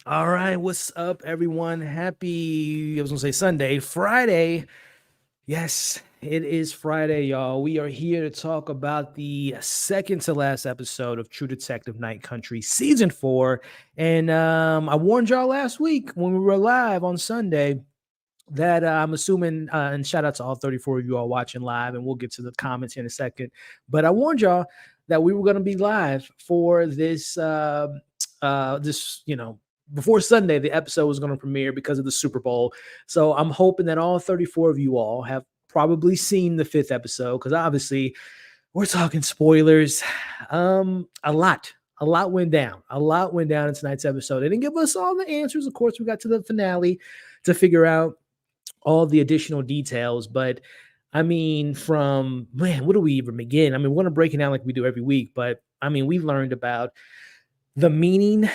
All right, what's up, everyone? Happy, I was gonna say Sunday, Friday. Yes, it is Friday, y'all. We are here to talk about the second to last episode of True Detective Night Country season 4. And I warned y'all last week when we were live on Sunday that I'm assuming, and shout out to all 34 of you all watching live, and we'll get to the comments in a second. But I warned y'all that we were going to be live for this, before Sunday, the episode was going to premiere because of the Super Bowl. So I'm hoping that all 34 of you all have probably seen the 5th episode, because obviously we're talking spoilers. A lot went down. A lot went down in tonight's episode. They didn't give us all the answers. Of course, we got to the finale to figure out all the additional details. But I mean, from man, what do we even begin? I mean, we're going to break it down like we do every week. But I mean, we've learned about the meaning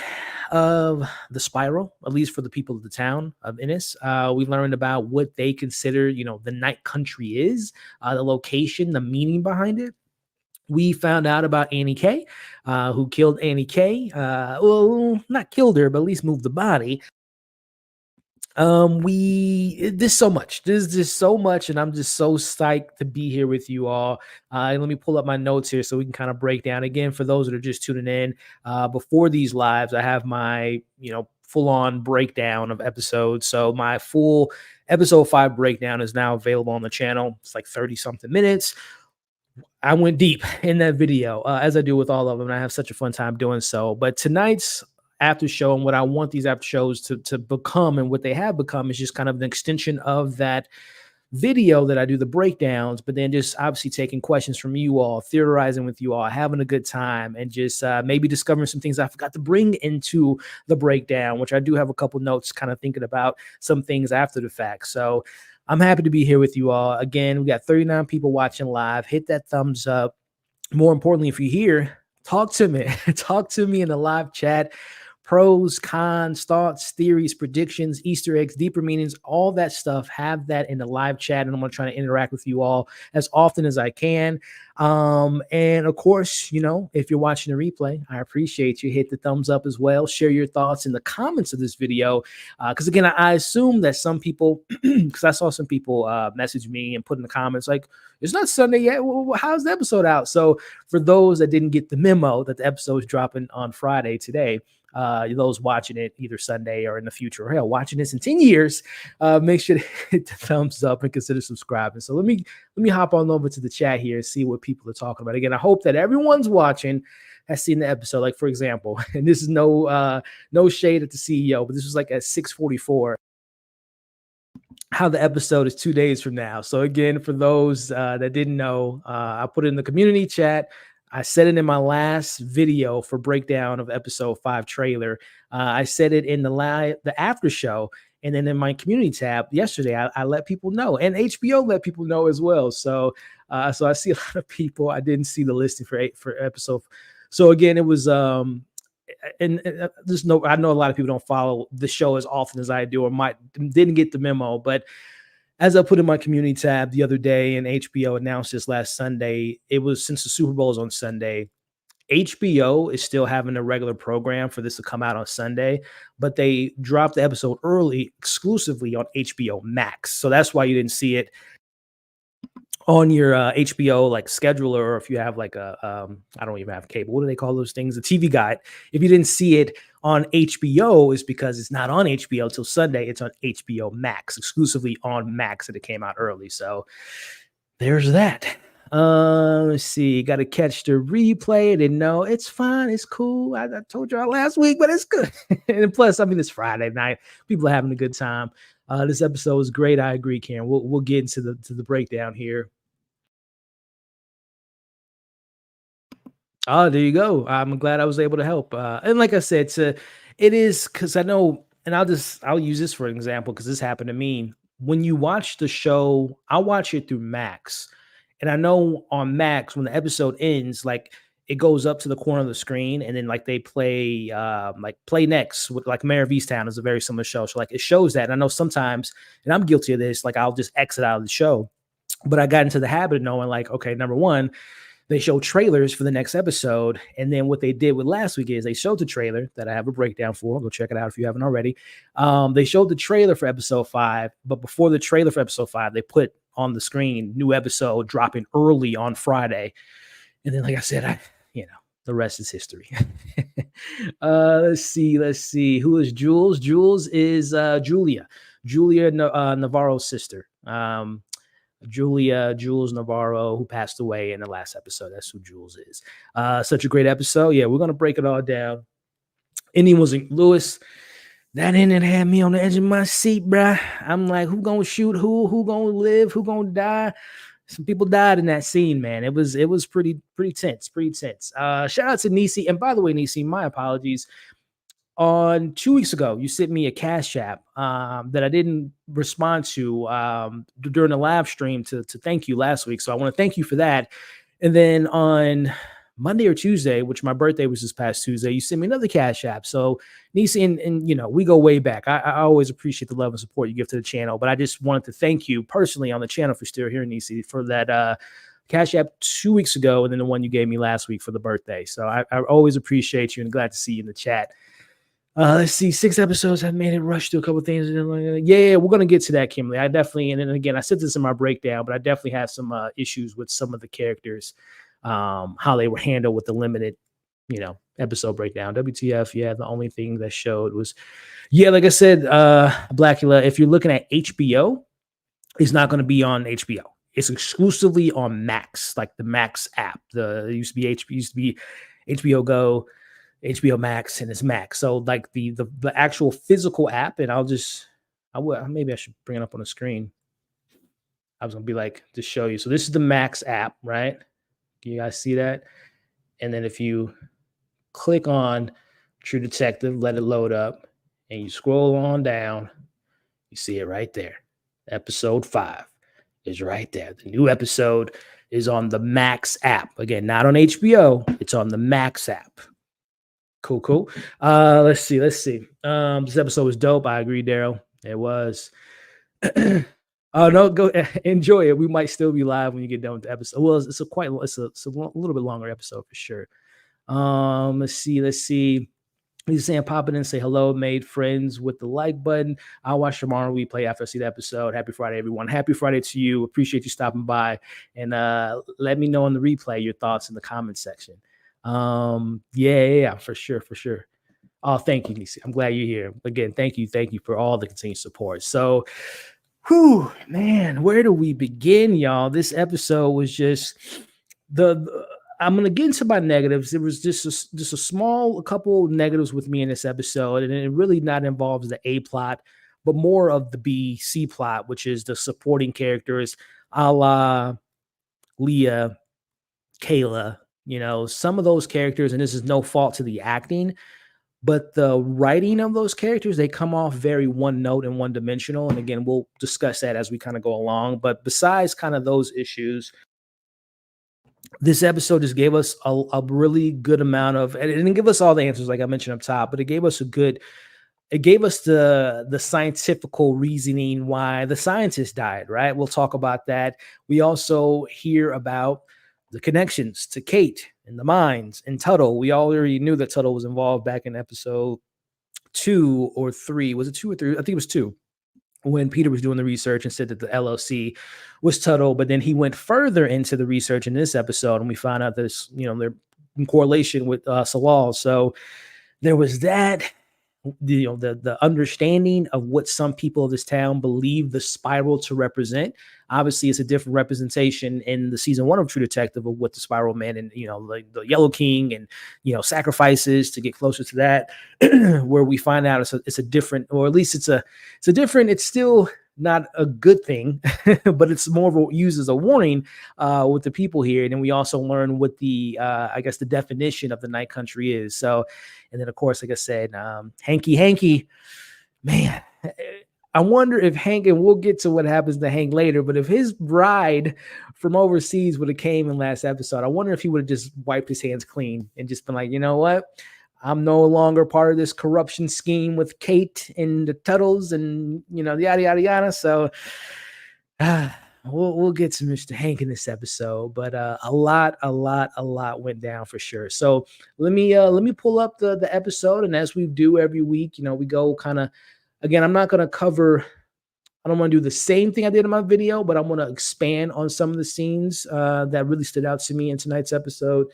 of the spiral, at least for the people of the town of Innis. We learned about what they consider, the night country is, the location, the meaning behind it. We found out about Annie K, who killed Annie K. Well, not killed her, but at least moved the body. There's so much. There's just so much, and I'm just so psyched to be here with you all. Let me pull up my notes here so we can kind of break down again for those that are just tuning in. Before these lives, I have my full on breakdown of episodes. So my full episode 5 breakdown is now available on the channel. It's like 30 something minutes. I went deep in that video, as I do with all of them, and I have such a fun time doing so. But tonight's after show, and what I want these after shows to become, and what they have become, is just kind of an extension of that video that I do the breakdowns, but then just obviously taking questions from you all, theorizing with you all, having a good time, and just maybe discovering some things I forgot to bring into the breakdown, which I do have a couple notes kind of thinking about some things after the fact. So I'm happy to be here with you all. Again, we got 39 people watching live. Hit that thumbs up. More importantly, if you're here, talk to me. Talk to me in the live chat. Pros, cons, thoughts, theories, predictions, Easter eggs, deeper meanings, all that stuff. Have that in the live chat, and I'm going to try to interact with you all as often as I can. And of course, if you're watching the replay, I appreciate you. Hit the thumbs up as well. Share your thoughts in the comments of this video. Because again, I assume that some people, because I saw some people message me and put in the comments like, it's not Sunday yet. Well, how's the episode out? So for those that didn't get the memo that the episode is dropping on Friday today, those watching it either Sunday or in the future, or hell, watching this in 10 years, make sure to hit the thumbs up and consider subscribing. So let me hop on over to the chat here and see what people are talking about. Again, I hope that everyone's watching has seen the episode. Like, for example, and this is no shade at the CEO, but this was like at 6:44. How the episode is 2 days from now. So again, for those that didn't know, I put it in the community chat. I said it in my last video for breakdown of episode 5 trailer. I said it in the after show, and then in my community tab yesterday, I let people know, and HBO let people know as well. So I see a lot of people. I didn't see the listing for episode. So again, it was and I know a lot of people don't follow the show as often as I do, or didn't get the memo, but as I put in my community tab the other day, and HBO announced this last Sunday, it was, since the Super Bowl is on Sunday, HBO is still having a regular program for this to come out on Sunday, but they dropped the episode early exclusively on HBO Max. So that's why you didn't see it on your HBO like scheduler, or if you have like I don't even have cable. What do they call those things? The TV guide. If you didn't see it on HBO, is because it's not on HBO till Sunday. It's on HBO Max, exclusively on Max, and it came out early. So there's that. Let's see. Got to catch the replay. I didn't know. It's fine. It's cool. I told y'all last week, but it's good. And plus, I mean, it's Friday night. People are having a good time. This episode is great. I agree, Karen. We'll get into the breakdown here. Oh, there you go. I'm glad I was able to help. And like I said, it is, because I know, and I'll use this for an example, because this happened to me. When you watch the show, I watch it through Max. And I know on Max, when the episode ends, like it goes up to the corner of the screen, and then like they play like Play Next with like Mayor of Easttown is a very similar show. So like it shows that. And I know sometimes, and I'm guilty of this, like I'll just exit out of the show. But I got into the habit of knowing, like, okay, number one, they show trailers for the next episode. And then what they did with last week is they showed the trailer that I have a breakdown for. Go check it out if you haven't already. They showed the trailer for episode 5, but before the trailer for episode 5, they put on the screen new episode dropping early on Friday. And then, like I said, the rest is history. Let's see. Who is Jules? Jules is Julia Navarro's sister. Jules Navarro, who passed away in the last episode. That's who Jules is. Such a great episode. Yeah, we're going to break it all down. Ending was Lewis. That ending had me on the edge of my seat, bruh. I'm like, who going to shoot who? Who going to live? Who going to die? Some people died in that scene, man. It was pretty tense. Shout out to Nisi. And by the way, Nisi, my apologies. On 2 weeks ago, you sent me a cash app that I didn't respond to during the live stream to thank you last week. So I want to thank you for that. And then on Monday or Tuesday, which my birthday was this past Tuesday, you sent me another cash app. So Nisi, and we go way back. I always appreciate the love and support you give to the channel, but I just wanted to thank you personally on the channel for still here, Nisi, for that cash app 2 weeks ago, and then the one you gave me last week for the birthday. So I always appreciate you and glad to see you in the chat. Let's see, 6 episodes have made it rush to a couple things. Yeah, we're going to get to that, Kimberly. I definitely, and then again, I said this in my breakdown, but I definitely had some issues with some of the characters, how they were handled with the limited, episode breakdown. WTF, yeah, the only thing that showed was, like I said, Blackula, if you're looking at HBO, it's not going to be on HBO. It's exclusively on Max, like the Max app. It used to be HBO Go, HBO Max, and it's Max. So like the actual physical app, and maybe I should bring it up on the screen. I was gonna be like to show you. So this is the Max app, right? Can you guys see that? And then if you click on True Detective, let it load up, and you scroll on down, you see it right there. Episode 5 is right there. The new episode is on the Max app. Again, not on HBO. It's on the Max app. Cool. Let's see. This episode was dope. I agree, Daryl. It was. Oh no, go enjoy it. We might still be live when you get done with the episode. Well, it's a little bit longer episode for sure. Let's see. He's saying pop in and say hello, made friends with the like button. I'll watch tomorrow replay after I see the episode. Happy Friday, everyone. Happy Friday to you. Appreciate you stopping by. And let me know on the replay your thoughts in the comment section. Yeah, for sure. Oh, thank you, Nisi. I'm glad you're here. Again, thank you for all the continued support. So, man, where do we begin, y'all? This episode was just I'm gonna get into my negatives. It was just a couple negatives with me in this episode, and it really not involves the A plot, but more of the B, C plot, which is the supporting characters, a la Leah, Kayla. Some of those characters, and this is no fault to the acting, but the writing of those characters, they come off very one note and one dimensional. And again, we'll discuss that as we kind of go along. But besides kind of those issues, this episode just gave us a really good amount of, and it didn't give us all the answers like I mentioned up top, but it gave us the scientifical reasoning why the scientist died, right? We'll talk about that. We also hear about the connections to Kate and the mines and Tuttle. We already knew that Tuttle was involved back in episode 2 or 3. Was it 2 or 3? I think it was 2. When Peter was doing the research and said that the LLC was Tuttle, but then he went further into the research in this episode, and we found out that they're in correlation with Salal. So there was that. The understanding of what some people of this town believe the spiral to represent. Obviously, it's a different representation in the season 1 of True Detective of what the spiral meant, and like the Yellow King and sacrifices to get closer to that. Where we find out it's a different, or at least it's a different. It's still not a good thing, but it's more of used as a warning with the people here. And then we also learn what the the definition of the night country is. So, and then of course, like I said, Hanky, man, I wonder if Hank, and we'll get to what happens to Hank later, but if his bride from overseas would have came in last episode, I wonder if he would have just wiped his hands clean and just been like, you know what? I'm no longer part of this corruption scheme with Kate and the Tuttles and, yada, yada, yada. So, we'll get to Mr. Hank in this episode, but a lot went down for sure. So let me pull up the episode, and as we do every week, we go kind of again. I'm not gonna cover. I don't want to do the same thing I did in my video, but I want to expand on some of the scenes that really stood out to me in tonight's episode.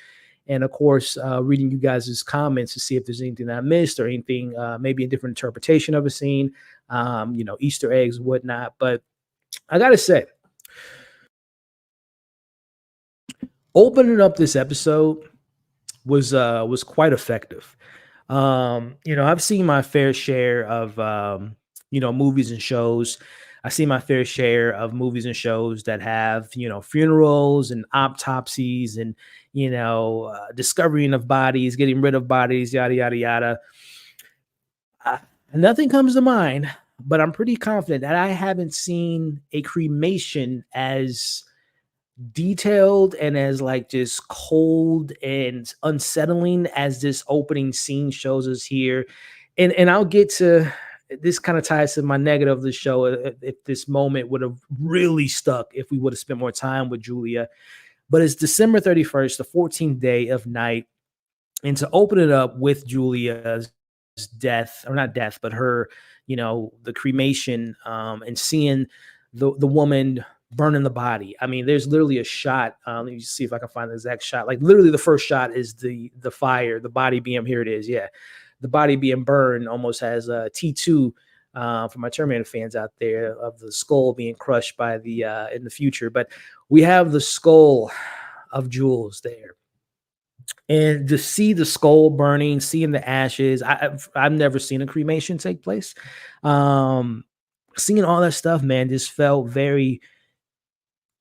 And of course, reading you guys' comments to see if there's anything that I missed or anything, maybe a different interpretation of a scene, Easter eggs, whatnot. But I gotta say, opening up this episode was quite effective. I've seen my fair share of movies and shows. I see my fair share of movies and shows that have funerals and autopsies and discovering of bodies, getting rid of bodies, yada yada yada. Uh, Nothing comes to mind, but I'm pretty confident that I haven't seen a cremation as detailed and as like just cold and unsettling as this opening scene shows us here. And I'll get to this. Kind of ties to my negative of the show. If this moment would have really stuck if we would have spent more time with Julia. But it's December 31st, the 14th day of night, and to open it up with Julia's death, or not death, but her, the cremation, and seeing the woman burning the body. I mean, there's literally a shot. Let me see if I can find the exact shot. Like literally, the first shot is the fire, the body being, here it is. Yeah, the body being burned almost has a T2 for my Terminator fans out there, of the skull being crushed by the in the future. But we have the skull of Jules there. And to see the skull burning, seeing the ashes, I've never seen a cremation take place. Seeing all that stuff, man, just felt very,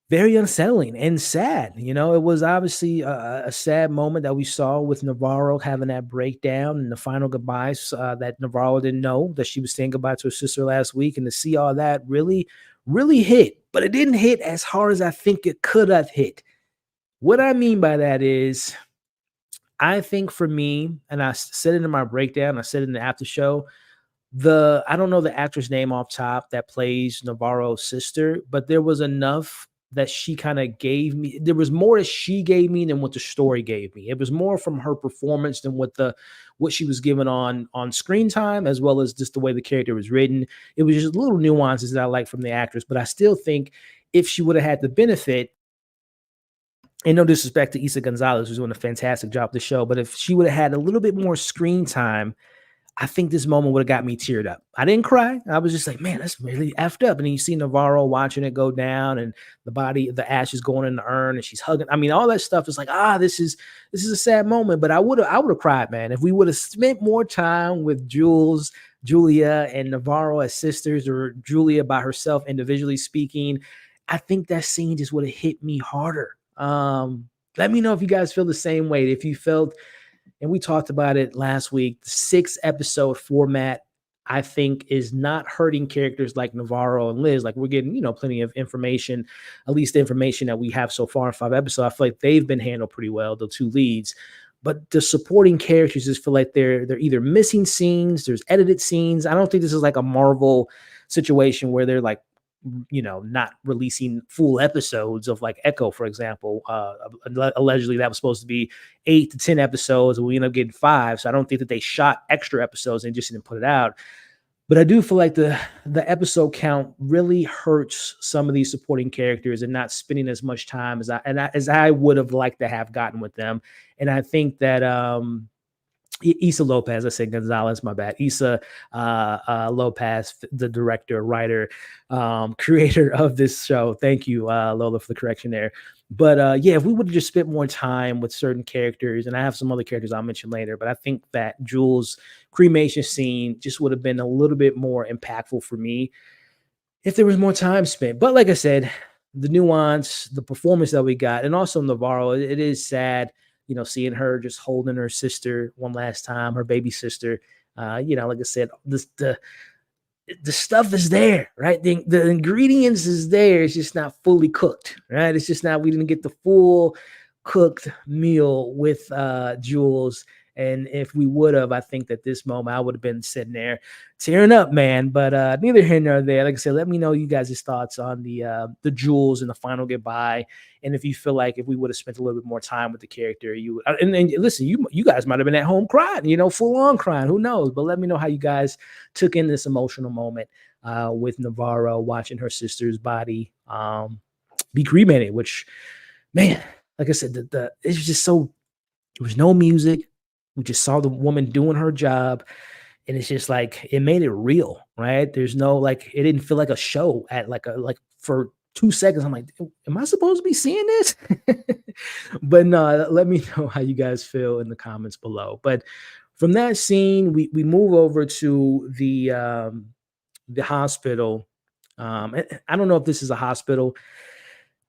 very unsettling and sad. It was obviously a sad moment that we saw with Navarro having that breakdown and the final goodbyes, that Navarro didn't know that she was saying goodbye to her sister last week. And to see all that really, really hit, but it didn't hit as hard as I think it could have hit. What I mean by that is, I think for me, and I said it in my breakdown, I said it in the after show, I don't know the actress name off top that plays Navarro's sister, but there was enough that she kind of gave me. There was more that she gave me than what the story gave me. It was more from her performance than what she was given on screen time, as well as just the way the character was written. It was just little nuances that I like from the actress, but I still think if she would have had the benefit, and no disrespect to Issa Gonzalez, who's doing a fantastic job of the show, but if she would have had a little bit more screen time, I think this moment would have got me teared up. I didn't cry. I was just like, man, that's really effed up. And then you see Navarro watching it go down, and the ashes going in the urn, and she's hugging. I mean, all that stuff is like, this is a sad moment. But I would have cried, man, if we would have spent more time with Julia, and Navarro as sisters, or Julia by herself individually speaking. I think that scene just would have hit me harder. Let me know if you guys feel the same way. If you felt, and we talked about it last week, the 6-episode format, I think, is not hurting characters like Navarro and Liz. Like, we're getting, plenty of information, at least the information that we have so far in 5 episodes. I feel like they've been handled pretty well, the 2 leads. But the supporting characters just feel like they're either missing scenes, there's edited scenes. I don't think this is like a Marvel situation where they're like, not releasing full episodes of like Echo, for example. Allegedly that was supposed to be 8 to 10 episodes, and we ended up getting 5. So I don't think that they shot extra episodes and just didn't put it out. But I do feel like the episode count really hurts some of these supporting characters, and not spending as much time as I would have liked to have gotten with them. And I think that Issa López, I said Gonzalez, my bad. Issa López, the director, writer, creator of this show. Thank you, Lola, for the correction there. But if we would have just spent more time with certain characters, and I have some other characters I'll mention later, but I think that Jules' cremation scene just would have been a little bit more impactful for me if there was more time spent. But like I said, the nuance, the performance that we got, and also Navarro, it is sad, seeing her just holding her sister one last time, her baby sister. Like I said, the stuff is there, right? The ingredients is there. It's just not fully cooked, right? It's just not, we didn't get the full cooked meal with Jules And if we would have, I think that this moment I would have been sitting there tearing up, man. But neither here nor there. Like I said, let me know you guys' thoughts on the Jules and the final goodbye. And if you feel like if we would have spent a little bit more time with the character, you would. And listen, you guys might have been at home crying, full on crying. Who knows? But let me know how you guys took in this emotional moment with Navarro watching her sister's body be cremated. Which, man, like I said, it's just so. There was no music. We just saw the woman doing her job. And it's just like, it made it real, right? There's no, like, it didn't feel like a show at like for 2 seconds. I'm like, am I supposed to be seeing this? But no, let me know how you guys feel in the comments below. But from that scene, we move over to the hospital. I don't know if this is a hospital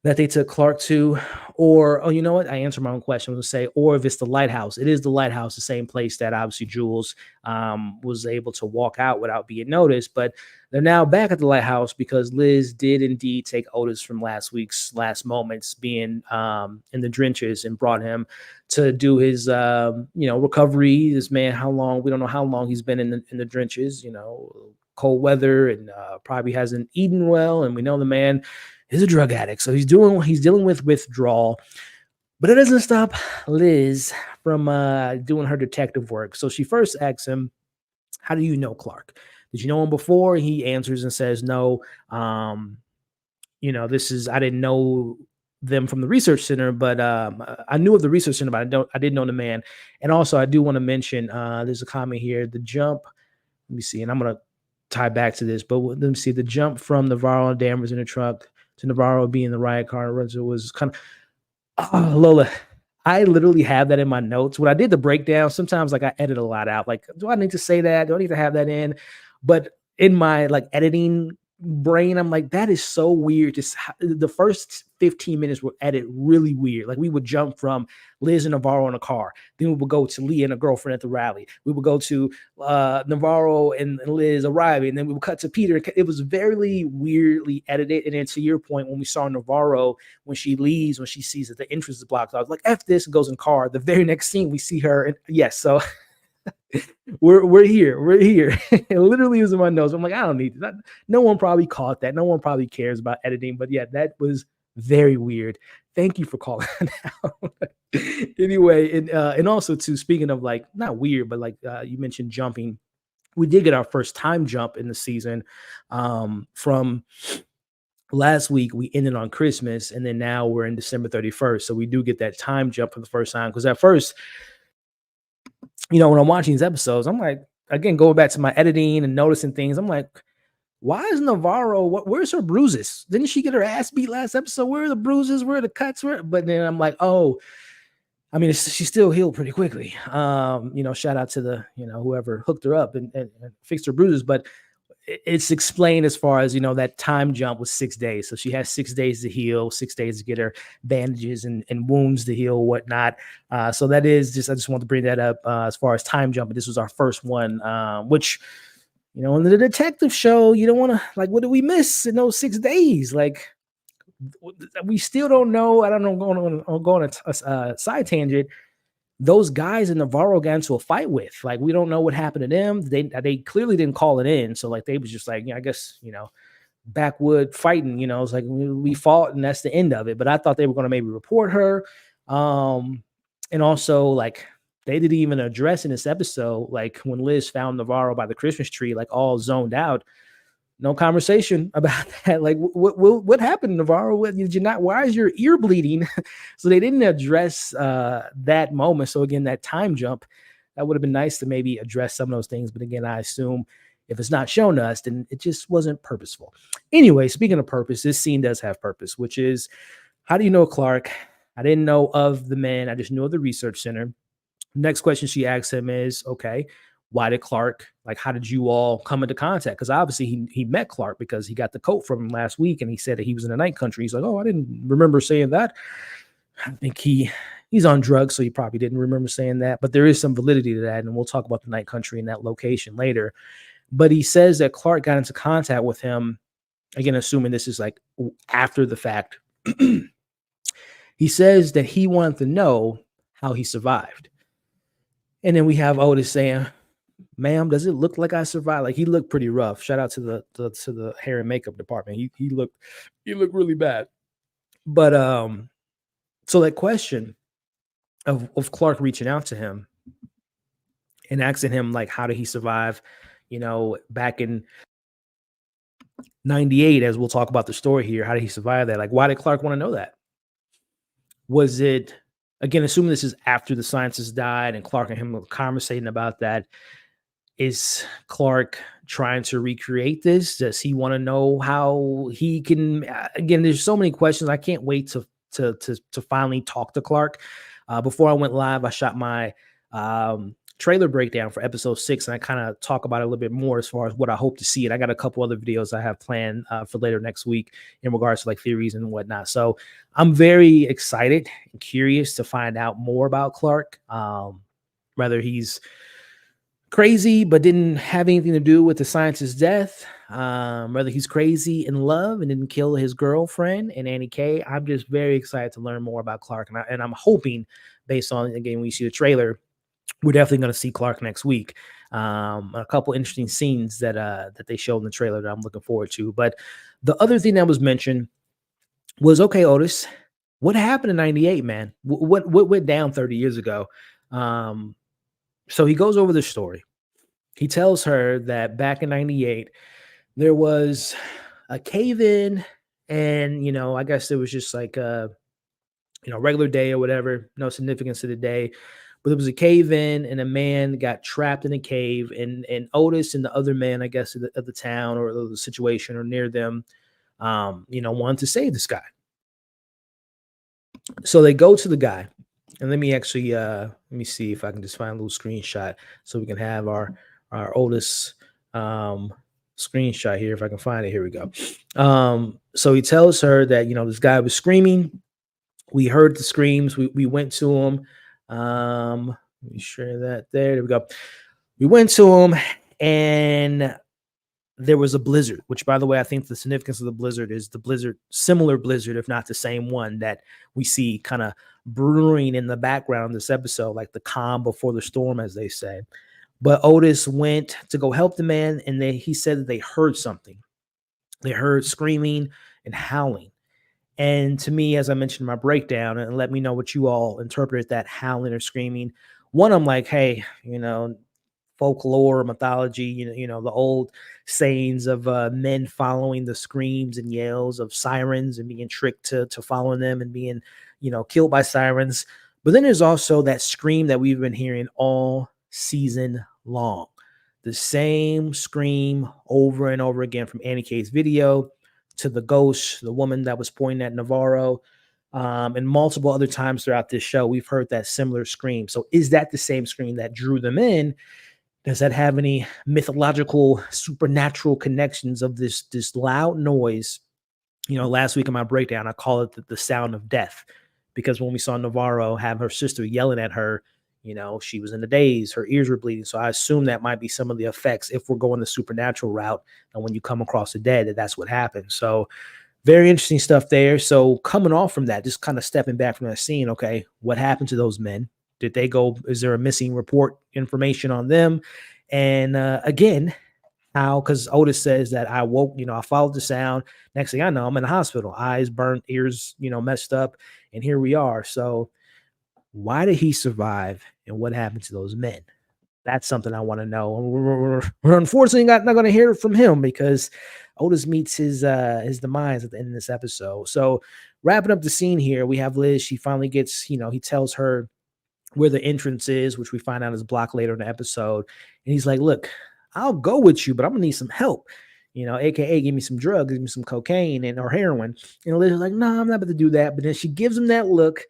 that they took Clark to, or, oh, you know what? I answered my own question. I was going to say, or if it's the lighthouse. It is the lighthouse, the same place that obviously Jules was able to walk out without being noticed. But they're now back at the lighthouse because Liz did indeed take Otis from last week's last moments being in the drenches and brought him to do his, recovery. This man, we don't know how long he's been in the drenches, cold weather, and probably hasn't eaten well. And we know the man is a drug addict, so he's dealing with withdrawal, but it doesn't stop Liz from doing her detective work. So she first asks him, "How do you know Clark? Did you know him before?" He answers and says, "No, I didn't know them from the research center, but I knew of the research center, but I didn't know the man." And also, I do want to mention, there's a comment here, the jump. Let me see, and I'm gonna tie back to this, but let me see, the jump from Navarro and Danvers in the truck to Navarro being the riot car was kind of, Lola, I literally have that in my notes. When I did the breakdown, sometimes like I edit a lot out. Like, do I need to say that? Do I need to have that in? But in my like editing brain, I'm like, that is so weird. Just the first 15 minutes were edited really weird. Like we would jump from Liz and Navarro in a car. Then we would go to Lee and a girlfriend at the rally. We would go to Navarro and Liz arriving. And then we would cut to Peter. It was very weirdly edited. And then to your point, when we saw Navarro, when she leaves, when she sees that the entrance is blocked, I was like, F this, and goes in car. The very next scene, we see her. And yes, so we're here. It literally was in my notes. I'm like, I don't need that. No one probably caught that. No one probably cares about editing. But yeah, that was very weird. Thank you for calling out. Anyway, and also too, speaking of like not weird, but like you mentioned jumping, we did get our first time jump in the season. From last week, we ended on Christmas, and then now we're in December 31st. So we do get that time jump for the first time, because at first, when I'm watching these episodes, I'm like, again, going back to my editing and noticing things, I'm like, why is Navarro, where's her bruises? Didn't she get her ass beat last episode? Where are the bruises? Where are the cuts? But then I'm like, oh, I mean, she still healed pretty quickly. Shout out to the, whoever hooked her up and fixed her bruises. But it's explained as far as, that time jump was 6 days. So she has 6 days to heal, 6 days to get her bandages and wounds to heal, whatnot. So that is I just want to bring that up as far as time jump. This was our first one, which, in the detective show, you don't want to, like, what did we miss in those 6 days? Like, we still don't know. I don't know, going on a side tangent. Those guys in Navarro got into a fight with, like, we don't know what happened to them. They clearly didn't call it in. So like, they was just like, I guess, backwood fighting, it's like we fought and that's the end of it. But I thought they were going to maybe report her. And also, like, they didn't even address in this episode, like when Liz found Navarro by the Christmas tree, like all zoned out. No conversation about that. Like, what happened, Navarro? Did you not? Why is your ear bleeding? So they didn't address that moment. So again, that time jump, that would have been nice to maybe address some of those things. But again, I assume if it's not shown to us, then it just wasn't purposeful. Anyway, speaking of purpose, this scene does have purpose, which is, how do you know Clark? I didn't know of the man. I just knew of the research center. Next question she asks him is, okay, why did Clark, like, how did you all come into contact? Because obviously he met Clark because he got the coat from him last week, and he said that he was in the night country. He's like, oh, I didn't remember saying that. I think he's on drugs, so he probably didn't remember saying that. But there is some validity to that, and we'll talk about the night country and that location later. But he says that Clark got into contact with him, again, assuming this is like after the fact. He says that he wanted to know how he survived. And then we have Otis saying, "Ma'am, does it look like I survived?" Like, he looked pretty rough. Shout out to the hair and makeup department. He looked really bad. But so that question of Clark reaching out to him and asking him, like, how did he survive, back in 98, as we'll talk about the story here, how did he survive that? Like, why did Clark want to know that? Was it, again, assuming this is after the scientists died and Clark and him were conversating about that, is Clark trying to recreate this? Does he want to know how he can? Again, there's so many questions. I can't wait to finally talk to Clark. Before I went live, I shot my trailer breakdown for episode 6, and I kind of talk about it a little bit more as far as what I hope to see. And I got a couple other videos I have planned for later next week in regards to like theories and whatnot. So I'm very excited and curious to find out more about Clark. Whether he's crazy but didn't have anything to do with the scientist's death, whether he's crazy in love and didn't kill his girlfriend and Annie K. I'm just very excited to learn more about Clark, and I'm hoping, based on, again, when you see the trailer, we're definitely going to see Clark next week. A couple interesting scenes that they showed in the trailer that I'm looking forward to. But the other thing that was mentioned was, okay, Otis, what happened in 98, man? What went down 30 years ago? So he goes over the story. He tells her that back in 98, there was a cave-in, and, I guess it was just like a, regular day or whatever, no significance to the day. But there was a cave-in, and a man got trapped in a cave, and Otis and the other man, I guess, of the town or the situation or near them, wanted to save this guy. So they go to the guy. And let me actually let me see if I can just find a little screenshot so we can have our Otis screenshot here, if I can find it. Here we go. So he tells her that, this guy was screaming. We heard the screams. We went to him. Let me share that there. There we go. We went to him, and there was a blizzard, which, by the way, I think the significance of the blizzard is the blizzard, similar blizzard, if not the same one that we see kind of brewing in the background of this episode, like the calm before the storm, as they say. But Otis went to go help the man, and he said that they heard something. They heard screaming and howling. And to me, as I mentioned in my breakdown, and let me know what you all interpreted that howling or screaming. One, I'm like, hey, folklore, mythology, the old sayings of men following the screams and yells of sirens and being tricked to following them and being, killed by sirens. But then there's also that scream that we've been hearing all season long. The same scream over and over again, from Annie K's video to the ghost, the woman that was pointing at Navarro, and multiple other times throughout this show, we've heard that similar scream. So is that the same scream that drew them in? Does that have any mythological, supernatural connections of this loud noise? Last week in my breakdown, I call it the sound of death, because when we saw Navarro have her sister yelling at her, she was in a daze, her ears were bleeding. So I assume that might be some of the effects, if we're going the supernatural route, and when you come across the dead, that's what happens. So very interesting stuff there. So coming off from that, just kind of stepping back from that scene, okay, what happened to those men? Did they go? Is there a missing report information on them? And again, how? Because Otis says that I woke, I followed the sound. Next thing I know, I'm in the hospital, eyes burnt, ears, messed up, and here we are. So why did he survive, and what happened to those men? That's something I want to know. We're unfortunately not going to hear it from him, because Otis meets his demise at the end of this episode. So wrapping up the scene here, we have Liz. She finally gets, he tells her where the entrance is, which we find out is blocked later in the episode. And he's like, look, I'll go with you, but I'm gonna need some help. AKA give me some drugs, give me some cocaine or heroin. Liz is like, no, I'm not about to do that. But then she gives him that look.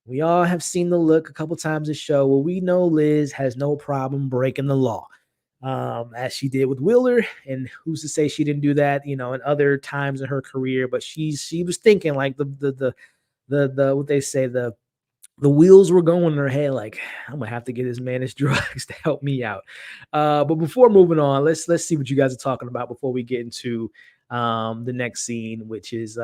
We all have seen the look a couple times this show, where we know Liz has no problem breaking the law, as she did with Wheeler. And who's to say she didn't do that, in other times in her career? But she was thinking, like, the what they say, the wheels were going in her head, like, I'm gonna have to get this man his drugs to help me out. But before moving on, let's see what you guys are talking about before we get into the next scene, which is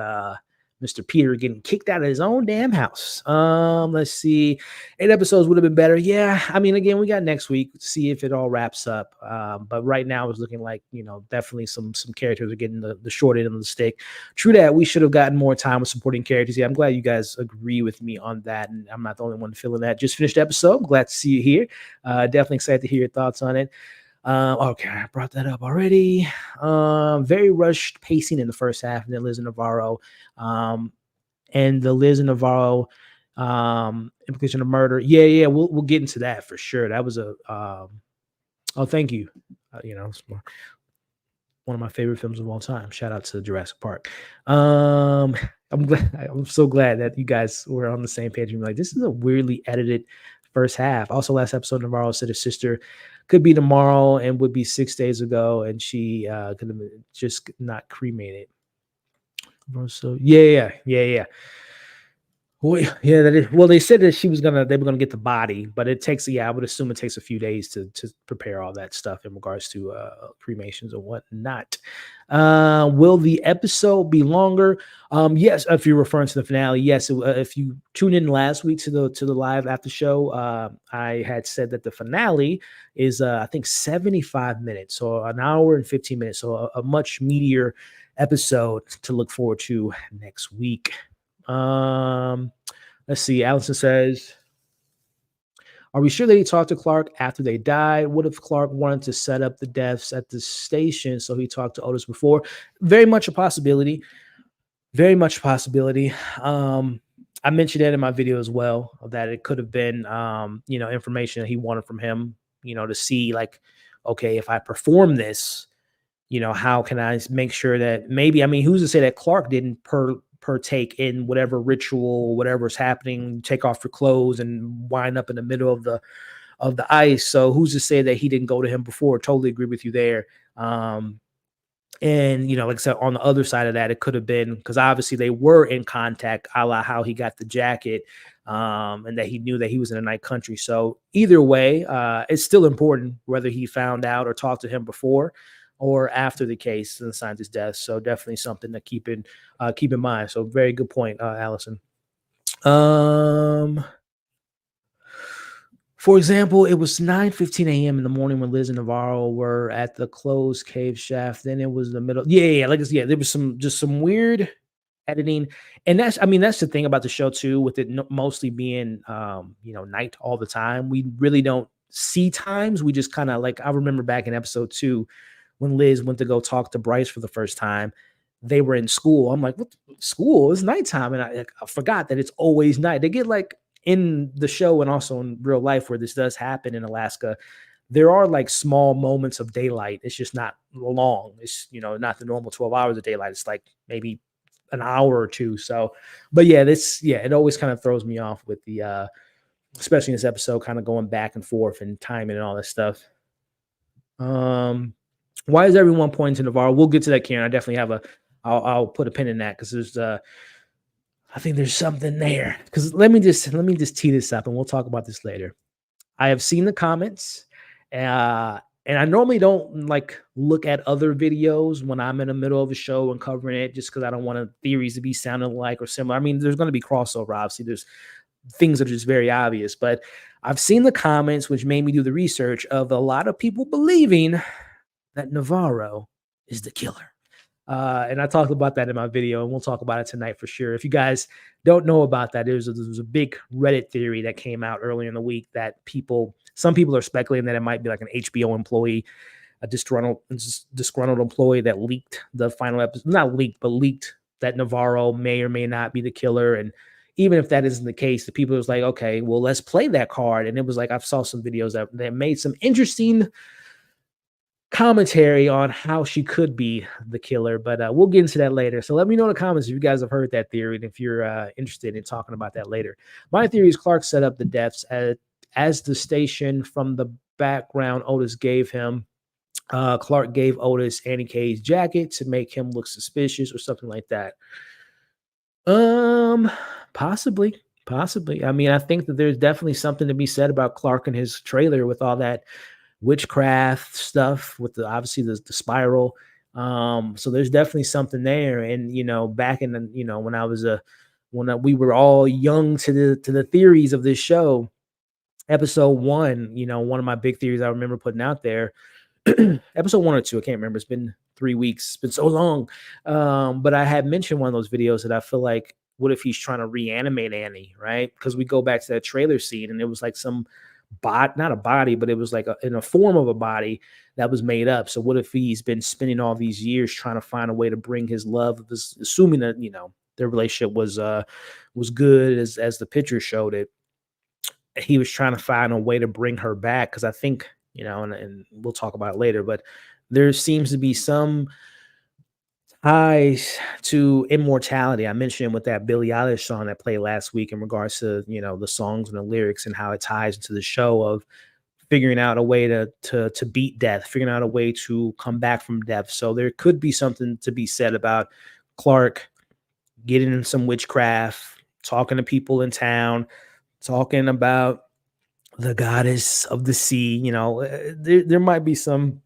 Mr. Peter getting kicked out of his own damn house. Let's see. 8 episodes would have been better. Yeah, I mean, again, we got next week to see if it all wraps up. But right now it's looking like, definitely some characters are getting the short end of the stick. True that, we should have gotten more time with supporting characters. Yeah, I'm glad you guys agree with me on that, and I'm not the only one feeling that. Just finished the episode. Glad to see you here. Definitely excited to hear your thoughts on it. Okay, I brought that up already. Very rushed pacing in the first half, and then Liz and Navarro. And the Liz and Navarro implication of murder. Yeah, we'll get into that for sure. That was a oh, thank you. It's one of my favorite films of all time. Shout out to Jurassic Park. I'm so glad that you guys were on the same page. And like, this is a weirdly edited first half. Also, last episode, Navarro said his sister could be tomorrow and would be 6 days ago, and she could have just not cremated. So yeah. Well, yeah, that is. Well, they said that they were gonna get the body, but it takes. Yeah, I would assume it takes a few days to prepare all that stuff in regards to cremations and whatnot. Will the episode be longer? Yes, if you're referring to the finale, yes. If you tune in last week to the live after show, I had said that the finale is I think 75 minutes, so an hour and 15 minutes, so a much meatier episode to look forward to next week. Let's see. Allison says, are we sure that he talked to Clark after they died? What if Clark wanted to set up the deaths at the station so he talked to Otis before? Very much a possibility. Very much a possibility. I mentioned that in my video as well, that it could have been, information that he wanted from him, to see like, okay, if I perform this, how can I make sure that maybe, who's to say that Clark didn't partake in whatever ritual, whatever's happening, take off your clothes and wind up in the middle of the ice. So who's to say that he didn't go to him before? Totally agree with you there. And like I said, on the other side of that, it could have been because obviously they were in contact, a la how he got the jacket, and that he knew that he was in a night country. So either way, it's still important whether he found out or talked to him before or after the case and the scientist's death. So definitely something to keep in mind. So very good point, Allison. For example, it was 9:15 a.m. in the morning when Liz and Navarro were at the closed cave shaft. Then it was the middle. Yeah. There was some weird editing, and that's the thing about the show too, with it mostly being night all the time. We really don't see times. We just kind of like, I remember back in episode 2 when Liz went to go talk to Bryce for the first time. They were in school. I'm like, what? School? It's nighttime, and I forgot that it's always night. They get like in the show and also in real life where this does happen in Alaska, there are like small moments of daylight. It's just not long. It's not the normal 12 hours of daylight. It's like maybe an hour or two. So, but yeah, it always kind of throws me off with the especially in this episode, kind of going back and forth and timing and all that stuff. Why is everyone pointing to Navarro? We'll get to that, Karen. I definitely I'll put a pin in that because there's I think there's something there. Because let me just tee this up and we'll talk about this later. I have seen the comments, and I normally don't like look at other videos when I'm in the middle of a show and covering it, just because I don't want theories to be sounding alike or similar. There's going to be crossover. Obviously, there's things that are just very obvious, but I've seen the comments, which made me do the research of a lot of people believing that Navarro is the killer. And I talked about that in my video, and we'll talk about it tonight for sure. If you guys don't know about that, there was a big Reddit theory that came out earlier in the week that some people are speculating that it might be like an HBO employee, a disgruntled employee that leaked the final episode, not leaked, but leaked that Navarro may or may not be the killer. And even if that isn't the case, the people was like, okay, well, let's play that card. And it was like, I've saw some videos that made some interesting commentary on how she could be the killer, but we'll get into that later. So let me know in the comments if you guys have heard that theory and if you're interested in talking about that later. My theory is Clark set up the deaths as the station from the background Otis gave him. Clark gave Otis Annie K's jacket to make him look suspicious or something like that. Possibly. I think that there's definitely something to be said about Clark and his trailer with all that witchcraft stuff with obviously the spiral. So there's definitely something there. And back in the, we were all young to the theories of this show, episode one, one of my big theories I remember putting out there, episode one or two, I can't remember. It's been 3 weeks. It's been so long. But I had mentioned one of those videos that I feel like, what if he's trying to reanimate Annie, right? Because we go back to that trailer scene and it was like some not a body, but it was like in a form of a body that was made up. So what if he's been spending all these years trying to find a way to bring his love, assuming that, their relationship was good as the picture showed it. He was trying to find a way to bring her back, because I think, and we'll talk about it later, but there seems to be some ties to immortality. I mentioned with that Billie Eilish song that played last week in regards to, the songs and the lyrics and how it ties into the show of figuring out a way to beat death, figuring out a way to come back from death. So there could be something to be said about Clark getting in some witchcraft, talking to people in town, talking about the goddess of the sea. There might be some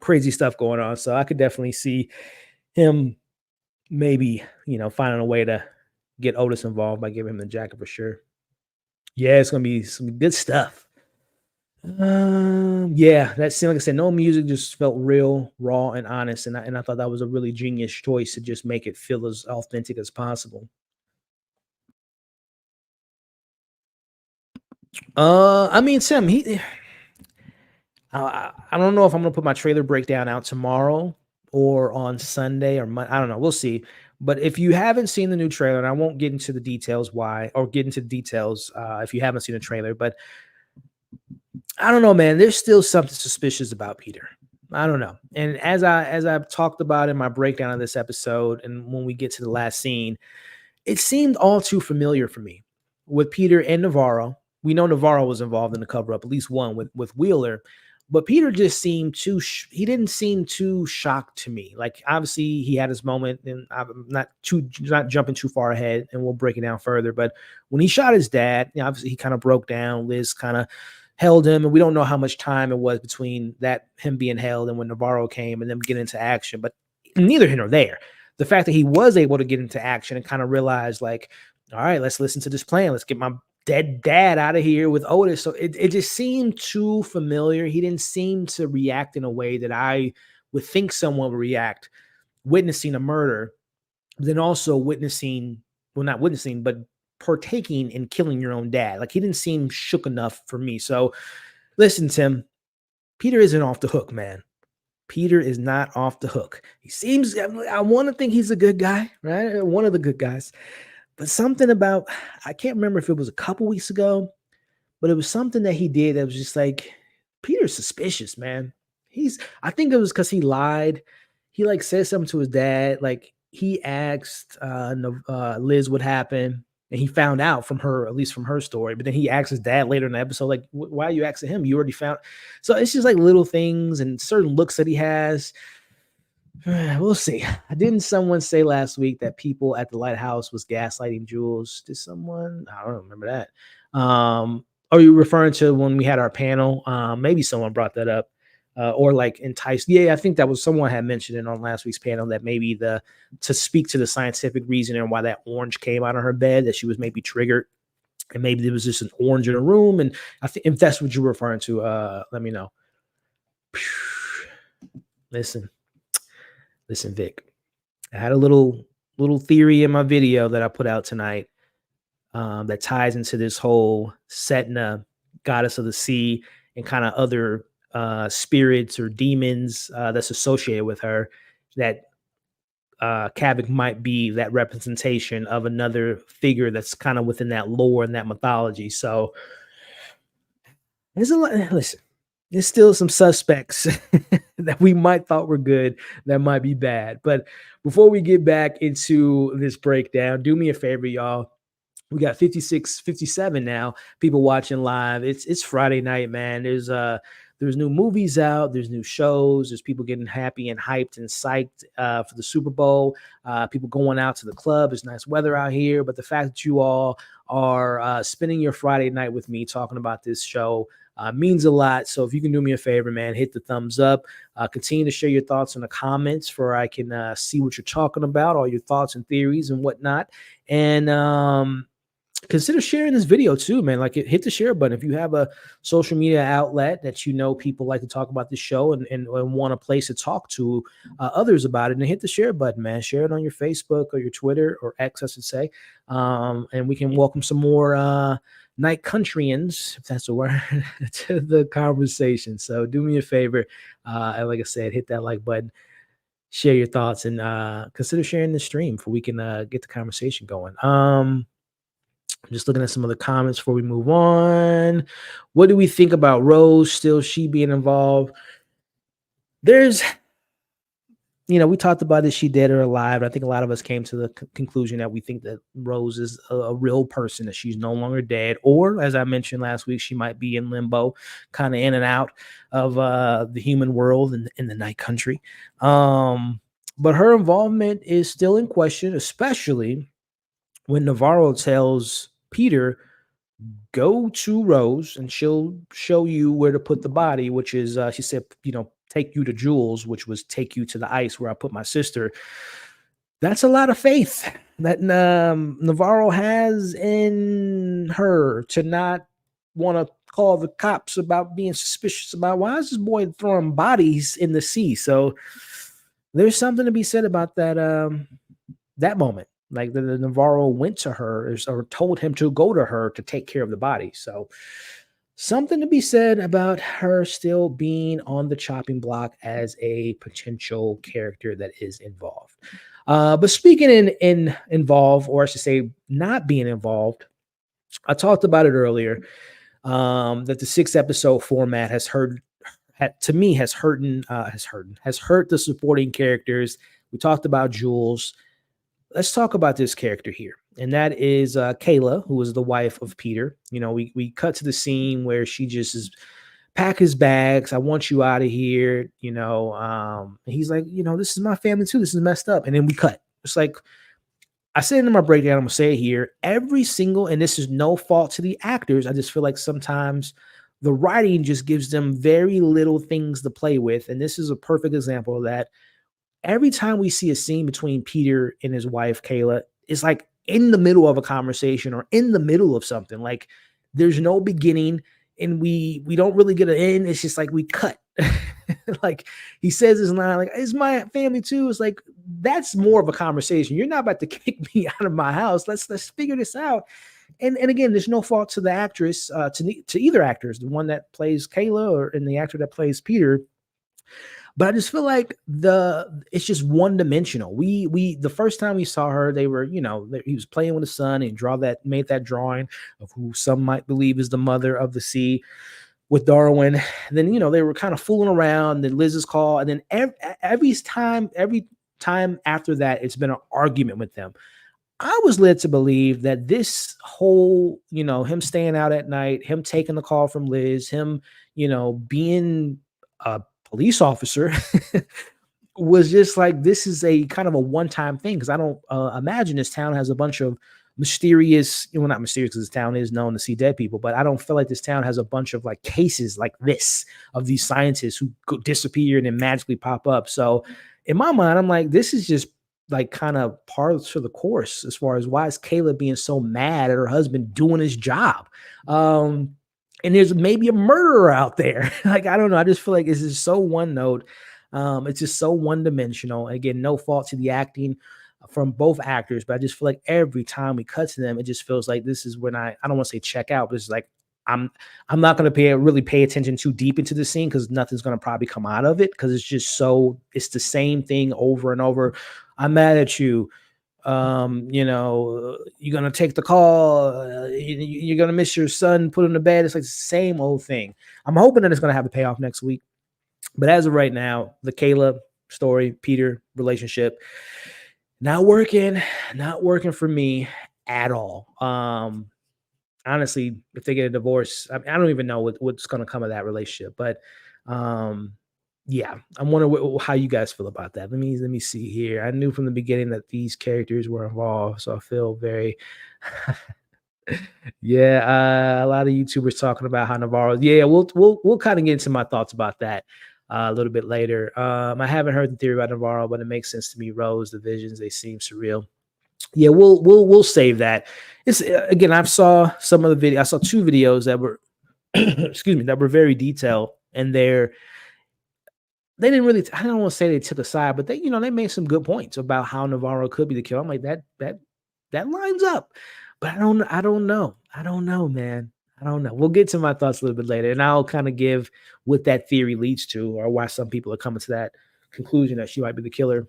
crazy stuff going on. So I could definitely see him maybe, finding a way to get Otis involved by giving him the jacket for sure. Yeah, it's gonna be some good stuff. Yeah, that seemed, like I said, no music, just felt real, raw, and honest, and I thought that was a really genius choice to just make it feel as authentic as possible. I mean, Tim, I don't know if I'm gonna put my trailer breakdown out tomorrow or on Sunday or I don't know. We'll see. But if you haven't seen the new trailer, and I won't get into the details why, or get into the details if you haven't seen the trailer, but I don't know, man. There's still something suspicious about Peter. I don't know. And as I've talked about in my breakdown of this episode, and when we get to the last scene, it seemed all too familiar for me with Peter and Navarro. We know Navarro was involved in the cover up, at least one with Wheeler, but Peter just seemed he didn't seem too shocked to me. Like, obviously he had his moment, and I'm not jumping too far ahead, and we'll break it down further. But when he shot his dad, obviously he kind of broke down. Liz kind of held him, and we don't know how much time it was between that, him being held, and when Navarro came and them getting into action. But neither here nor there. The fact that he was able to get into action and kind of realize, like, all right, let's listen to this plan. Let's get my dead dad out of here with Otis. So it just seemed too familiar. He didn't seem to react in a way that I would think someone would react witnessing a murder, then also not witnessing, but partaking in killing your own dad. Like, he didn't seem shook enough for me. So listen, Tim, Peter isn't off the hook, man. Peter is not off the hook. He seems, I want to think he's a good guy, right? One of the good guys. But something about, I can't remember if it was a couple weeks ago, but it was something that he did that was just like, Peter's suspicious, man. I think it was because he lied. He like said something to his dad. Like, he asked Liz what happened, and he found out from her, at least from her story. But then he asked his dad later in the episode, like, why are you asking him? You already found. So it's just like little things and certain looks that he has. We'll see. Didn't someone say last week that people at the lighthouse was gaslighting Jules? Did someone? I don't remember that. Are you referring to when we had our panel? Maybe someone brought that up. Or like enticed. Yeah, I think that was someone had mentioned it on last week's panel, that maybe to speak to the scientific reason and why that orange came out of her bed, that she was maybe triggered, and maybe there was just an orange in a room. And I think if that's what you're referring to, let me know. Listen, Vic. I had a little theory in my video that I put out tonight that ties into this whole Setna, goddess of the sea, and kind of other spirits or demons that's associated with her, that Kavik might be that representation of another figure that's kind of within that lore and that mythology. So there's a lot. Listen, there's still some suspects that we might thought were good that might be bad. But before we get back into this breakdown, do me a favor, y'all. We got 56, 57 now people watching live. It's Friday night, man. there's new movies out, there's new shows, there's people getting happy and hyped and psyched for the Super Bowl, people going out to the club. It's nice weather out here. But the fact that you all are spending your Friday night with me talking about this show means a lot. So if you can do me a favor, man, hit the thumbs up. Continue to share your thoughts in the comments for I can see what you're talking about, all your thoughts and theories and whatnot. And consider sharing this video too, man. Like, hit the share button if you have a social media outlet that you know people like to talk about the show and want a place to talk to others about it. And hit the share button, man. Share it on your Facebook or your Twitter, or X, I should say. And we can welcome some more night countryans, if that's a word, to the conversation. So do me a favor, and like I said, hit that like button, share your thoughts, and consider sharing the stream for we can get the conversation going. I'm just looking at some of the comments before we move on. What do we think about Rose still she being involved? There's, we talked about is she dead or alive? I think a lot of us came to the conclusion that we think that Rose is a real person, that she's no longer dead, or as I mentioned last week, she might be in limbo, kind of in and out of the human world in the night country. But her involvement is still in question, especially when Navarro tells Peter, go to Rose and she'll show you where to put the body, which is, she said, take you to Jules, which was take you to the ice where I put my sister. That's a lot of faith that Navarro has in her to not want to call the cops about being suspicious about why is this boy throwing bodies in the sea. So there's something to be said about that moment. Like the Navarro went to her or told him to go to her to take care of the body. So something to be said about her still being on the chopping block as a potential character that is involved. But speaking in involved, or I should say not being involved, I talked about it earlier, that the 6-episode format has hurt the supporting characters. We talked about Jules. Let's talk about this character here, and that is Kayla, who is the wife of Peter. We cut to the scene where she just is pack his bags. I want you out of here. He's like, this is my family too. This is messed up. And then we cut. It's like I said in my breakdown, I'm gonna say it here. Every single, and this is no fault to the actors. I just feel like sometimes the writing just gives them very little things to play with, and this is a perfect example of that. Every time we see a scene between Peter and his wife, Kayla, it's like in the middle of a conversation or in the middle of something. Like there's no beginning and we don't really get an end. It's just like we cut. Like he says his line, like, it's my family too. It's like, that's more of a conversation. You're not about to kick me out of my house. Let's figure this out. And again, there's no fault to the actress, to either actors, the one that plays Kayla and the actor that plays Peter. But I just feel like it's just one dimensional. The first time we saw her, they were, he was playing with the sun and made that drawing of who some might believe is the mother of the sea with Darwin. And then, they were kind of fooling around. Then Liz's call. And then every time after that, it's been an argument with them. I was led to believe that this whole, him staying out at night, him taking the call from Liz, him, being a police officer was just like, this is a kind of a one-time thing. Cause I don't imagine this town has a bunch of mysterious, not mysterious because this town is known to see dead people, but I don't feel like this town has a bunch of like cases like this of these scientists who disappear and then magically pop up. So in my mind, I'm like, this is just like kind of part of the course as far as why is Kayla being so mad at her husband doing his job. And there's maybe a murderer out there. Like, I don't know. I just feel like it's just so one note. It's just so one dimensional. Again, no fault to the acting from both actors, but I just feel like every time we cut to them, it just feels like this is when I don't want to say check out, but it's like, I'm not going to really pay attention too deep into the scene because nothing's going to probably come out of it because it's the same thing over and over. I'm mad at you. You're gonna take the call, you're gonna miss your son, put him to bed. It's like the same old thing. I'm hoping that it's gonna have a payoff next week, but as of right now, the Kayla story, Peter relationship, not working for me at all. honestly, if they get a divorce, I don't even know what's going to come of that relationship. But um, yeah, I'm wondering how you guys feel about that. Let me see here. I knew from the beginning that these characters were involved, so I feel very. Yeah, a lot of YouTubers talking about how Navarro. Yeah, we'll kind of get into my thoughts about that a little bit later. I haven't heard the theory about Navarro, but it makes sense to me. Rose, the visions, they seem surreal. Yeah, we'll save that. It's again, I saw some of the video. I saw two videos that were excuse me, that were very detailed, and they didn't really. I don't want to say they took a side, but they made some good points about how Navarro could be the killer. I'm like that lines up, but I don't know, man. I don't know. We'll get to my thoughts a little bit later, and I'll kind of give what that theory leads to, or why some people are coming to that conclusion that she might be the killer.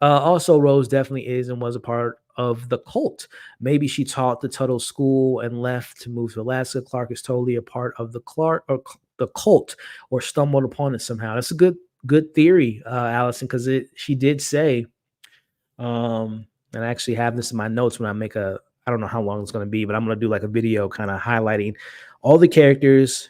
Also, Rose definitely is and was a part of the cult. Maybe she taught the Tuttle school and left to move to Alaska. Clark is totally a part of the cult, or stumbled upon it somehow. That's a good theory, Allison, because she did say, and I actually have this in my notes when I make a. I don't know how long it's going to be, but I'm going to do like a video kind of highlighting all the characters,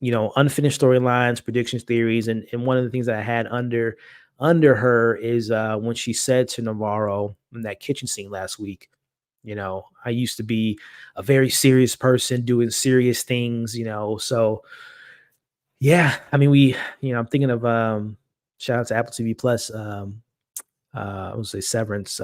unfinished storylines, predictions, theories, and one of the things that I had under her is when she said to Navarro in that kitchen scene last week, I used to be a very serious person doing serious things, so yeah, I mean, I'm thinking of shout out to Apple TV Plus, I would say Severance,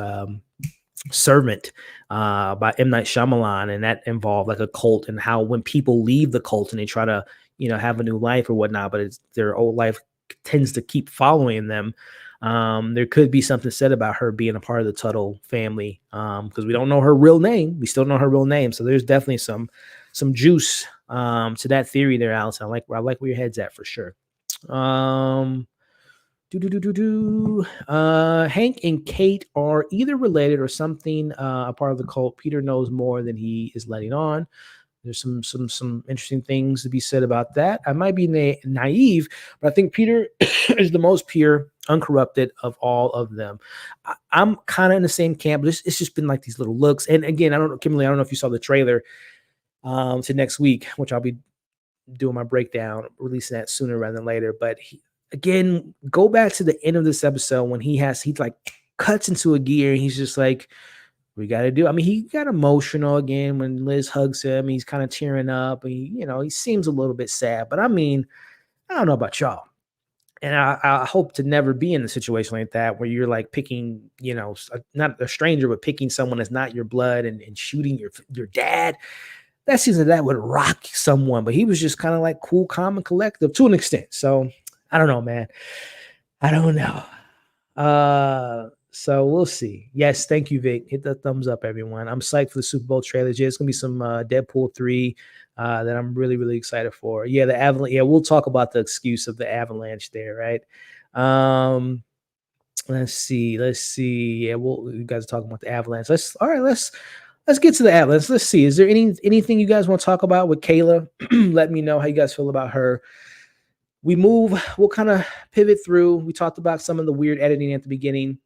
Servant, by M. Night Shyamalan, and that involved like a cult, and how when people leave the cult and they try to, have a new life or whatnot, but their old life tends to keep following them. There could be something said about her being a part of the Tuttle family, because we don't know her real name. We still know her real name, so there's definitely some juice to that theory there, Allison. I like where your head's at for sure. Hank and Kate are either related or something, a part of the cult. Peter knows more than he is letting on. There's some interesting things to be said about that. I might be naive, but I think Peter is the most pure, uncorrupted of all of them. I'm kind of in the same camp, but it's just been like these little looks. And again, I don't know, Kimberly, I don't know if you saw the trailer to next week, which I'll be doing my breakdown, releasing that sooner rather than later. But again, go back to the end of this episode when he like cuts into a gear and he's just like, we got to do. I mean, he got emotional again when Liz hugs him. He's kind of tearing up. He seems a little bit sad. But I mean, I don't know about y'all. And I hope to never be in a situation like that where you're like picking, not a stranger, but picking someone that's not your blood and shooting your dad. That seems like that would rock someone. But he was just kind of like cool, calm, and collective to an extent. So I don't know, man. I don't know. So we'll see. Yes, thank you, Vic. Hit the thumbs up, everyone. I'm psyched for the Super Bowl trailers. Yeah, it's gonna be some Deadpool 3 that I'm really, really excited for. Yeah, the avalanche. Yeah, we'll talk about the excuse of the avalanche there, right? Let's see. Yeah, you guys are talking about the avalanche. Let's get to the avalanche. Let's see. Is there anything you guys want to talk about with Kayla? Let me know how you guys feel about her. We'll kind of pivot through. We talked about some of the weird editing at the beginning.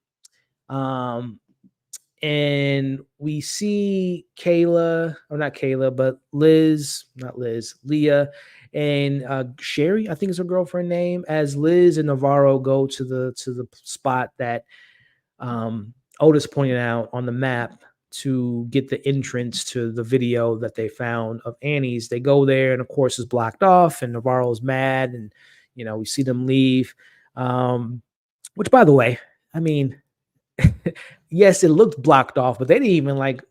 And we see Kayla, or not Kayla, but Leah, and Sherry, I think is her girlfriend name, as Liz and Navarro go to the spot that Otis pointed out on the map to get the entrance to the video that they found of Annie's. They go there, and of course it's blocked off, and Navarro's mad, and we see them leave. Which, by the way, I mean, yes, it looked blocked off, but they didn't even like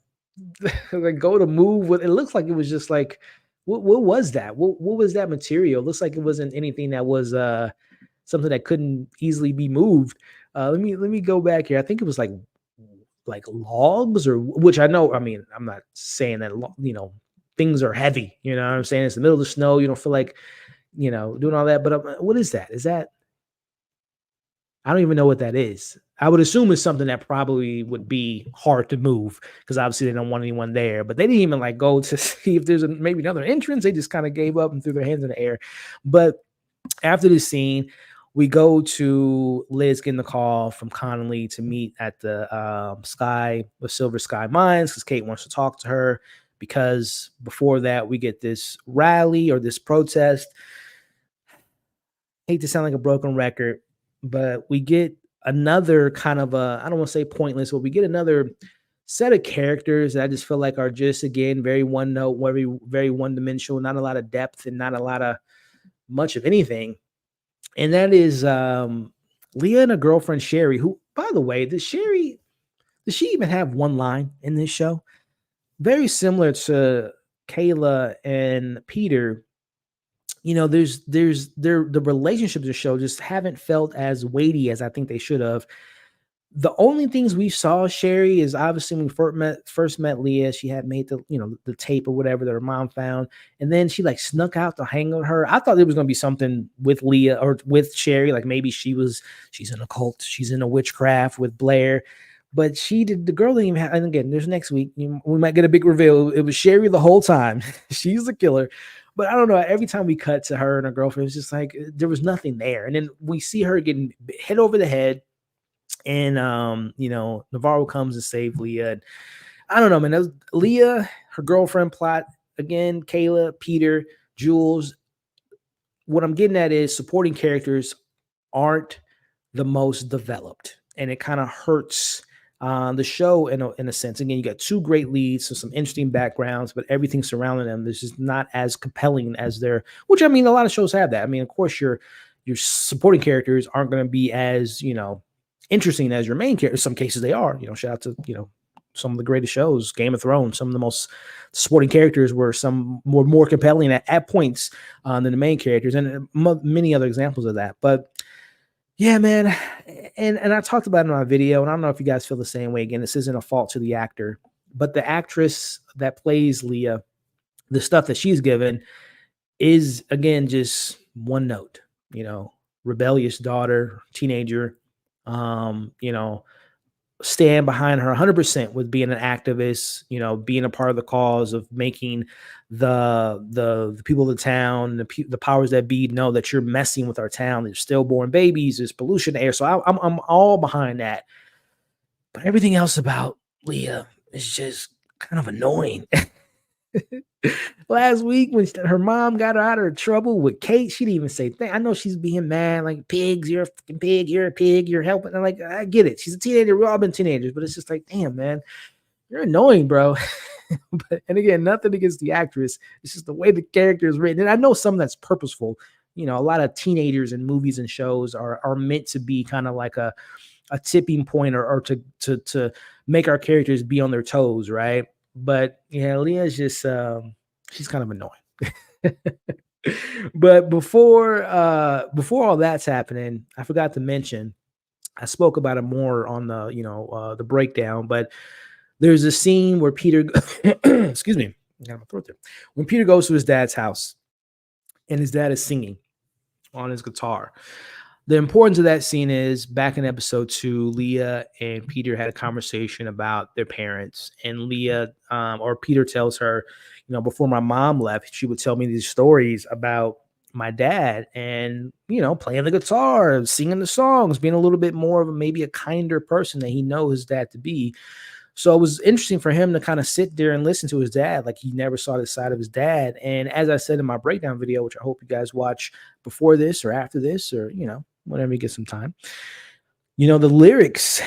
go to move with it. Looks like it was just like, what was that? What was that material? It looks like it wasn't anything that was something that couldn't easily be moved. Let me go back here. I think it was like logs, or which I know. I mean, I'm not saying that things are heavy. You know what I'm saying? It's the middle of the snow. You don't feel like doing all that. But what is that? Is that? I don't even know what that is. I would assume it's something that probably would be hard to move because obviously they don't want anyone there. But they didn't even like go to see if there's maybe another entrance. They just kind of gave up and threw their hands in the air. But after this scene, we go to Liz getting the call from Connolly to meet at the Silver Sky Mines because Kate wants to talk to her. because before that, we get this rally or this protest. Hate to sound like a broken record, but we get another kind of a, I don't want to say pointless, but we get another set of characters that I just feel like are just, again, very one note, very one dimensional, not a lot of depth and not a lot of much of anything. And that is Leah and her girlfriend Sherry, who, by the way, does she even have one line in this show? Very similar to Kayla and Peter. The relationships in the show just haven't felt as weighty as I think they should have. The only things we saw Sherry is obviously when we first met Leah, she had made the tape or whatever that her mom found, and then she like snuck out to hang with her. I thought there was going to be something with Leah or with Sherry, like maybe she's in a cult, she's in a witchcraft with Blair, but she did. The girl didn't even have. And again, there's next week we might get a big reveal. It was Sherry the whole time. She's the killer. But I don't know. Every time we cut to her and her girlfriend, it's just like there was nothing there. And then we see her getting hit over the head. And Navarro comes to save Leah. And I don't know, man. That was Leah, her girlfriend plot again. Kayla, Peter, Jules. What I'm getting at is supporting characters aren't the most developed, and it kind of hurts the show in a sense. Again, you got two great leads, so some interesting backgrounds, but everything surrounding them is just not as compelling as their. Which I mean, a lot of shows have that. I mean, of course, your supporting characters aren't going to be as interesting as your main character. In some cases they are. Shout out to some of the greatest shows, Game of Thrones. Some of the most supporting characters were more compelling at points than the main characters, and many other examples of that. But yeah, man, and I talked about it in my video, and I don't know if you guys feel the same way. Again, this isn't a fault to the actor, but the actress that plays Leah, the stuff that she's given is, again, just one note. Rebellious daughter, teenager. Stand behind her 100% with being an activist, being a part of the cause of making the people of the town, the powers that be know that you're messing with our town. There's stillborn babies, there's pollution in the air. So I'm all behind that. But everything else about Leah is just kind of annoying. Last week when her mom got her out of trouble with Kate, she didn't even say thing. I know she's being mad, like, pigs, you're a fucking pig, you're a pig, you're helping. I'm like, I get it. She's a teenager. We've all been teenagers, but it's just like, damn, man, you're annoying, bro. And again, nothing against the actress. It's just the way the character is written. And I know some that's purposeful. A lot of teenagers in movies and shows are meant to be kind of like a tipping point or to make our characters be on their toes, right? But yeah, Leah's just she's kind of annoying. But before all that's happening, I forgot to mention, I spoke about it more on the breakdown, but there's a scene where Peter excuse me, I got my throat there. When Peter goes to his dad's house and his dad is singing on his guitar. The importance of that scene is back in episode 2, Leah and Peter had a conversation about their parents, and Leah or Peter tells her, before my mom left, she would tell me these stories about my dad and, playing the guitar, singing the songs, being a little bit more of maybe a kinder person that he knows his dad to be. So it was interesting for him to kind of sit there and listen to his dad. Like, he never saw the side of his dad. And as I said in my breakdown video, which I hope you guys watch before this or after this, or, whenever you get some time, the lyrics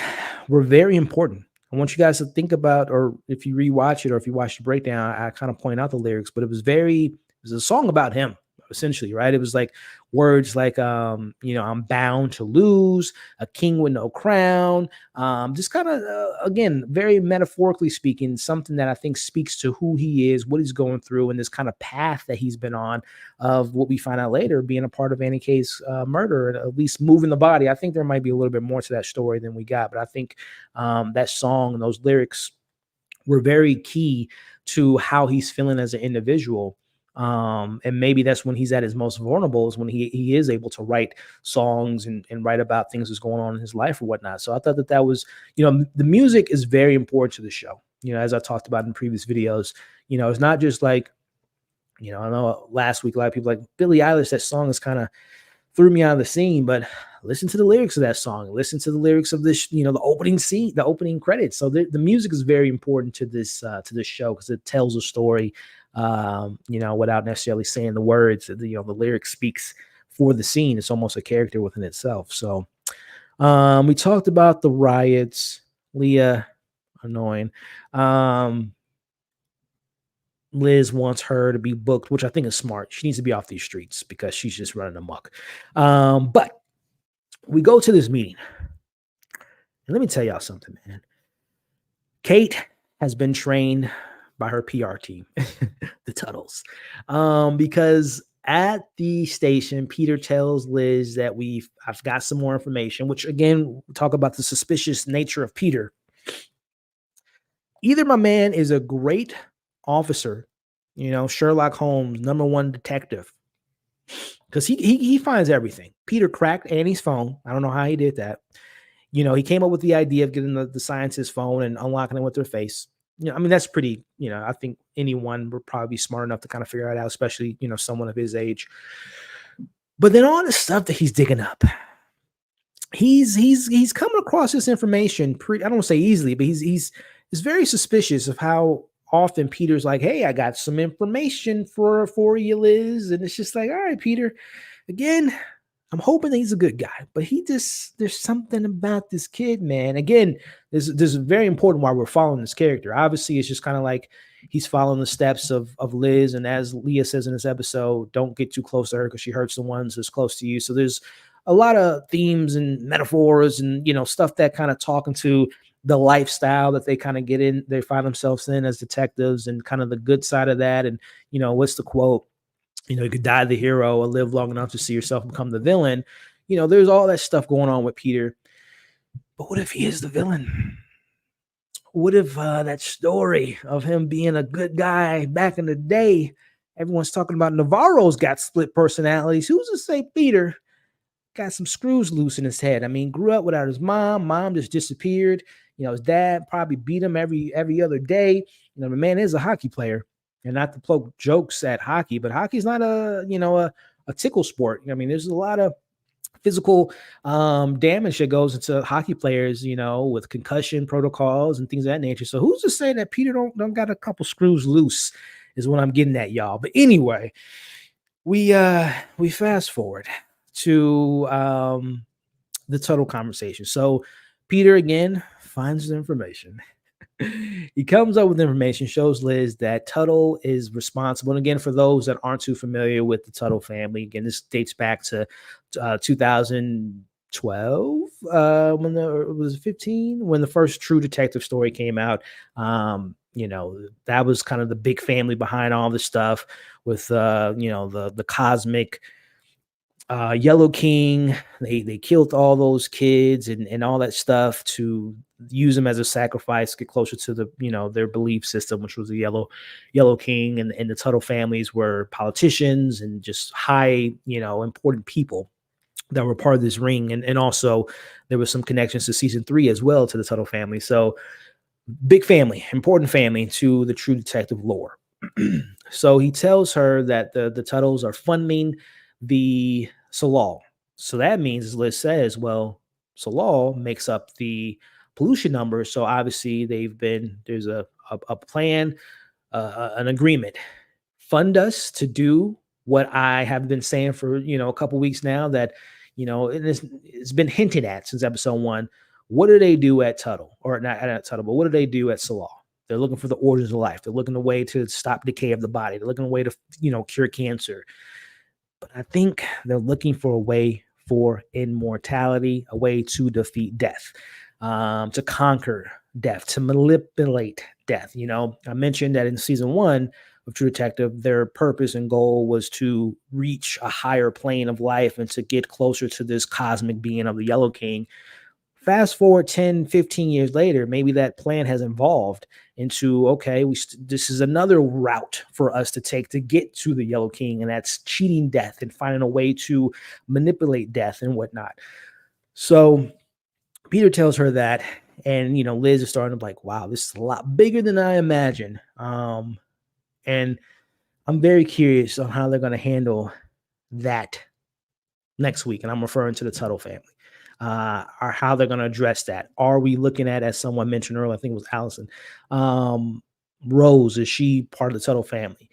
were very important. I want you guys to think about, or if you rewatch it or if you watch the breakdown, I kind of point out the lyrics, but it was a song about him, essentially, right? It was like words like, I'm bound to lose, a king with no crown. Just kind of, again, very metaphorically speaking, something that I think speaks to who he is, what he's going through, and this kind of path that he's been on of what we find out later being a part of Annie K's murder, and at least moving the body. I think there might be a little bit more to that story than we got, but I think that song and those lyrics were very key to how he's feeling as an individual. And maybe that's when he's at his most vulnerable, is when he is able to write songs and write about things that's going on in his life or whatnot. So I thought that was, the music is very important to the show. As I talked about in previous videos, it's not just like, I know last week a lot of people like Billie Eilish, that song is kind of threw me out of the scene, but listen to the lyrics of that song, listen to the lyrics of this, the opening scene, the opening credits. So the music is very important to this show because it tells a story, without necessarily saying the words. The lyric speaks for the scene. It's almost a character within itself. So we talked about the riots. Leah, annoying. Liz wants her to be booked, which I think is smart. She needs to be off these streets because she's just running amok. But we go to this meeting. And let me tell y'all something, man. Kate has been trained by her PR team, the Tuttles, because at the station, Peter tells Liz that I've got some more information, which again, talk about the suspicious nature of Peter. Either my man is a great officer, Sherlock Holmes, #1 detective, because he finds everything. Peter cracked Annie's phone. I don't know how he did that. He came up with the idea of getting the scientist's phone and unlocking it with their face. That's pretty, I think anyone would probably be smart enough to kind of figure it out, especially, someone of his age. But then all the stuff that he's digging up, he's coming across this information I don't want to say easily, but he's very suspicious of how often Peter's like, hey, I got some information for you, Liz. And it's just like, all right, Peter, again, I'm hoping that he's a good guy, but there's something about this kid, man. Again, this is very important why we're following this character. Obviously, it's just kind of like he's following the steps of Liz. And as Leah says in this episode, don't get too close to her because she hurts the ones that's close to you. So there's a lot of themes and metaphors and, stuff that kind of talking to the lifestyle that they kind of they find themselves in as detectives and kind of the good side of that. And, what's the quote? You could die the hero or live long enough to see yourself become the villain. There's all that stuff going on with Peter. But what if he is the villain? What if that story of him being a good guy back in the day, everyone's talking about Navarro's got split personalities. Who's to say Peter got some screws loose in his head? Grew up without his mom. Mom just disappeared. His dad probably beat him every other day. The man is a hockey player. And not to poke jokes at hockey, but hockey's not a tickle sport. There's a lot of physical damage that goes into hockey players, with concussion protocols and things of that nature. So who's to say that Peter don't got a couple screws loose is what I'm getting at, y'all. But anyway, we fast forward to the Tuttle conversation. So Peter again finds the information. He comes up with information, shows Liz that Tuttle is responsible. And again, for those that aren't too familiar with the Tuttle family, again, this dates back to 2012, when was 15, when the first True Detective story came out. That was kind of the big family behind all this stuff with, the cosmic Yellow King. They killed all those kids and all that stuff to use them as a sacrifice, get closer to their belief system, which was the Yellow King. And the Tuttle families were politicians and just high, important people that were part of this ring. And also there was some connections to season 3 as well to the Tuttle family. So big family, important family to the True Detective lore. So he tells her that the Tuttles are funding the Solal. So that means, as Liz says, well, Solal makes up the pollution number. So obviously there's a plan, an agreement. Fund us to do what I have been saying for, a couple weeks now, that, it's been hinted at since episode 1. What do they do at Tuttle? Or not Tuttle, but what do they do at Solal? They're looking for the origins of life. They're looking a way to stop decay of the body. They're looking a way to, cure cancer. But I think they're looking for a way for immortality, a way to defeat death, to conquer death, to manipulate death. I mentioned that in season 1 of True Detective, their purpose and goal was to reach a higher plane of life and to get closer to this cosmic being of the Yellow King. Fast forward 10, 15 years later, maybe that plan has evolved into, okay, this is another route for us to take to get to the Yellow King, and that's cheating death and finding a way to manipulate death and whatnot. So Peter tells her that, and, Liz is starting to be like, wow, this is a lot bigger than I imagined. And I'm very curious on how they're going to handle that, next week, and I'm referring to the Tuttle family, or how they're going to address that. Are we looking at, as someone mentioned earlier, I think it was Allison, Rose, is she part of the Tuttle family?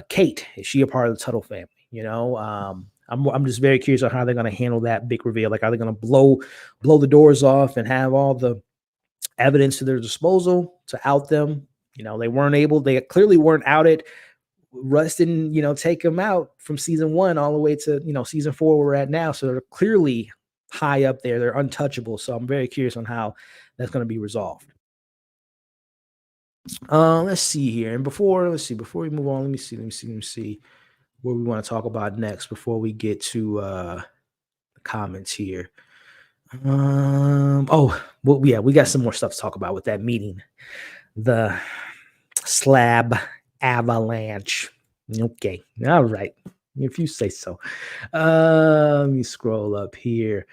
Kate, is she a part of the Tuttle family? I'm just very curious on how they're going to handle that big reveal. Like, are they going to blow the doors off and have all the evidence to their disposal to out them? They clearly weren't outed. Russ didn't, take them out from season 1 all the way to, season 4 where we're at now. So they're clearly high up there. They're untouchable. So I'm very curious on how that's going to be resolved. Let's see here. And before we move on, let me see what we want to talk about next before we get to the comments here. We got some more stuff to talk about with that meeting. The slab avalanche. Okay. All right. If you say so. Let me scroll up here.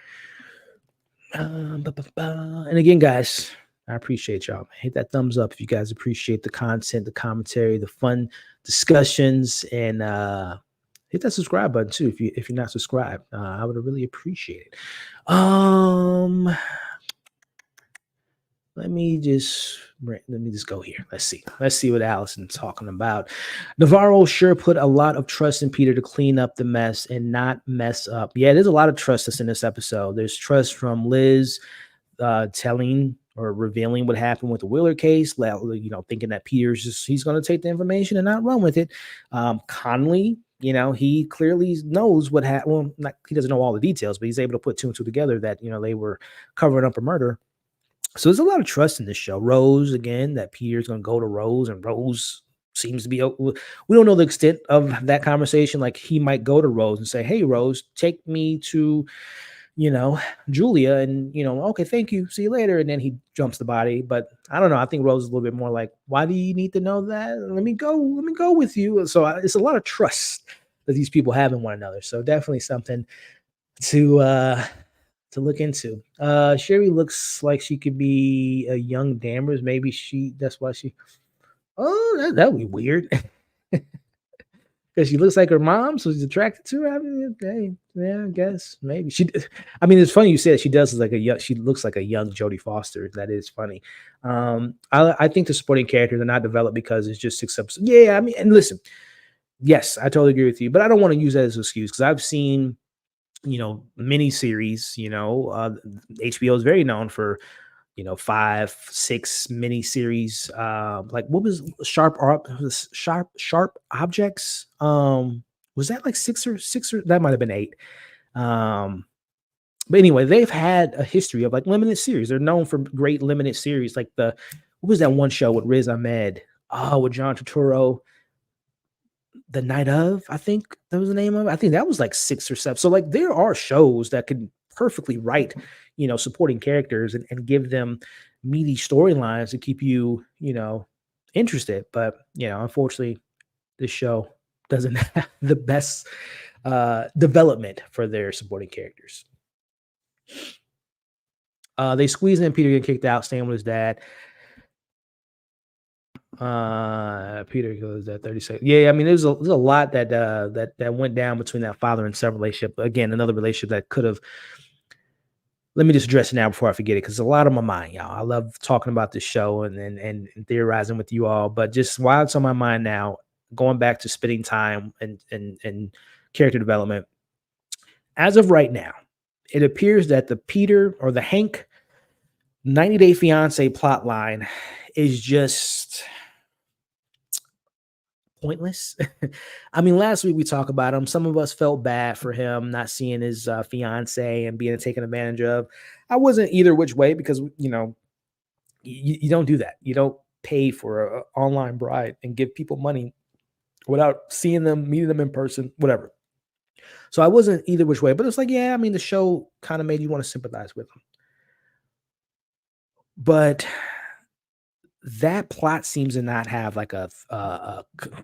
And again, guys, I appreciate y'all. Hit that thumbs up if you guys appreciate the content, the commentary, the fun discussions, and hit that subscribe button too if you're not subscribed. I would really appreciate it. Let me just go here. Let's see what Allison's talking about. Navarro sure put a lot of trust in Peter to clean up the mess and not mess up. Yeah, there's a lot of trust that's in this episode. There's trust from Liz telling or revealing what happened with the Wheeler case, thinking that he's going to take the information and not run with it. Connolly, he clearly knows what happened. Well, he doesn't know all the details, but he's able to put 2 and 2 together that, they were covering up a murder. So there's a lot of trust in this show. Rose, again, that Peter's going to go to Rose, and Rose seems to be, we don't know the extent of that conversation. Like, he might go to Rose and say, hey, Rose, take me to, Julia, and, okay, thank you, see you later. And then he jumps the body. But I don't know. I think Rose is a little bit more like, why do you need to know that? Let me go with you. So it's a lot of trust that these people have in one another. So definitely something to look into. Sherry looks like she could be a young Danvers. Maybe that's why she, that would be weird. Because she looks like her mom, so she's attracted to her. I mean, okay, yeah, I guess maybe it's funny you said she looks like a young Jodie Foster. That is funny. I think the supporting characters are not developed because it's just 6 episodes. Yeah, I mean, and listen, yes, I totally agree with you, but I don't want to use that as an excuse because I've seen, miniseries. HBO is very known for, 5, 6 miniseries. Like, what was Sharp Objects? Was that like 6 or that might have been 8. But anyway, they've had a history of like limited series. They're known for great limited series. Like what was that one show with Riz Ahmed? With John Turturro. The Night of, I think that was the name of it. I think that was like 6 or 7. So like there are shows that could perfectly write, supporting characters and give them meaty storylines to keep you, interested. But, unfortunately, this show doesn't have the best development for their supporting characters. They squeeze in Peter getting kicked out, staying with his dad. Peter goes at 30 seconds. Yeah, I mean, there's a lot that went down between that father and son relationship. Again, another relationship that could have. Let me just address it now before I forget it, because it's a lot on my mind, y'all. I love talking about this show and theorizing with you all, but just while it's on my mind now, going back to spending time and character development. As of right now, it appears that the Peter or the Hank 90 Day Fiance plot line is just pointless. I mean, last week we talked about him. Some of us felt bad for him not seeing his fiance and being taken advantage of. I wasn't either which way because, you don't do that. You don't pay for an online bride and give people money without seeing them, meeting them in person, whatever. So I wasn't either which way, but it's like, yeah, I mean, the show kind of made you want to sympathize with him. But that plot seems to not have like a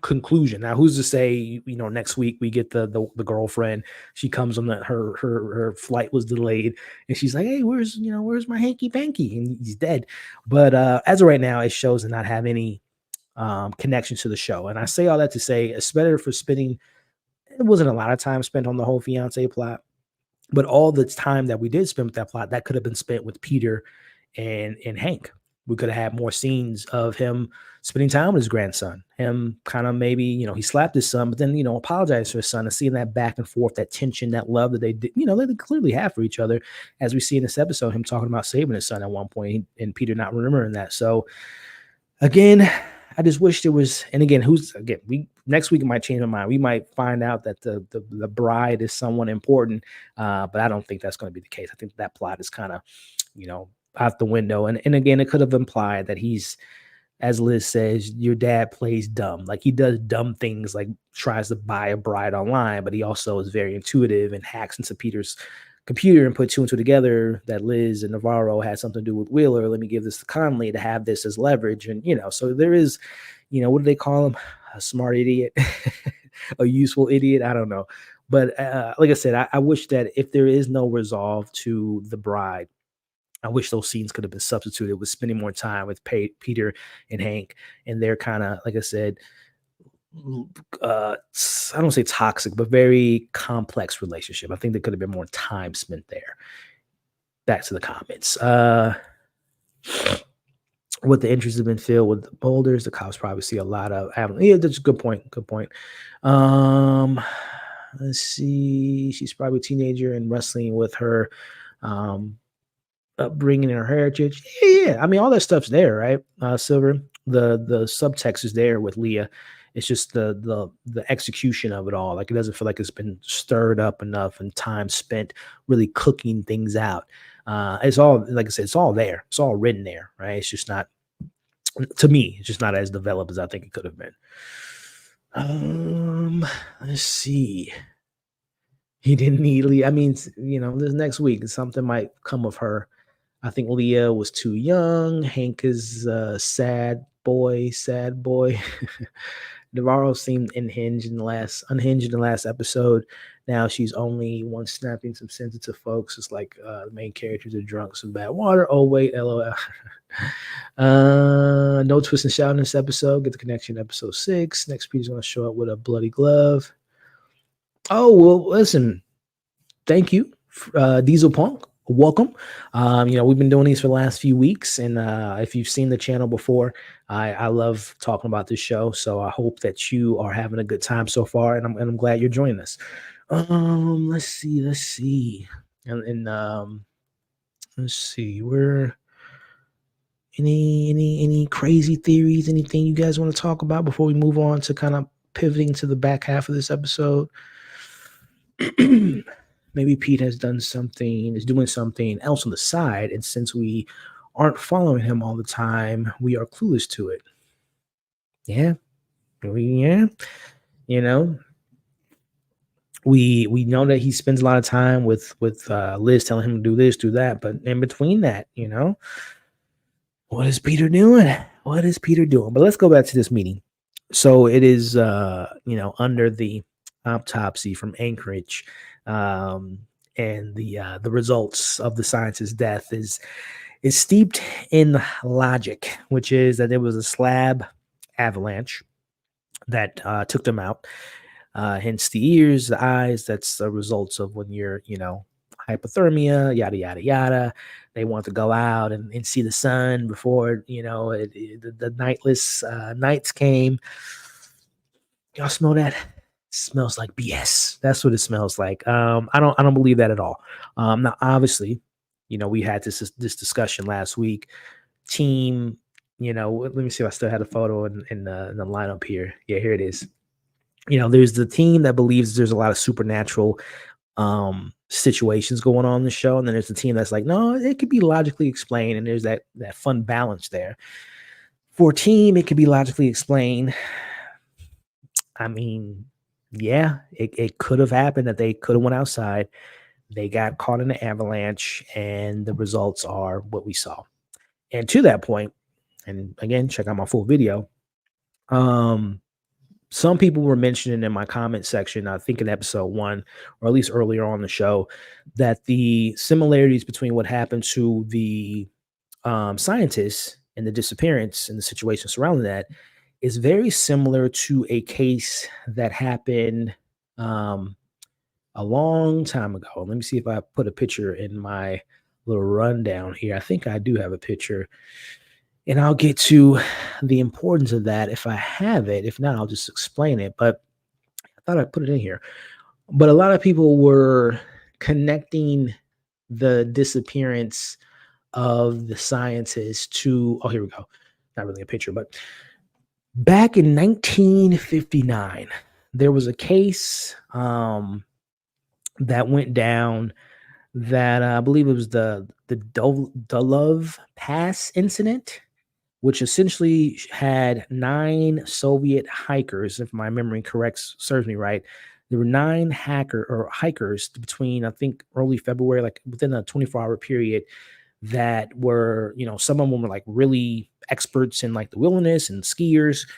conclusion. Now, who's to say, next week we get the girlfriend, she comes on her flight was delayed and she's like, hey, where's my hanky panky? And he's dead. But as of right now, it shows to not have any connection to the show. And I say all that to say it's better for spending, it wasn't a lot of time spent on the whole fiance plot. But all the time that we did spend with that plot, that could have been spent with Peter and Hank. We could have had more scenes of him spending time with his grandson, him kind of maybe, he slapped his son, but then, apologized for his son, and seeing that back and forth, that tension, that love that they did, they clearly have for each other. As we see in this episode, him talking about saving his son at one point and Peter not remembering that. So again, I just wish there was, and again, next week it might change my mind. We might find out that the bride is someone important, but I don't think that's going to be the case. I think that plot is kind of, out the window. And again, it could have implied that he's, as Liz says, your dad plays dumb. Like he does dumb things, like tries to buy a bride online, but he also is very intuitive and hacks into Peter's computer and put two and two together that Liz and Navarro had something to do with Wheeler. Let me give this to Conley to have this as leverage. And, so there is, what do they call him? A smart idiot, a useful idiot. I don't know. But like I said, I wish that if there is no resolve to the bride, I wish those scenes could have been substituted with spending more time with Peter and Hank and their kind of, like I said, I don't say toxic, but very complex relationship. I think there could have been more time spent there. Back to the comments. What the entries have been filled with boulders, the cops probably see a lot of. Yeah, that's a good point. Good point. Let's see. She's probably a teenager and wrestling with her upbringing and her heritage. Yeah. I mean, all that stuff's there, right? Silver. The subtext is there with Leah. It's just the execution of it all. Like it doesn't feel like it's been stirred up enough and time spent really cooking things out. It's all, like I said, it's all there. It's all written there, right? It's just not, to me, it's just not as developed as I think it could have been. Let's see. He didn't need Leah. I mean, this next week something might come of her. I think Leah was too young. Hank is sad boy. Navarro seemed unhinged in the last episode. Now she's only one snapping some sensitive folks. It's like the main characters are drunk some bad water. Oh wait, LOL. No twist and shout in this episode. Get the connection, episode 6. Next Peter's gonna show up with a bloody glove. Oh well, listen. Thank you, Diesel Punk. Welcome. We've been doing these for the last few weeks, and if you've seen the channel before, I love talking about this show. So I hope that you are having a good time so far, and I'm glad you're joining us. Let's see, and let's see. We're any crazy theories? Anything you guys want to talk about before we move on to kind of pivoting to the back half of this episode? Maybe Pete is doing something else on the side, and since we aren't following him all the time, we are clueless to it. Yeah. We know that he spends a lot of time with Liz telling him to do this, do that, but in between that, what is Peter doing? But let's go back to this meeting. So it is under the autopsy from Anchorage. And the results of the scientist's death is steeped in logic, which is that there was a slab avalanche that took them out. Hence the ears, the eyes. That's the results of when you're, hypothermia, yada yada yada. They want to go out and see the sun before the nightless nights came. Y'all smell that? Smells like BS. That's what it smells like. I don't believe that at all. Now, obviously, we had this discussion last week. Team, let me see if I still had a photo in the lineup here. Yeah, here it is. There's the team that believes there's a lot of supernatural situations going on in the show, and then there's the team that's like, no, it could be logically explained, and there's that fun balance there. For a team, it could be logically explained. I mean, yeah, it could have happened that they could have went outside. They got caught in an avalanche, and the results are what we saw. And to that point, and again, check out my full video. Some people were mentioning in my comment section, I think in episode 1, or at least earlier on the show, that the similarities between what happened to the scientists and the disappearance and the situation surrounding that is very similar to a case that happened a long time ago. Let me see if I put a picture in my little rundown here. I think I do have a picture, and I'll get to the importance of that if I have it. If not, I'll just explain it. But I thought I'd put it in here. But a lot of people were connecting the disappearance of the scientists to, oh, here we go. Not really a picture, but back in 1959, there was a case that went down that I believe it was the Dulov Pass incident, which essentially had 9 Soviet hikers, if my memory corrects serves me right. There were 9 hikers between, I think, early February, like within a 24-hour period, that were, some of them were like really experts in like the wilderness and skiers.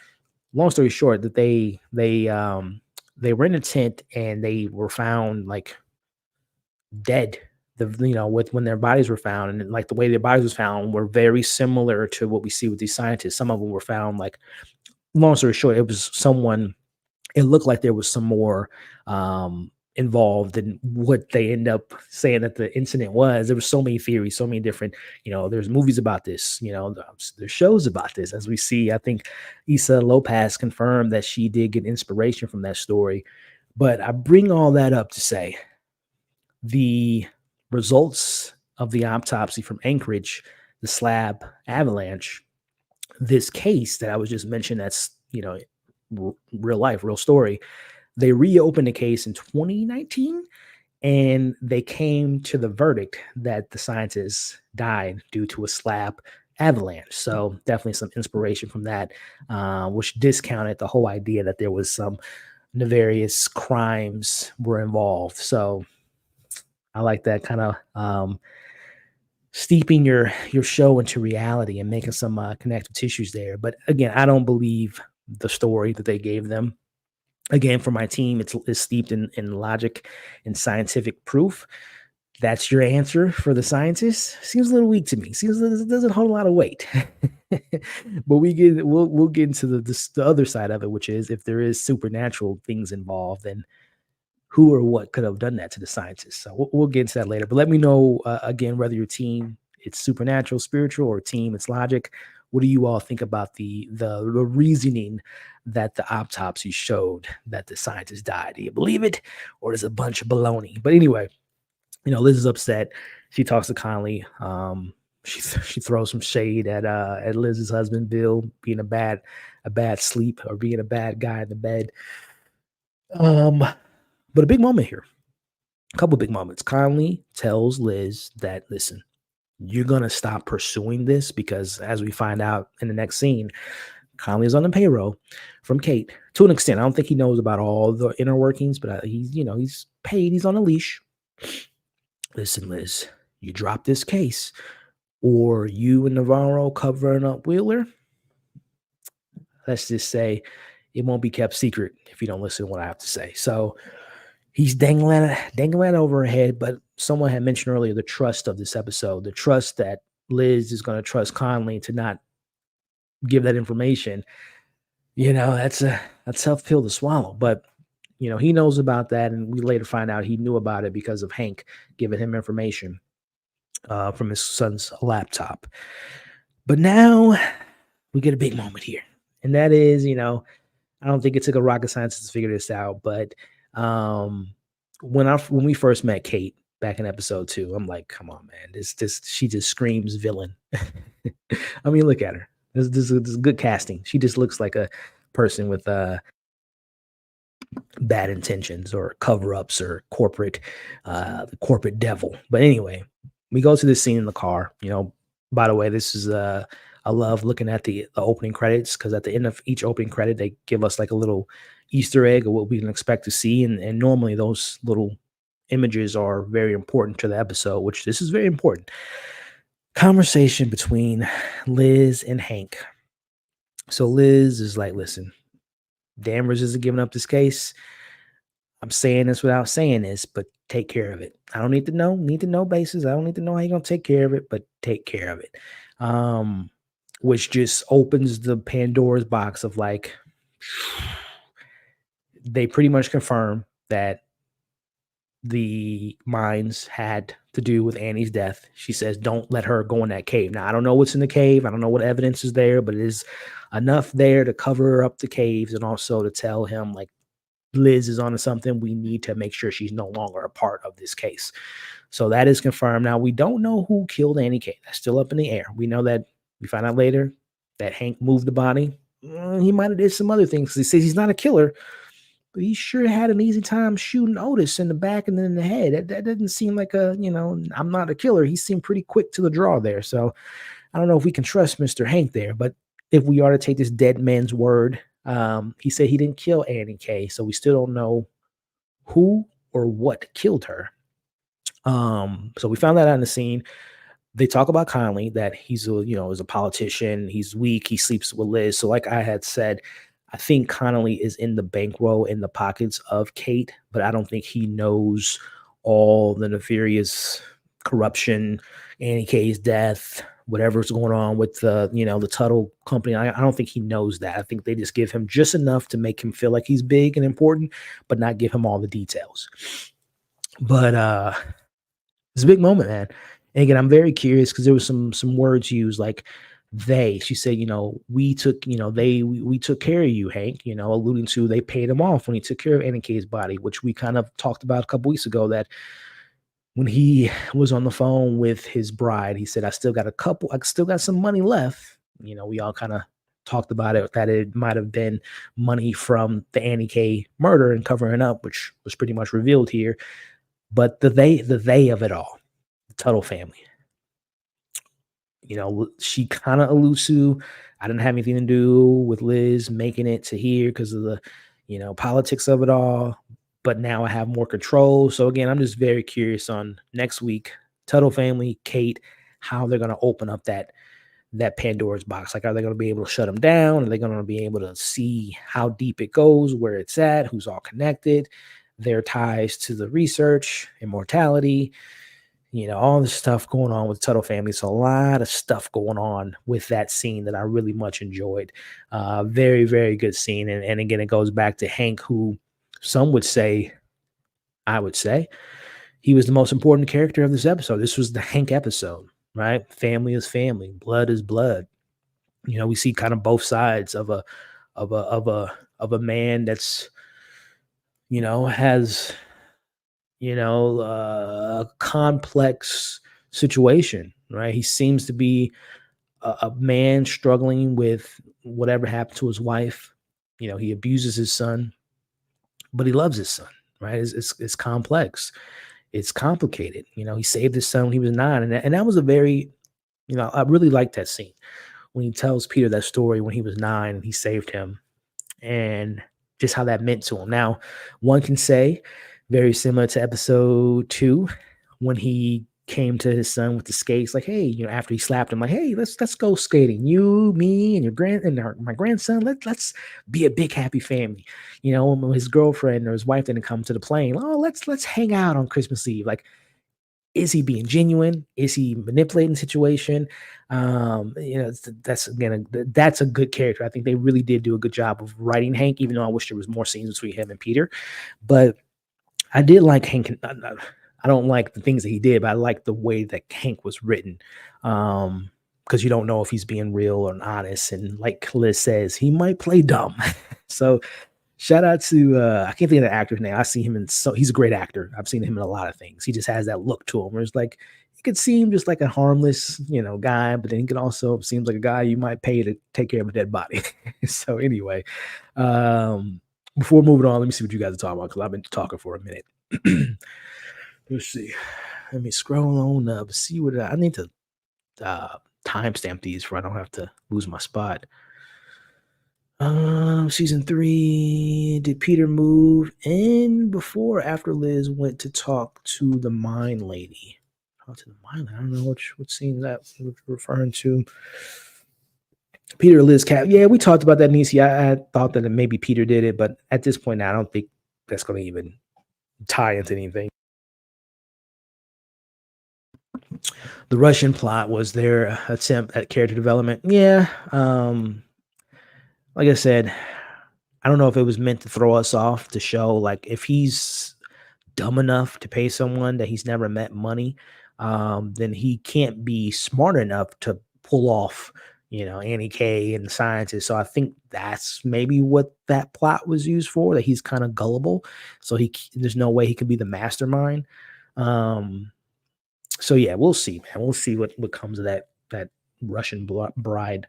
Long story short, that they were in a tent and they were found like dead. With when their bodies were found, and like the way their bodies was found were very similar to what we see with these scientists. Some of them were found like, long story short, it was someone. It looked like there was some more involved in what they end up saying that the incident was. There were so many theories, so many different. There's movies about this. There's shows about this. As we see, I think Issa López confirmed that she did get inspiration from that story. But I bring all that up to say the results of the autopsy from Anchorage, the slab avalanche, this case that I was just mentioning, that's, real life, real story. They reopened the case in 2019 and they came to the verdict that the scientists died due to a slab avalanche. So definitely some inspiration from that, which discounted the whole idea that there was some nefarious crimes were involved. So I like that kind of steeping your show into reality and making some connective tissues there. But again, I don't believe the story that they gave them. Again, for my team, it's steeped in logic and scientific proof. That's your answer for the scientists. Seems a little weak to me. Seems it doesn't hold a lot of weight. But we'll get into the other side of it, which is if there is supernatural things involved, then who or what could have done that to the scientists. So we'll get into that later. But let me know again whether your team it's supernatural, spiritual, or team it's logic. What do you all think about the reasoning that the autopsy showed that the scientist died? Do you believe it, or is it a bunch of baloney? But anyway, Liz is upset. She talks to Conley. She throws some shade at Liz's husband Bill being a bad sleep or being a bad guy in the bed. But a big moment here. A couple big moments. Conley tells Liz that, listen, you're going to stop pursuing this because, as we find out in the next scene, Conley is on the payroll from Kate to an extent. I don't think he knows about all the inner workings, but he's paid. He's on a leash. Listen, Liz, you drop this case or you and Navarro covering up Wheeler, let's just say it won't be kept secret if you don't listen to what I have to say. So he's dangling over her head, but someone had mentioned earlier the trust of this episode, the trust that Liz is going to trust Conley to not give that information. That's a tough pill to swallow, but he knows about that, and we later find out he knew about it because of Hank giving him information from his son's laptop. But now we get a big moment here, and that is, I don't think it took a rocket scientist to figure this out, but when we first met Kate back in episode 2, I'm like, come on, man, she just screams villain. I mean, look at her. This is good casting. She just looks like a person with bad intentions or cover-ups or the corporate devil. But anyway, we go to this scene in the car. By the way, this is I love looking at the opening credits, because at the end of each opening credit, they give us like a little Easter egg of what we can expect to see. And normally those little images are very important to the episode, which this is very important. Conversation between Liz and Hank. So Liz is like, listen, Danvers isn't giving up this case. I'm saying this without saying this, but take care of it. I don't need to know basis. I don't need to know how you're going to take care of it, but take care of it. Which just opens the Pandora's box of like, they pretty much confirm that the mines had to do with Annie's death. She says, don't let her go in that cave. Now, I don't know what's in the cave. I don't know what evidence is there, but it is enough there to cover up the caves and also to tell him, like, Liz is onto something. We need to make sure she's no longer a part of this case. So that is confirmed. Now, we don't know who killed Annie K. That's still up in the air. We know that we find out later that Hank moved the body. He might have did some other things. He says he's not a killer, but he sure had an easy time shooting Otis in the back and then in the head. That doesn't seem like I'm not a killer. He seemed pretty quick to the draw there. So I don't know if we can trust Mr. Hank there, but if we are to take this dead man's word, he said he didn't kill Annie K. So we still don't know who or what killed her. So we found that out in the scene. They talk about Conley, that he's is a politician. He's weak. He sleeps with Liz. So like I had said, I think Connolly is in the bankroll in the pockets of Kate, but I don't think he knows all the nefarious corruption, Annie K's death, whatever's going on with the Tuttle company. I don't think he knows that. I think they just give him just enough to make him feel like he's big and important, but not give him all the details. But it's a big moment, man. And again, I'm very curious because there was some words used like they. She said, we took, we took care of you, Hank. Alluding to they paid him off when he took care of Annie K's body, which we kind of talked about a couple weeks ago. That when he was on the phone with his bride, he said, I still got some money left. We all kind of talked about it, that it might have been money from the Annie K murder and covering up, which was pretty much revealed here. But the they of it all, the Tuttle family, she kind of alludes to, I didn't have anything to do with Liz making it to here because of the, politics of it all. But now I have more control. So again, I'm just very curious on next week, Tuttle family, Kate, how they're going to open up that Pandora's box. Like, are they going to be able to shut them down? Are they going to be able to see how deep it goes, where it's at, who's all connected, their ties to the research, immortality, all this stuff going on with Tuttle family. So a lot of stuff going on with that scene that I really much enjoyed. Very, very good scene. And again, it goes back to Hank, who some would say, I would say, he was the most important character of this episode. This was the Hank episode, right? Family is family, blood is blood. We see kind of both sides of a man that's, has, a complex situation, right? He seems to be a man struggling with whatever happened to his wife. He abuses his son, but he loves his son, right? It's complex. It's complicated. He saved his son when he was 9. And that was a very, I really liked that scene when he tells Peter that story when he was 9 and he saved him, and just how that meant to him. Now, one can say very similar to episode 2 when he came to his son with the skates, like, hey, after he slapped him, like, hey, let's go skating. You, me, and my grandson. Let's be a big happy family. When his girlfriend or his wife didn't come to the plane, oh, let's hang out on Christmas Eve. Like, is he being genuine? Is he manipulating the situation? That's a good character. I think they really did do a good job of writing Hank, even though I wish there was more scenes between him and Peter. But I did like Hank. I don't like the things that he did, but I like the way that Hank was written. Because you don't know if he's being real or honest. And like Liz says, he might play dumb. So shout out to I can't think of the actor's name. I see him he's a great actor. I've seen him in a lot of things. He just has that look to him where it's like he could seem just like a harmless, guy, but then he can also seems like a guy you might pay to take care of a dead body. So anyway, before moving on, let me see what you guys are talking about because I've been talking for a minute. Let's see. Let me scroll on up, see what I need to timestamp these so I don't have to lose my spot. Season 3, did Peter move in before or after Liz went to talk to the mine lady? Talk to the mine lady. I don't know what scene that was referring to. Peter, Liz, Cap. Yeah, we talked about that, Nisi. I thought that maybe Peter did it, but at this point now, I don't think that's going to even tie into anything. The Russian plot was their attempt at character development. Yeah. Like I said, I don't know if it was meant to throw us off to show, like, if he's dumb enough to pay someone that he's never met money, then he can't be smart enough to pull off, Annie K and the scientist. So I think that's maybe what that plot was used for, that he's kind of gullible. So there's no way he could be the mastermind. So yeah, we'll see, man. We'll see what comes of that Russian bride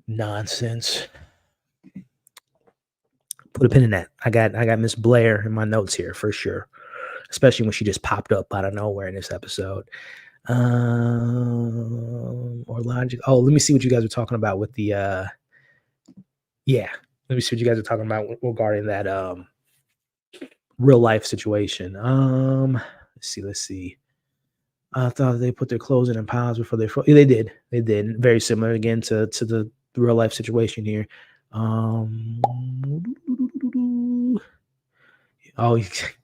nonsense. Put a pin in that. I got Miss Blair in my notes here for sure, especially when she just popped up out of nowhere in this episode. Or logic. Oh, let me see what you guys are talking about with the yeah. Let me see what you guys are talking about regarding that real life situation. Let's see. I thought they put their clothes in piles before they froze. Yeah, they did. They did. Very similar again to the real life situation here. Oh,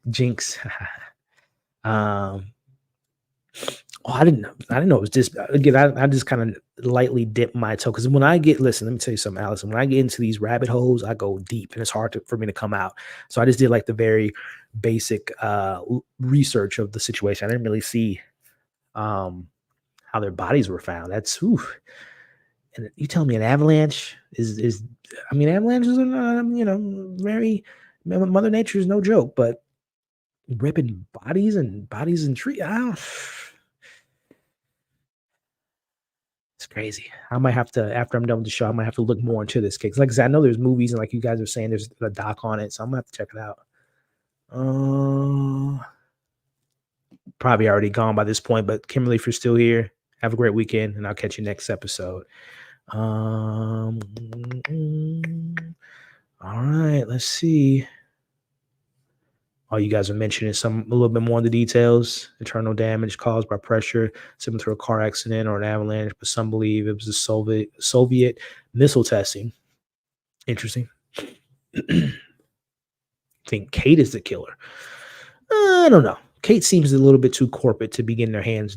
Jinx. I didn't know it was this. Again, I just kind of lightly dip my toe, because when I listen, let me tell you something, Allison. When I get into these rabbit holes, I go deep, and it's hard for me to come out. So I just did like the very basic research of the situation. I didn't really see how their bodies were found. That's and you tell me an avalanche is I mean, avalanches are very, Mother Nature is no joke, but ripping bodies and trees, it's crazy. I might have to, after I'm done with the show, I might have to look more into this case. Like I said, I know there's movies, and like you guys are saying, there's a doc on it, so I'm gonna have to check it out. Probably already gone by this point, but Kimberly, if you're still here, have a great weekend, and I'll catch you next episode. All right, let's see. Oh, you guys are mentioning a little bit more of the details. Internal damage caused by pressure, similar to a car accident or an avalanche, but some believe it was the Soviet missile testing. Interesting. I think Kate is the killer. I don't know. Kate seems a little bit too corporate to be getting their hands.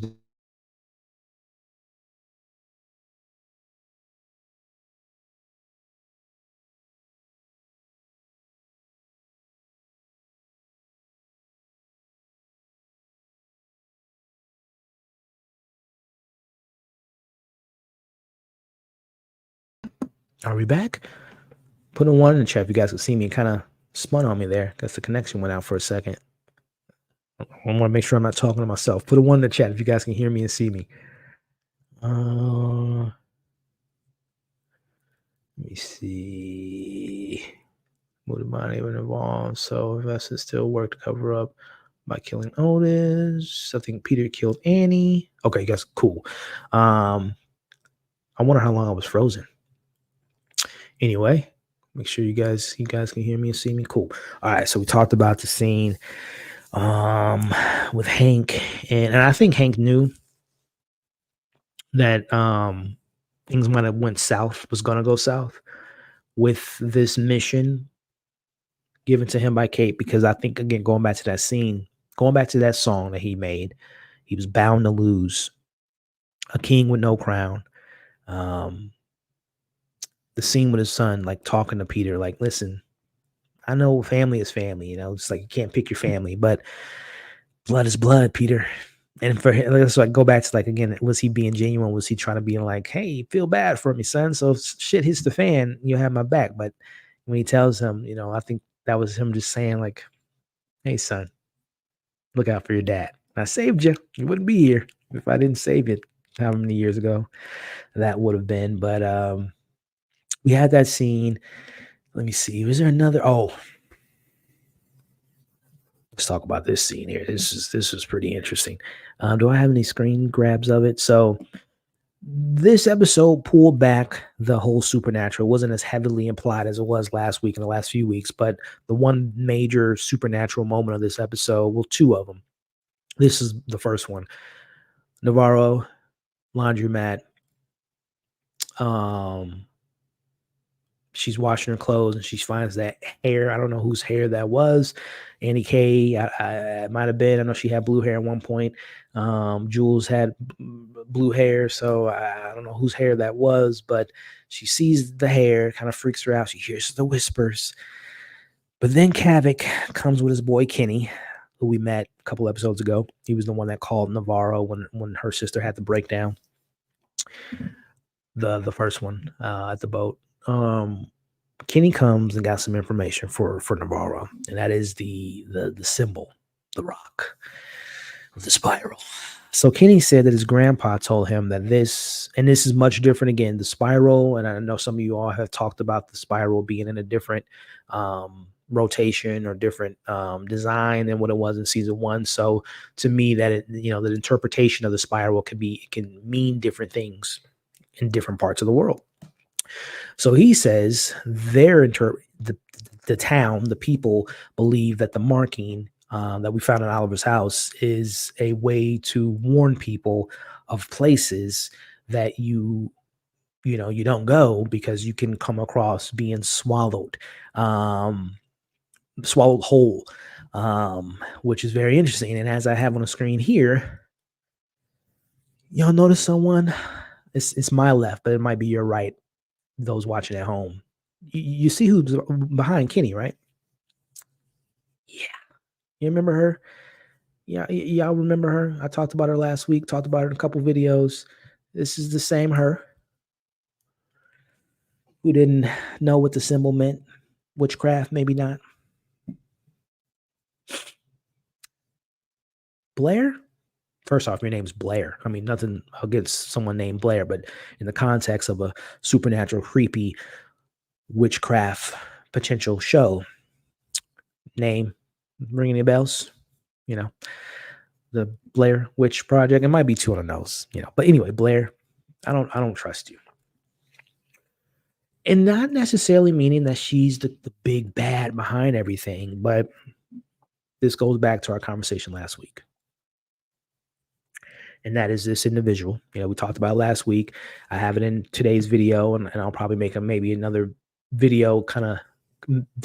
Are we back? Put a 1 in the chat if you guys can see me. Kind of spun on me there because the connection went out for a second. I want to make sure I'm not talking to myself. Put a 1 in the chat if you guys can hear me and see me. Let me see. Would money even involved? So investors still work to cover up by killing Otis. I think Peter killed Annie. Okay, you guys, cool. I wonder how long I was frozen. Anyway, make sure you guys can hear me and see me. Cool. All right, so we talked about the scene with Hank, and I think Hank knew that things might have was gonna go south with this mission given to him by Kate, because I think, again, going back to that scene, going back to that song that he made, he was bound to lose. A king with no crown. The scene with his son, like talking to Peter, like, listen, I know family is family, it's like you can't pick your family, but blood is blood, Peter. And for him, let's like go back to, like, again, was he being genuine? Was he trying to be like, hey, feel bad for me, son? So if shit hits the fan, you'll have my back. But when he tells him, I think that was him just saying, like, hey, son, look out for your dad. I saved you. You wouldn't be here if I didn't save you however many years ago that would have been. But we had that scene. Let me see. Was there another? Oh, let's talk about this scene here. This is pretty interesting. Do I have any screen grabs of it? So this episode pulled back the whole supernatural. It wasn't as heavily implied as it was last week and the last few weeks, but the one major supernatural moment of this episode, well, two of them. This is the first one. Navarro laundromat. She's washing her clothes and she finds that hair. I don't know whose hair that was. Annie K. It might have been. I know she had blue hair at one point. Jules had blue hair, so I don't know whose hair that was, but she sees the hair, kind of freaks her out. She hears the whispers. But then Kavik comes with his boy Kenny, who we met a couple episodes ago. He was the one that called Navarro when her sister had the breakdown. The first one at the boat. Kenny comes and got some information for Navarro, and that is the symbol, the rock, the spiral. So Kenny said that his grandpa told him that this is much different again, the spiral, and I know some of you all have talked about the spiral being in a different rotation or different design than what it was in season 1. So to me, that the interpretation of the spiral can mean different things in different parts of the world. So he says the town, the people believe that the marking that we found in Oliver's house is a way to warn people of places that you don't go, because you can come across being swallowed whole, which is very interesting. And as I have on the screen here, y'all notice someone? It's my left, but it might be your right. Those watching at home, you see who's behind Kenny, right? Yeah, you remember her? Yeah, y'all remember her? I talked about her last week. Talked about her in a couple videos. This is the same her who didn't know what the symbol meant. Witchcraft, maybe not. Blair? First off, your name's Blair. I mean, nothing against someone named Blair, but in the context of a supernatural, creepy witchcraft potential show, name ring any bells? The Blair Witch Project. It might be two on the nose, But anyway, Blair, I don't trust you. And not necessarily meaning that she's the big bad behind everything, but this goes back to our conversation last week. And that is this individual. We talked about last week. I have it in today's video, and I'll probably make maybe another video kind of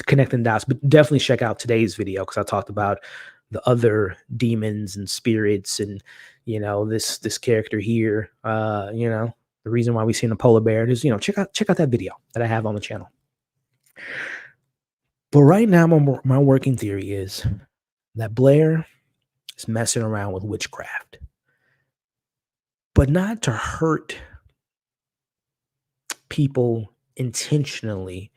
connecting dots, but definitely check out today's video, because I talked about the other demons and spirits and, this character here, the reason why we seen a polar bear is, check out that video that I have on the channel. But right now, my working theory is that Blair is messing around with witchcraft, but not to hurt people intentionally,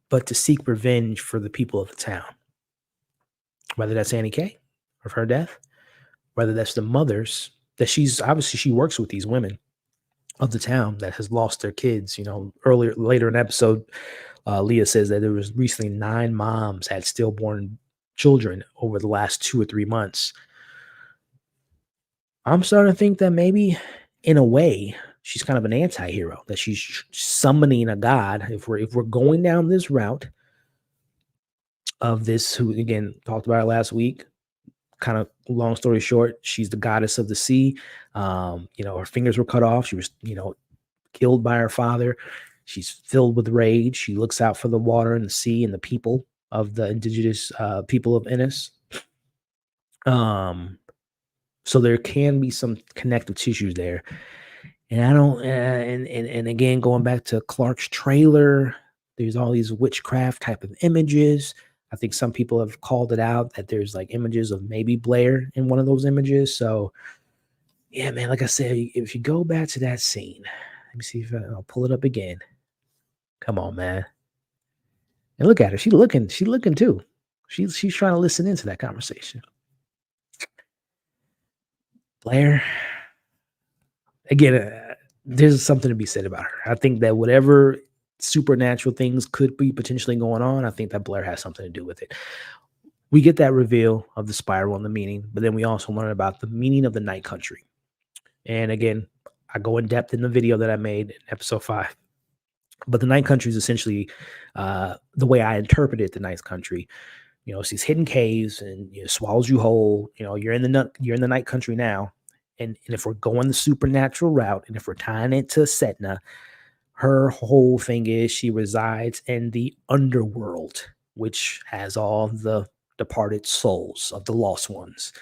but to seek revenge for the people of the town. Whether that's Annie K of her death, whether that's the mothers that she works with, these women of the town that has lost their kids. Later in the episode, Leah says that there was recently 9 moms had stillborn children over the last 2 or 3 months. I'm starting to think that maybe, in a way, she's kind of an anti-hero, that she's summoning a god. If we're going down this route of this, who again talked about it last week, kind of long story short, she's the goddess of the sea. Her fingers were cut off. She was, killed by her father. She's filled with rage. She looks out for the water and the sea and the people of the indigenous people of Ennis. So there can be some connective tissues there. And I don't, and again, going back to Clark's trailer, there's all these witchcraft type of images. I think some people have called it out that there's like images of maybe Blair in one of those images. So yeah, man, like I said, if you go back to that scene, let me see if I'll pull it up again. Come on, man. And look at her. She's looking too. She's trying to listen into that conversation. Blair, again, there's something to be said about her. I think that whatever supernatural things could be potentially going on, I think that Blair has something to do with it. We get that reveal of the spiral and the meaning, but then we also learn about the meaning of the night country. And again, I go in depth in the video that I made in episode 5. But the night country is essentially the way I interpreted the night country. It's these hidden caves, and it swallows you whole. You're in the night country now. And if we're going the supernatural route, and if we're tying it to Setna, her whole thing is she resides in the underworld, which has all the departed souls of the lost ones.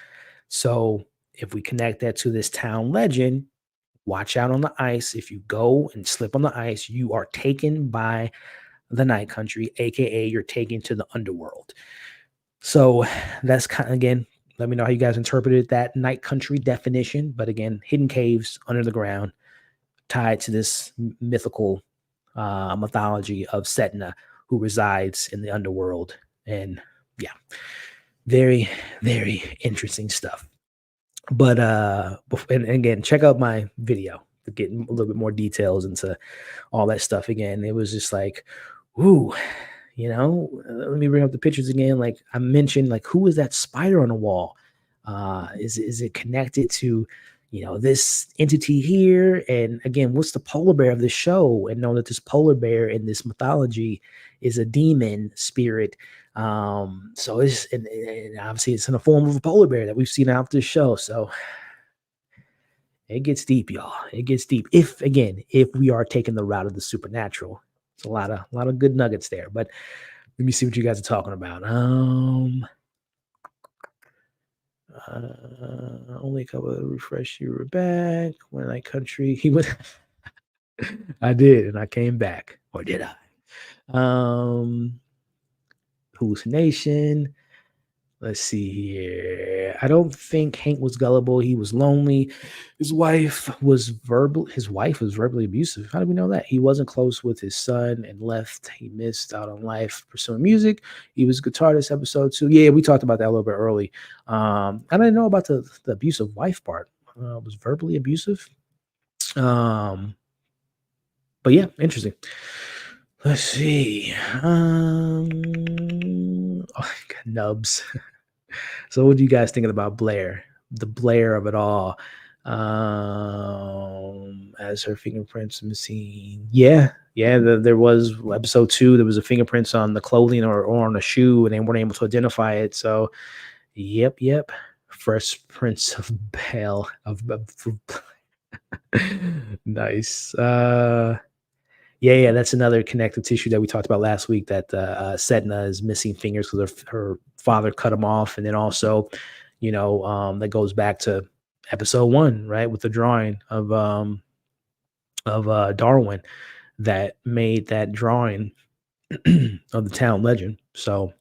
So if we connect that to this town legend, watch out on the ice. If you go and slip on the ice, you are taken by the night country, aka you're taken to the underworld. So that's kind of, again, let me know how you guys interpreted that night country definition. But again, hidden caves under the ground tied to this mythical mythology of Setna, who resides in the underworld. And yeah, very, very interesting stuff. But and again, check out my video to get a little bit more details into all that stuff again. It was just like, ooh, let me bring up the pictures again. Like I mentioned, like who is that spider on the wall? Is it connected to, this entity here? And again, what's the polar bear of the show? And know that this polar bear in this mythology is a demon spirit. So and obviously it's in the form of a polar bear that we've seen out this show. So it gets deep, y'all. It gets deep. If we are taking the route of the supernatural, it's a lot of good nuggets there. But let me see what you guys are talking about. Only a couple of refresh. You were back when I country. He went. I did, and I came back, or did I? Hallucination. Let's see here. I don't think Hank was gullible. He was lonely. His wife was verbally abusive. How do we know that? He wasn't close with his son and left. He missed out on life pursuing music. He was a guitarist episode 2. Yeah, we talked about that a little bit early. I didn't know about the abusive wife part. Was verbally abusive. But yeah, interesting. Let's see. Oh, nubs. So what are you guys thinking about Blair? The Blair of it all. As her fingerprints missing. Yeah. Yeah. There was episode 2. There was a fingerprints on the clothing or on a shoe, and they weren't able to identify it. So yep. First Prince of Bale of nice. Yeah, that's another connective tissue that we talked about last week, that Setna is missing fingers because her father cut them off. And then also, that goes back to episode 1, right, with the drawing of Darwin that made that drawing of the town legend. So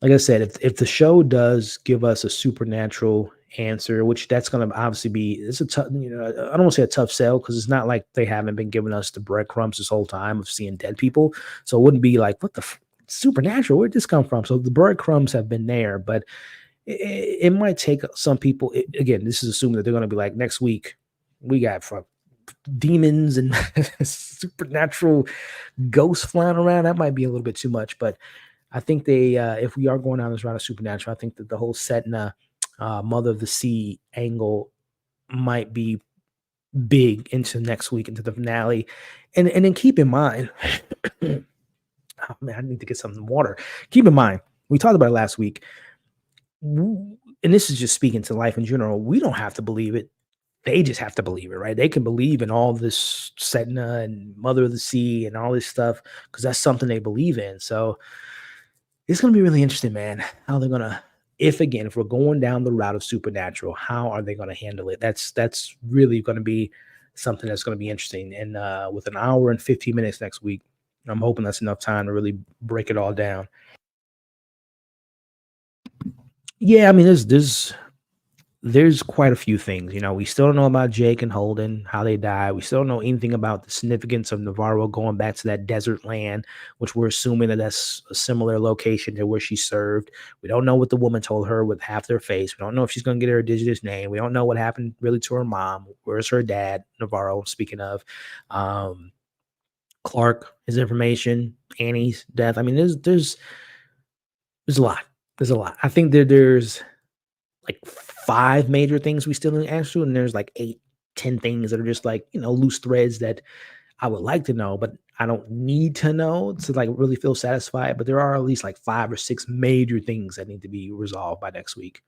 like I said, if the show does give us a supernatural answer, which that's going to obviously be, it's a tough, I don't want to say a tough sell, because it's not like they haven't been giving us the breadcrumbs this whole time of seeing dead people. So it wouldn't be like, what the supernatural? Where'd this come from? So the breadcrumbs have been there, but it might take some people. Again, this is assuming that they're going to be like, next week we got demons and supernatural ghosts flying around. That might be a little bit too much, but I think if we are going down this route of supernatural, I think that the whole Setna, Mother of the Sea angle might be big into next week, into the finale. And then keep in mind, oh man, I need to get some water. Keep in mind, we talked about it last week, and this is just speaking to life in general. We don't have to believe it. They just have to believe it, right? They can believe in all this Setna and Mother of the Sea and all this stuff because that's something they believe in. So it's going to be really interesting, man, how they're going to, if we're going down the route of supernatural, how are they going to handle it? That's really going to be something that's going to be interesting. And with an hour and 15 minutes next week, I'm hoping that's enough time to really break it all down. Yeah, I mean, there's quite a few things. We still don't know about Jake and Holden, how they died. We still don't know anything about the significance of Navarro going back to that desert land, which we're assuming that that's a similar location to where she served. We don't know what the woman told her with half their face. We don't know if she's going to get her indigenous name. We don't know what happened really to her mom. Where's her dad, Navarro, speaking of. Clark, his information, Annie's death. I mean, there's a lot. There's a lot. I think there's like 5 major things we still didn't answer to, and there's like 8, 10 things that are just like, loose threads that I would like to know, but I don't need to know to like really feel satisfied. But there are at least like 5 or 6 major things that need to be resolved by next week.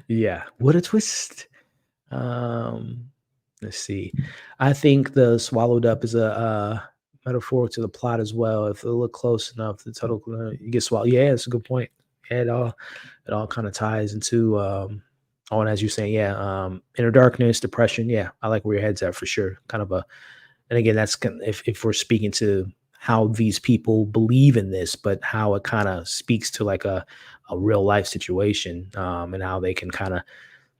Yeah, what a twist. Let's see. I think the swallowed up is a metaphor to the plot as well. If they look close enough, the total you get swallowed. Yeah, it's a good point. Yeah, it all kind of ties into and as you're saying, yeah, inner darkness, depression. Yeah, I like where your head's at for sure. Kind of a, and again, that's if we're speaking to how these people believe in this, but how it kind of speaks to like a real life situation, and how they can kind of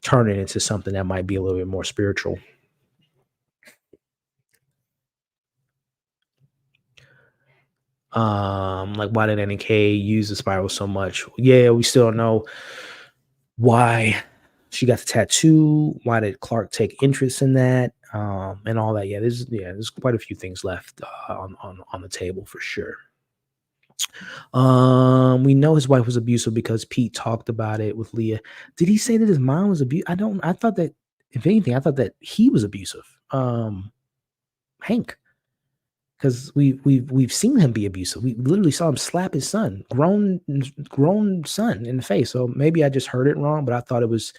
turn it into something that might be a little bit more spiritual. Like why did NK use the spiral so much? Yeah, we still don't know why she got the tattoo. Why did Clark take interest in that? And all that. There's quite a few things left on the table for sure. We know his wife was abusive because Pete talked about it with Leah. Did he say that his mom was abusive? I thought that, if anything, I thought that he was abusive. Hank, because we've seen him be abusive. We literally saw him slap his son, grown son, in the face. So maybe I just heard it wrong, but I thought it was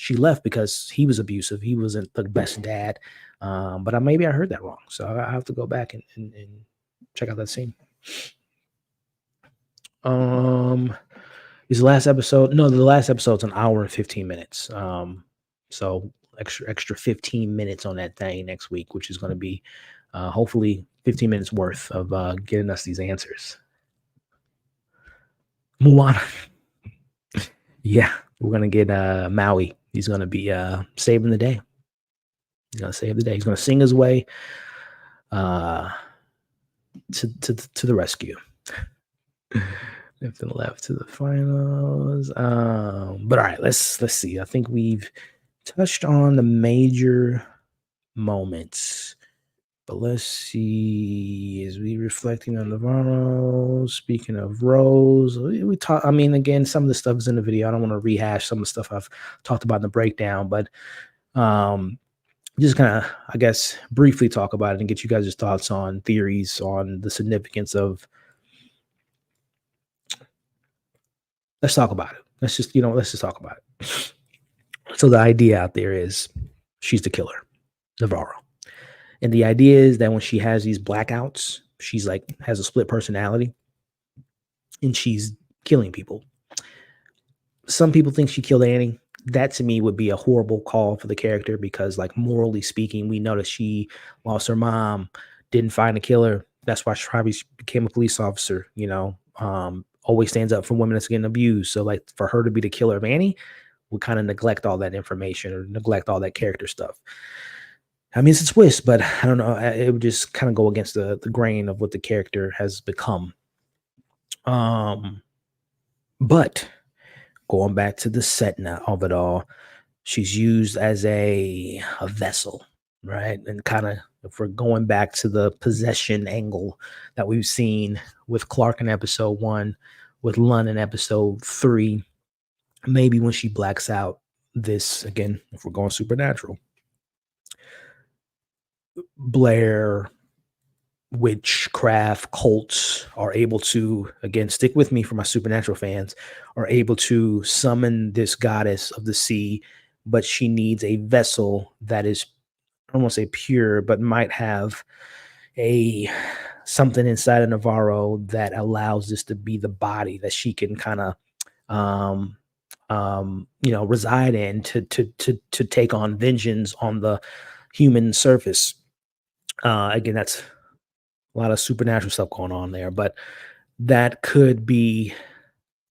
she left because he was abusive. He wasn't the best dad. But maybe I heard that wrong. So I have to go back and check out that scene. Is the last episode? No, the last episode's an hour and 15 minutes. So extra 15 minutes on that thing next week, which is going to be hopefully 15 minutes worth of getting us these answers. Moana. Yeah, we're gonna get Maui. He's gonna be saving the day. He's gonna save the day. He's gonna sing his way to the rescue. Left and left to the finals. But all right, let's see. I think we've touched on the major moments. But let's see. As we reflecting on Navarro, speaking of Rose, we talk. I mean, again, some of the stuff is in the video. I don't want to rehash some of the stuff I've talked about in the breakdown, but just kind of, I guess, briefly talk about it and get you guys' thoughts on theories on the significance of. Let's talk about it. Let's just talk about it. So the idea out there is she's the killer, Navarro. And the idea is that when she has these blackouts, she's like has a split personality and she's killing people. Some people think she killed Annie. That to me would be a horrible call for the character because, like, morally speaking, we know that she lost her mom, didn't find a killer. That's why she probably became a police officer, always stands up for women that's getting abused. So, like, for her to be the killer of Annie would kind of neglect all that information or neglect all that character stuff. I mean, it's a twist, but I don't know. It would just kind of go against the grain of what the character has become. But going back to the set now of it all, she's used as a vessel, right? And kind of, if we're going back to the possession angle that we've seen with Clark in episode 1, with Lund in episode 3, maybe when she blacks out, this again, if we're going supernatural, Blair, witchcraft, cults are able to, again, stick with me for my supernatural fans, are able to summon this goddess of the sea, but she needs a vessel that is, I don't want to say pure, but might have a something inside of Navarro that allows this to be the body that she can kind of reside in to take on vengeance on the human surface. Again, that's a lot of supernatural stuff going on there, but that could be,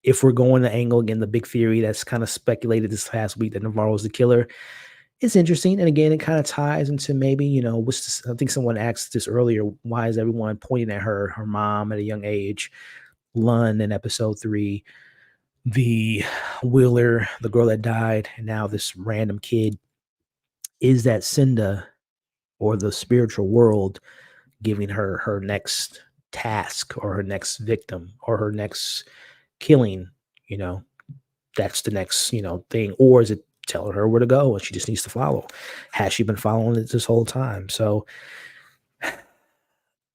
if we're going the angle, again, the big theory that's kind of speculated this past week that Navarro's the killer. It's interesting. And again, it kind of ties into maybe, what's this, I think someone asked this earlier, why is everyone pointing at her mom at a young age? Lund in episode 3, the Wheeler, the girl that died, and now this random kid. Is that Cinda or the spiritual world giving her next task or her next victim or her next killing? That's the next thing, or is it telling her where to go and she just needs to follow? Has she been following it this whole time? So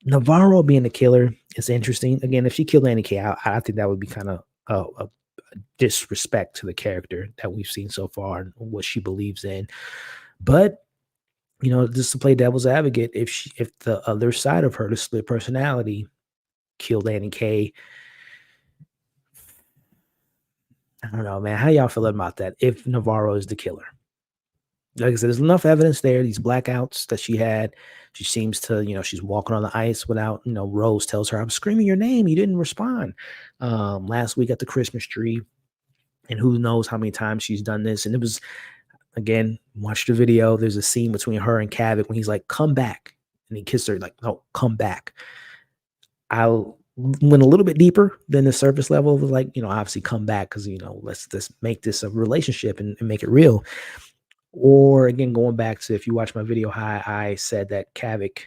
Navarro being the killer is interesting. Again, if she killed Annie K, I think that would be kind of a disrespect to the character that we've seen so far and what she believes in. But just to play devil's advocate, if the other side of her, the split personality, killed Annie K, I don't know, man. How y'all feel about that? If Navarro is the killer, Like I said, there's enough evidence there. These blackouts that she had, she seems to, she's walking on the ice without, Rose tells her, "I'm screaming your name. You didn't respond." Last week at the Christmas tree, and who knows how many times she's done this. And it was, again, watch the video. There's a scene between her and Kavik when he's like, "Come back." And he kissed her like, "No, come back." I went a little bit deeper than the surface level. It was like, obviously come back because, let's make this a relationship and make it real. Or again, going back to, if you watch my video, how I said that Kavik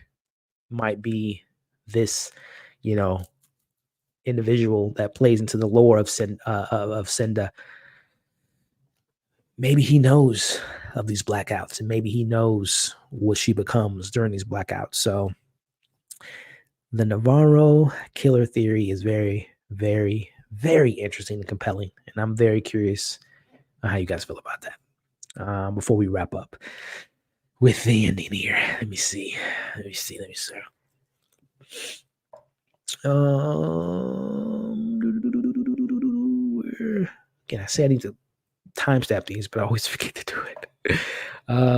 might be this, individual that plays into the lore of Senda. Maybe he knows of these blackouts, and maybe he knows what she becomes during these blackouts. So the Navarro killer theory is very, very, very interesting and compelling, and I'm very curious how you guys feel about that. Before we wrap up with the ending here, let me see. Again, I say I need to timestamp these, but I always forget to do it.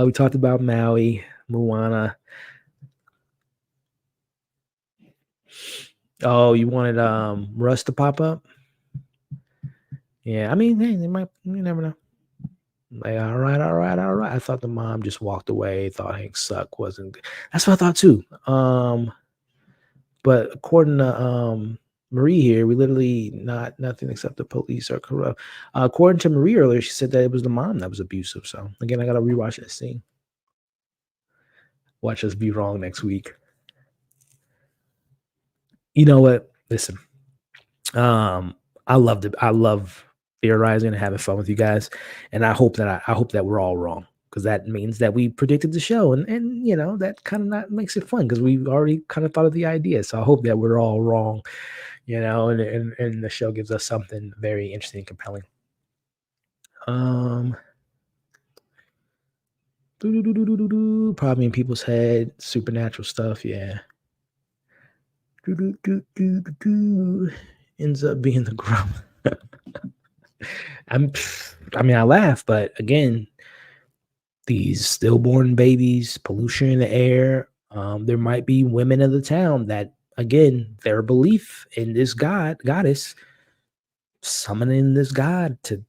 We talked about Maui, Moana. Oh, you wanted Russ to pop up? Yeah, I mean, hey, they might. You never know. Like, all right. I thought the mom just walked away. Thought Hank suck wasn't. That's what I thought too. But according to Marie here, we literally nothing except the police are corrupt. According to Marie earlier, she said that it was the mom that was abusive. So again, I gotta rewatch that scene. Watch us be wrong next week. You know what? Listen, I love theorizing and having fun with you guys, and I hope that we're all wrong, because that means that we predicted the show, and that kind of not makes it fun because we already kind of thought of the idea. So I hope that we're all wrong, and the show gives us something very interesting and compelling. Probably in people's head, supernatural stuff, yeah. Ends up being the grump. I laugh, but again, these stillborn babies, pollution in the air. There might be women of the town that, again, their belief in this goddess, summoning this god to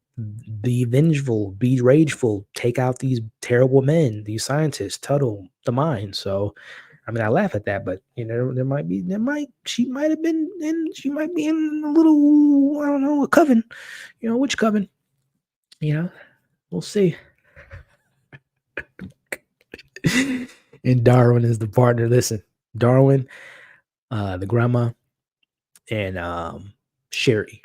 be vengeful, be rageful, take out these terrible men, these scientists, Tuttle, the mind. So, I laugh at that, but she might be in a little, I don't know, a coven, which coven, we'll see. And Darwin is the partner. Listen, Darwin, the grandma, and Sherry.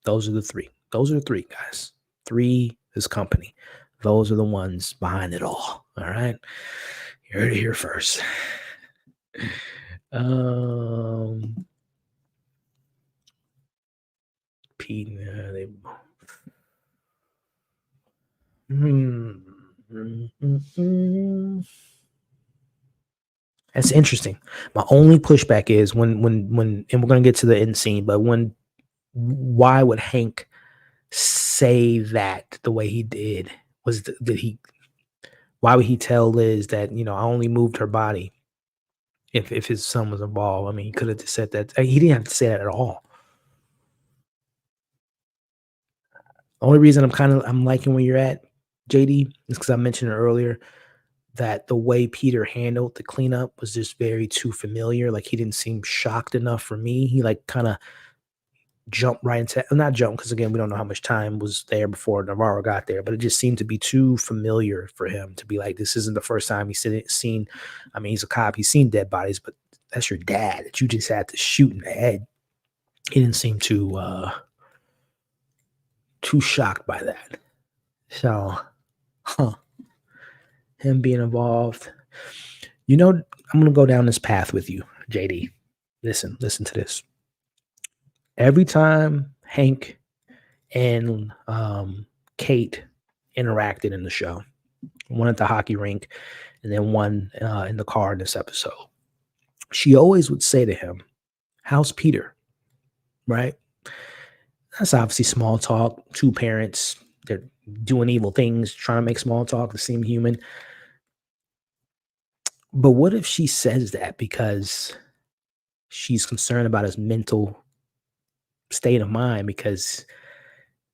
Those are the three. Those are the three guys. Three is company. Those are the ones behind it all. All right. You heard it here first. Pete, That's interesting. My only pushback is when, and we're gonna get to the end scene, but why would Hank say that the way he did? Why would he tell Liz that, I only moved her body if his son was involved? He could have just said that. He didn't have to say that at all. The only reason I'm liking where you're at, JD, is because I mentioned it earlier that the way Peter handled the cleanup was just very too familiar. Like, he didn't seem shocked enough for me. He kind of jumped right into, not jump, because again, we don't know how much time was there before Navarro got there, but it just seemed to be too familiar for him to be like, this isn't the first time he's seen. He's a cop. He's seen dead bodies, but that's your dad that you just had to shoot in the head. He didn't seem too shocked by that. So, him being involved. I'm going to go down this path with you, JD. Listen to this. Every time Hank and Kate interacted in the show, one at the hockey rink and then one in the car in this episode, she always would say to him, "How's Peter?" Right? That's obviously small talk, two parents. they're doing evil things, trying to make small talk to seem human. But what if she says that because she's concerned about his mental state of mind because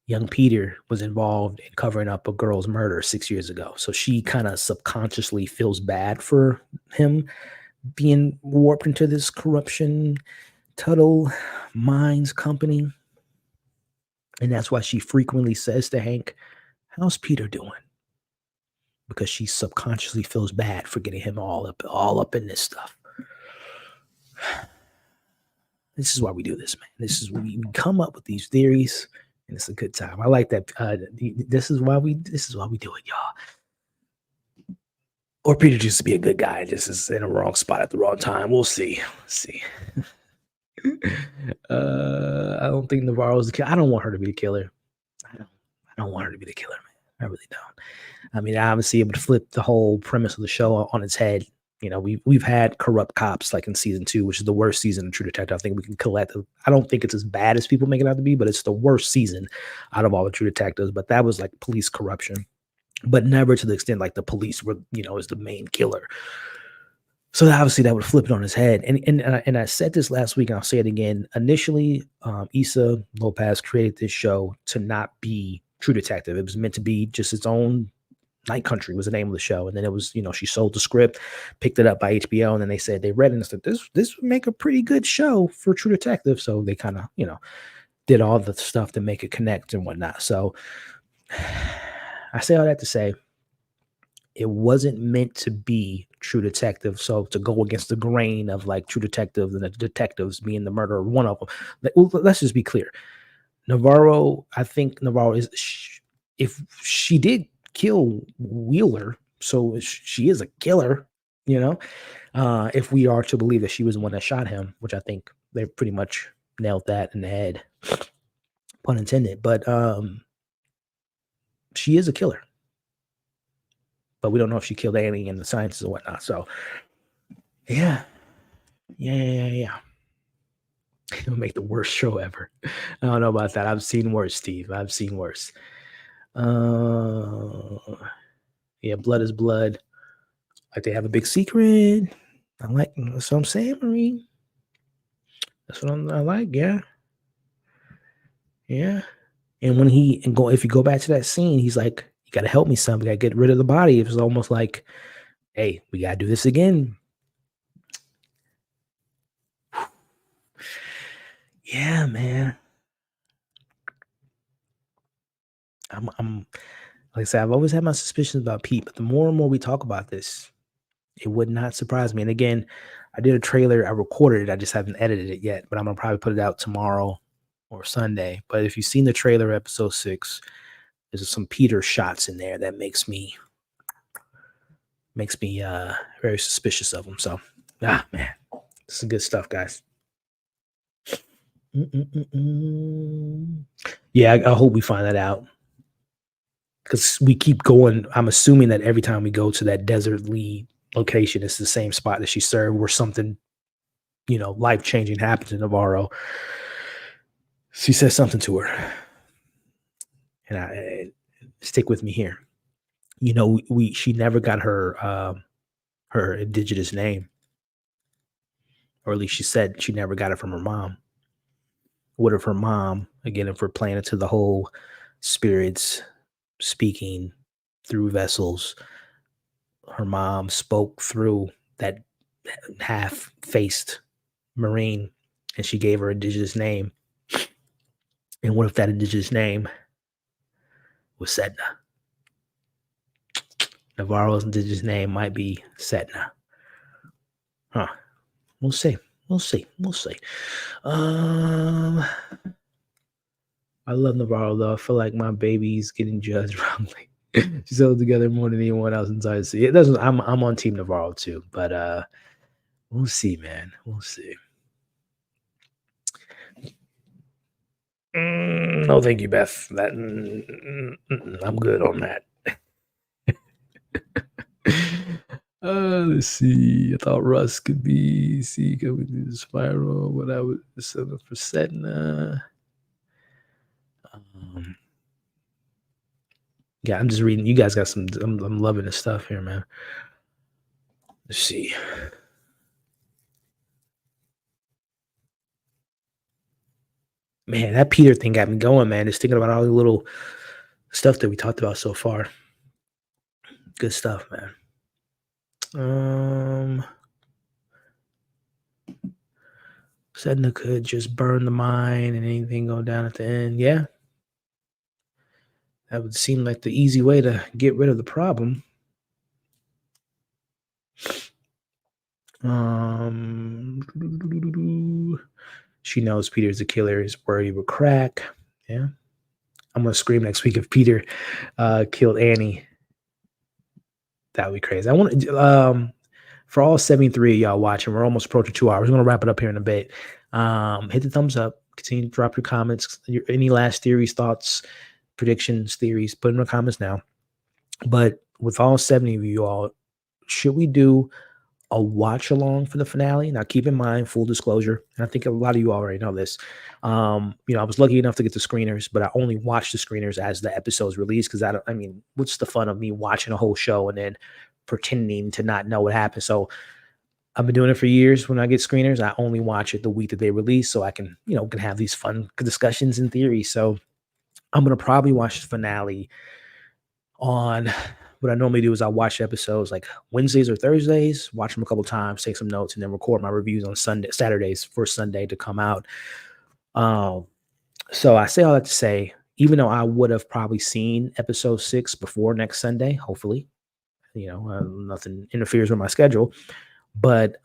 young Peter was involved in covering up a girl's murder 6 years ago. So she kind of subconsciously feels bad for him being warped into this corruption Tuttle Mines company. And that's why she frequently says to Hank, "How's Peter doing?" Because she subconsciously feels bad for getting him all up in this stuff. This is why we do this, man. This is we come up with these theories, and it's a good time. I like that. This is why we do it, y'all. Or Peter just to be a good guy, just is in a wrong spot at the wrong time. We'll see. I don't think Navarro's the killer. I don't want her to be the killer. I don't want her to be the killer, man. I really don't. I mean, obviously, able to flip the whole premise of the show on its head. You know, we've had corrupt cops like in season 2, which is the worst season of True Detective. I think we can collect. I don't think it's as bad as people make it out to be, but it's the worst season out of all the True Detectives. But that was like police corruption, but never to the extent like the police were, is the main killer. So obviously that would flip it on his head. And I said this last week, and I'll say it again. Initially, Issa López created this show to not be True Detective. It was meant to be just its own. Night Country was the name of the show. And then it was, she sold the script, picked it up by HBO, and then they said they read it and said, this would make a pretty good show for True Detective. So they kind of, did all the stuff to make it connect and whatnot. So I say all that to say it wasn't meant to be True Detective. So to go against the grain of like True Detective and the detectives being the murderer, one of them. Let's just be clear. I think Navarro is, if she did kill Wheeler, so she is a killer, if we are to believe that she was the one that shot him, which I think they pretty much nailed that in the head, pun intended. But she is a killer, but we don't know if she killed Annie and the scientists and whatnot. So yeah. It'll make the worst show ever. I don't know about that. I've seen worse, Steve. I've seen worse. Yeah, blood is blood. Like they have a big secret. That's what I'm saying, Marie. That's what I like. Yeah. And if you go back to that scene, he's like, "You got to help me, son. We got to get rid of the body." It was almost like, "Hey, we got to do this again." Yeah, man. I'm like I said, I've always had my suspicions about Pete, but the more and more we talk about this, it would not surprise me. And again, I did a trailer, I recorded it, I just haven't edited it yet, but I'm gonna probably put it out tomorrow or Sunday. But if you've seen the trailer, episode 6, there's some Peter shots in there that makes me very suspicious of him. So man, this is good stuff, guys. Yeah, I hope we find that out. Because we keep going. I'm assuming that every time we go to that desert Lee location, it's the same spot that she served where something, life-changing happens to Navarro. She says something to her. And I stick with me here. She never got her indigenous name. Or at least she said she never got it from her mom. What if her mom, again, if we're playing into the whole spirits speaking through vessels, her mom spoke through that half-faced Marine, and she gave her indigenous name. And what if that indigenous name was Sedna? Navarro's indigenous name might be Sedna. Huh. We'll see. I love Navarro, though. I feel like my baby's getting judged wrongly. She's held together more than anyone else inside the sea. It doesn't. I'm on Team Navarro too, but we'll see, man. We'll see. No, thank you, Beth. I'm good on that. Let's see. I thought Russ could be coming through the spiral, but I was setting for Sedna. Yeah, I'm just reading. You guys got some. I'm loving this stuff here, man. Let's see. Man, that Peter thing got me going, man. Just thinking about all the little stuff that we talked about so far. Good stuff, man. Um, Sedna could just burn the mine and anything go down at the end. Yeah, that would seem like the easy way to get rid of the problem. Um, she knows Peter's the killer. Is worried he would crack. Yeah, I'm gonna scream next week if Peter killed Annie. That would be crazy. I want to for all 73 of y'all watching. We're almost approaching 2 hours. We're gonna wrap it up here in a bit. Hit the thumbs up. Continue to drop your comments. Any last theories, thoughts, predictions, theories. Put in the comments now. But with all 70 of you all, should we do a watch along for the finale? Now, keep in mind, full disclosure, and I think a lot of you already know this. I was lucky enough to get the screeners, but I only watch the screeners as the episodes release because I mean, what's the fun of me watching a whole show and then pretending to not know what happened? So I've been doing it for years. When I get screeners, I only watch it the week that they release so I can, can have these fun discussions in theory. So I'm going to probably watch the finale on what I normally do is I watch episodes like Wednesdays or Thursdays, watch them a couple times, take some notes, and then record my reviews on Saturdays for Sunday to come out. So I say all that to say, even though I would have probably seen episode 6 before next Sunday, hopefully, nothing interferes with my schedule. But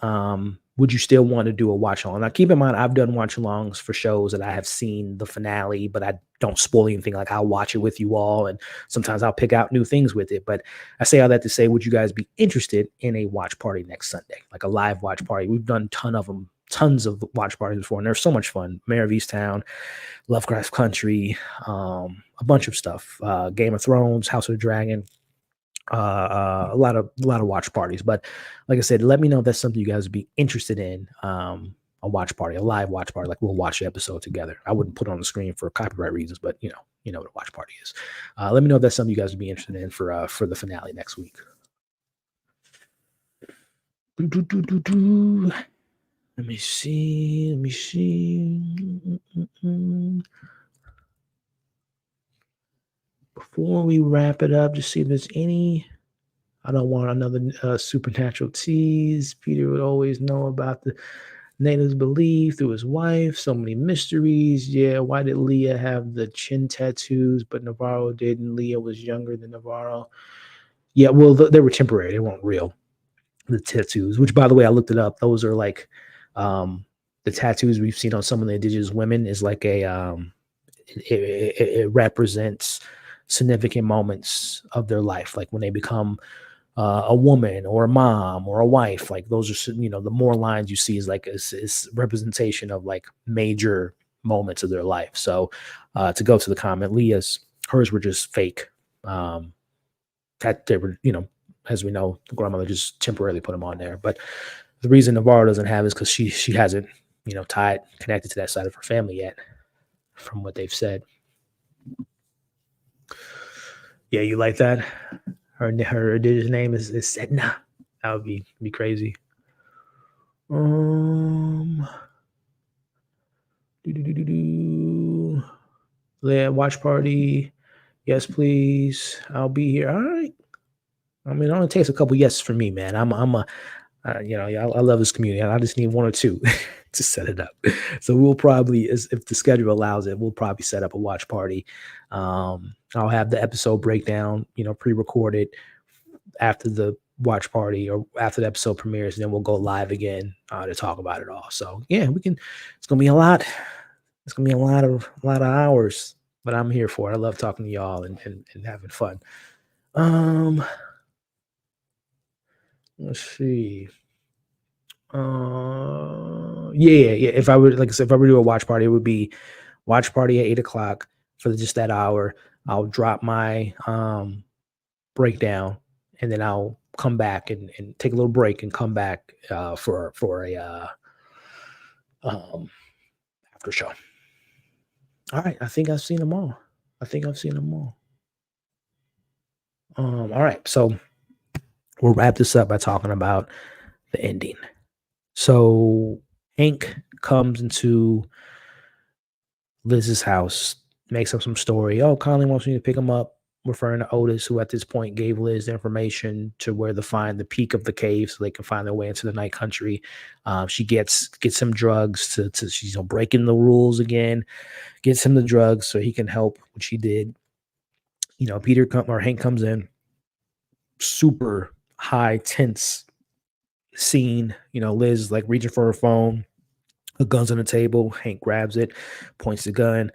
would you still want to do a watch along? Now, keep in mind, I've done watch alongs for shows that I have seen the finale, but I don't spoil anything. Like I'll watch it with you all, and sometimes I'll pick out new things with it. But I say all that to say, would you guys be interested in a watch party next Sunday, like a live watch party? We've done tons of watch parties before, and they're so much fun. Mayor of Easttown, Lovecraft Country, a bunch of stuff. Game of Thrones, House of the Dragon. A lot of watch parties. But like I said, let me know if that's something you guys would be interested in. A watch party, a live watch party, like we'll watch the episode together. I wouldn't put it on the screen for copyright reasons, but you know what a watch party is. Let me know if that's something you guys would be interested in for the finale next week. Let me see. Before we wrap it up, just see if there's any. I don't want another supernatural tease. Peter would always know about the natives' belief through his wife. So many mysteries. Yeah, why did Leah have the chin tattoos, but Navarro didn't? Leah was younger than Navarro. Yeah, well, they were temporary. They weren't real. The tattoos, which, by the way, I looked it up. Those are like the tattoos we've seen on some of the indigenous women is like it represents significant moments of their life, like when they become a woman or a mom or a wife. Like those are, the more lines you see is like is representation of like major moments of their life. So to go to the comment, hers were just fake. That they were, as we know, the grandmother just temporarily put them on there. But the reason Navarro doesn't have is because she hasn't, connected to that side of her family yet, from what they've said. Yeah, you like that? Her indigenous name is Sedna. That would be crazy. Yeah, watch party. Yes, please. I'll be here. All right. I mean, it only takes a couple yeses for me, man. I love this community. I just need one or two to set it up. So we'll probably, if the schedule allows it, we'll probably set up a watch party. I'll have the episode breakdown, pre-recorded after the watch party or after the episode premieres, and then we'll go live again to talk about it all. So yeah, it's gonna be a lot. It's gonna be a lot of hours, but I'm here for it. I love talking to y'all and having fun. Let's see. Yeah. If I would, like I said, if I were to do a watch party, it would be watch party at 8:00 for just that hour. I'll drop my breakdown, and then I'll come back and take a little break and come back for a after show. All right, I think I've seen them all. All right, so we'll wrap this up by talking about the ending. So Hank comes into Liz's house, makes up some story. Oh, Conley wants me to pick him up, referring to Otis, who at this point gave Liz the information to where to find the peak of the cave so they can find their way into the night country. She gets some drugs to she's breaking the rules again, gets him the drugs so he can help, which he did. Hank comes in, super high, tense scene. Liz like reaching for her phone, the gun's on the table. Hank grabs it, points the gun,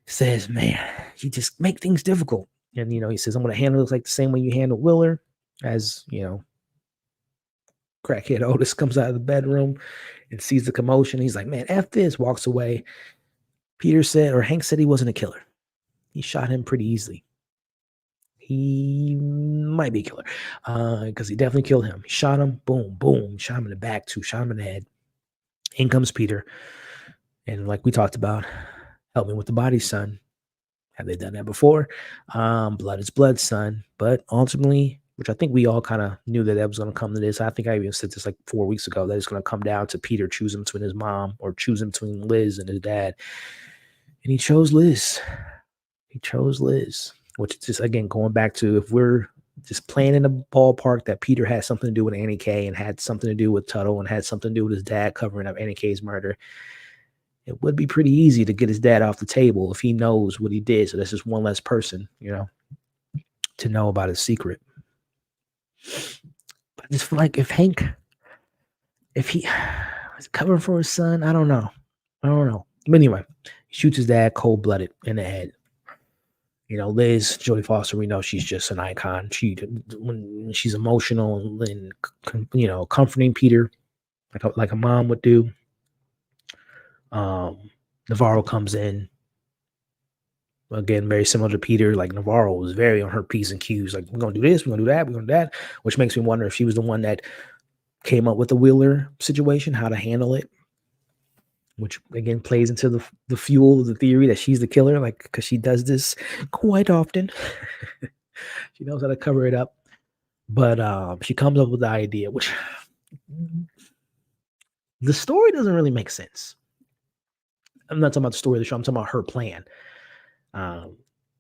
says, "Man, you just make things difficult." And he says, "I'm going to handle it like the same way you handle Willer." As crackhead Otis comes out of the bedroom and sees the commotion. He's like, "Man, F this," walks away. Hank said he wasn't a killer. He shot him pretty easily. He might be a killer because he definitely killed him. He shot him, boom, boom. Shot him in the back too, shot him in the head. In comes Peter. And like we talked about, help me with the body, son. Have they done that before? Blood is blood, son. But ultimately, which I think we all kind of knew that was going to come to this. I think I even said this like 4 weeks ago, that it's going to come down to Peter choosing between his mom or choosing between Liz and his dad. And he chose Liz. Which is just, again, going back to, if we're just playing in the ballpark that Peter had something to do with Annie K and had something to do with Tuttle and had something to do with his dad covering up Annie K's murder, it would be pretty easy to get his dad off the table if he knows what he did. So that's just one less person, to know about his secret. But I just feel like if he was covering for his son, I don't know. But anyway, he shoots his dad cold-blooded in the head. Liz, Jodie Foster, we know she's just an icon. When she's emotional and comforting Peter like a mom would do. Navarro comes in. Again, very similar to Peter. Like, Navarro was very on her P's and Q's. Like, we're going to do this, we're going to do that, we're going to do that. Which makes me wonder if she was the one that came up with the Wheeler situation, how to handle it. Which, again, plays into the fuel of the theory that she's the killer, like, because she does this quite often. She knows how to cover it up. But she comes up with the idea, which the story doesn't really make sense. I'm not talking about the story of the show. I'm talking about her plan,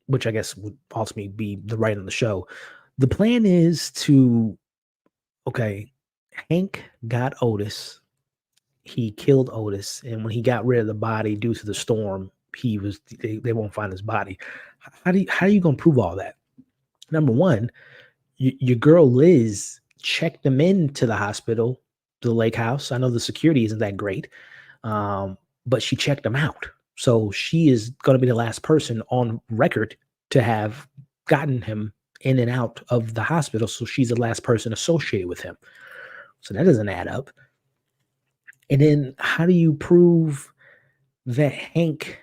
which I guess would ultimately be the writing of the show. The plan is Hank got Otis. He killed Otis, and when he got rid of the body due to the storm, they won't find his body. How are you going to prove all that? Number one, your girl Liz checked them into the hospital, the lake house. I know the security isn't that great, but she checked them out. So she is going to be the last person on record to have gotten him in and out of the hospital. So she's the last person associated with him. So that doesn't add up. And then how do you prove that Hank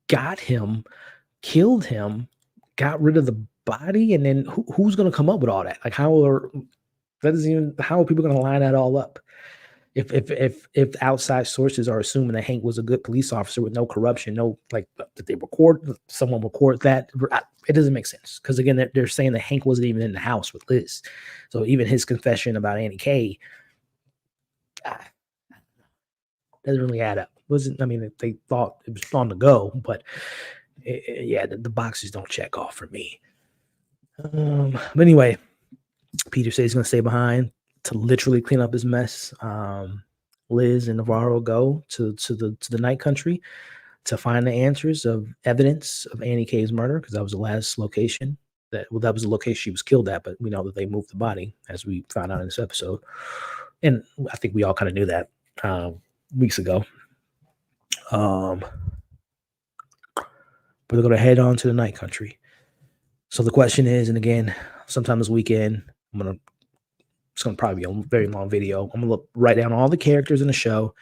got him, killed him, got rid of the body? And then who's going to come up with all that? Like, how are people going to line that all up? If outside sources are assuming that Hank was a good police officer with no corruption, did someone record that? It doesn't make sense. Because again, they're saying that Hank wasn't even in the house with Liz. So even his confession about Annie K doesn't really add up. They thought it was on the go, but the boxes don't check off for me. But anyway, Peter says he's going to stay behind to literally clean up his mess. Liz and Navarro go to the night country to find the answers of evidence of Annie K's murder, because that was the last location that was the location she was killed at. But we know that they moved the body, as we found out in this episode, and I think we all kind of knew that weeks ago. But they're going to head on to the night country. So the question is, and again, sometime this weekend, it's going to probably be a very long video. I'm going to write down all the characters in the show,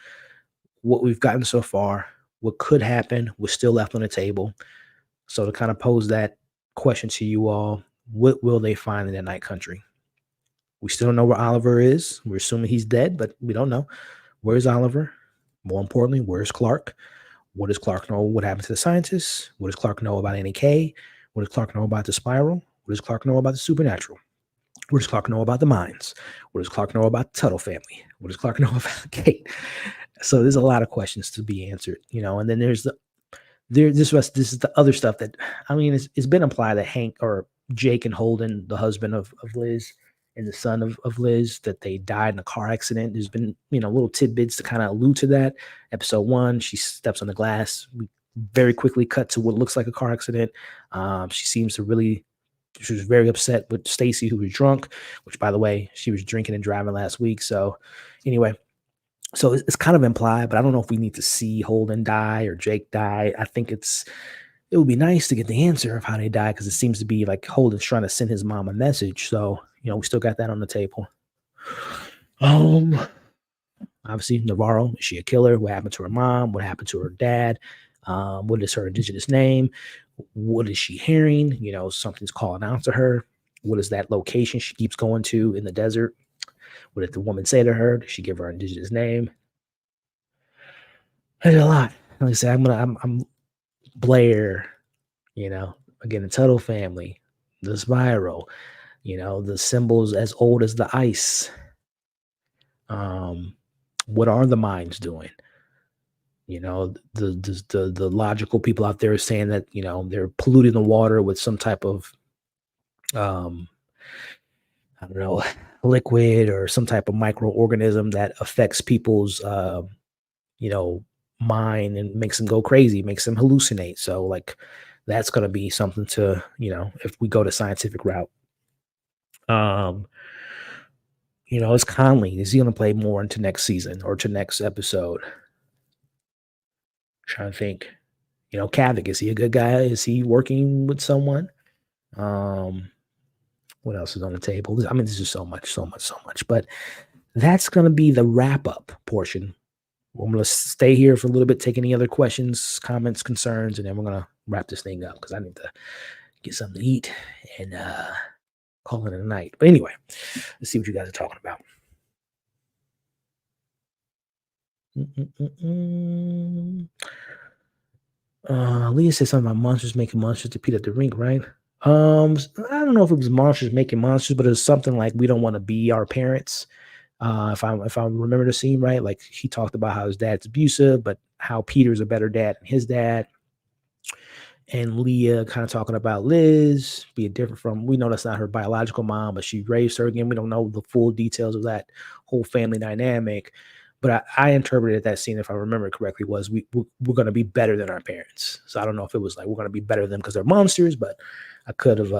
what we've gotten so far, what could happen, what's still left on the table. So to kind of pose that question to you all, what will they find in the night country? We still don't know where Oliver is. We're assuming he's dead, but we don't know. Where's Oliver? More importantly, where's Clark? What does Clark know? What happened to the scientists? What does Clark know about Annie K? What does Clark know about the spiral? What does Clark know about the supernatural? What does Clark know about the mines? What does Clark know about the Tuttle family? What does Clark know about Kate? So there's a lot of questions to be answered, and then there's this is the other stuff that, I mean, it's been implied that Hank or Jake and Holden, the husband of Liz and the son of Liz, that they died in a car accident. There's been, little tidbits to kind of allude to that. Episode 1, she steps on the glass. We very quickly cut to what looks like a car accident. She was very upset with Stacy, who was drunk, which, by the way, she was drinking and driving last week. So anyway, so it's kind of implied, but I don't know if we need to see Holden die or Jake die. I think it would be nice to get the answer of how they die, because it seems to be like Holden's trying to send his mom a message. So, we still got that on the table. Obviously, Navarro, is she a killer? What happened to her mom? What happened to her dad? What is her indigenous name? What is she hearing? Something's calling out to her. What is that location she keeps going to in the desert? What did the woman say to her? Did she give her indigenous name? There's a lot. Like I said, I'm Blair, again, the Tuttle family, the spiral, the symbols as old as the ice. What are the mines doing? The logical people out there are saying that, they're polluting the water with some type of, I don't know, liquid or some type of microorganism that affects people's, mind and makes them go crazy, makes them hallucinate. So, like, that's going to be something to, if we go the scientific route. Is Conley, is he going to play more into next season or to next episode? Trying to think. Kavik, is he a good guy? Is he working with someone? What else is on the table? I mean, there's just so much. But that's going to be the wrap-up portion. I'm going to stay here for a little bit, take any other questions, comments, concerns, and then we're going to wrap this thing up, because I need to get something to eat and call it a night. But anyway, let's see what you guys are talking about. Leah said something about monsters making monsters to Pete at the rink, right? I don't know if it was monsters making monsters, but it was something like, we don't want to be our parents. If I remember the scene right, like, he talked about how his dad's abusive, but how Peter's a better dad than his dad. And Leah kind of talking about Liz being different from, we know that's not her biological mom, but she raised her. Again, we don't know the full details of that whole family dynamic. But I interpreted that scene, if I remember correctly, was we're going to be better than our parents. So I don't know if it was like, we're going to be better than them because they're monsters, but I could have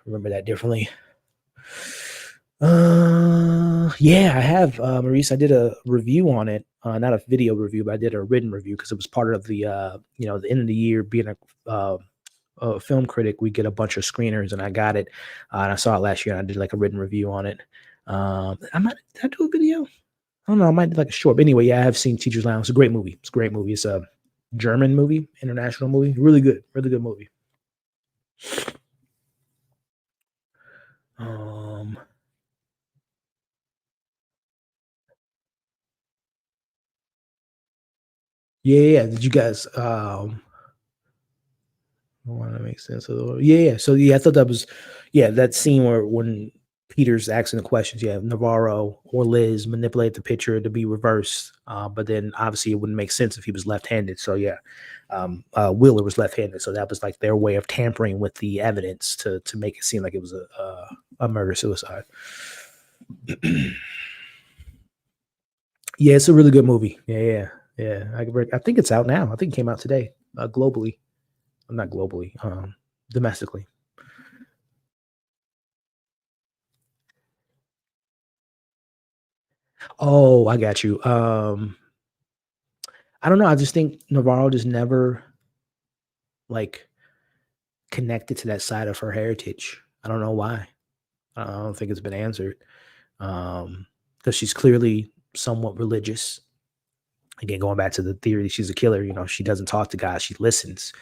remembered that differently. Yeah, I have, Maurice. I did a review on it, not a video review, but I did a written review, because it was part of the the end of the year, being a film critic. We get a bunch of screeners, and I got it, and I saw it last year, and I did like a written review on it. Did I do a video? I don't know. I might do like a short. But anyway, yeah, I have seen Teacher's Lounge. It's a great movie. It's a great movie. It's a German movie, international movie. Really good movie. Yeah. Did you guys want to make sense of the, yeah. So yeah, I thought that was, that scene where when Peter's asking the questions, Navarro or Liz manipulate the picture to be reversed, but then obviously it wouldn't make sense if he was left-handed. So Wheeler was left-handed, so that was like their way of tampering with the evidence to make it seem like it was a murder-suicide. Yeah, it's a really good movie. Yeah. I think it's out now. I think it came out today, globally. Not globally, domestically. Oh, I got you. I don't know. I just think Navarro just never, like, connected to that side of her heritage. I don't know why. I don't think it's been answered. Because she's clearly somewhat religious. Again, going back to the theory, she's a killer. She doesn't talk to God. She listens.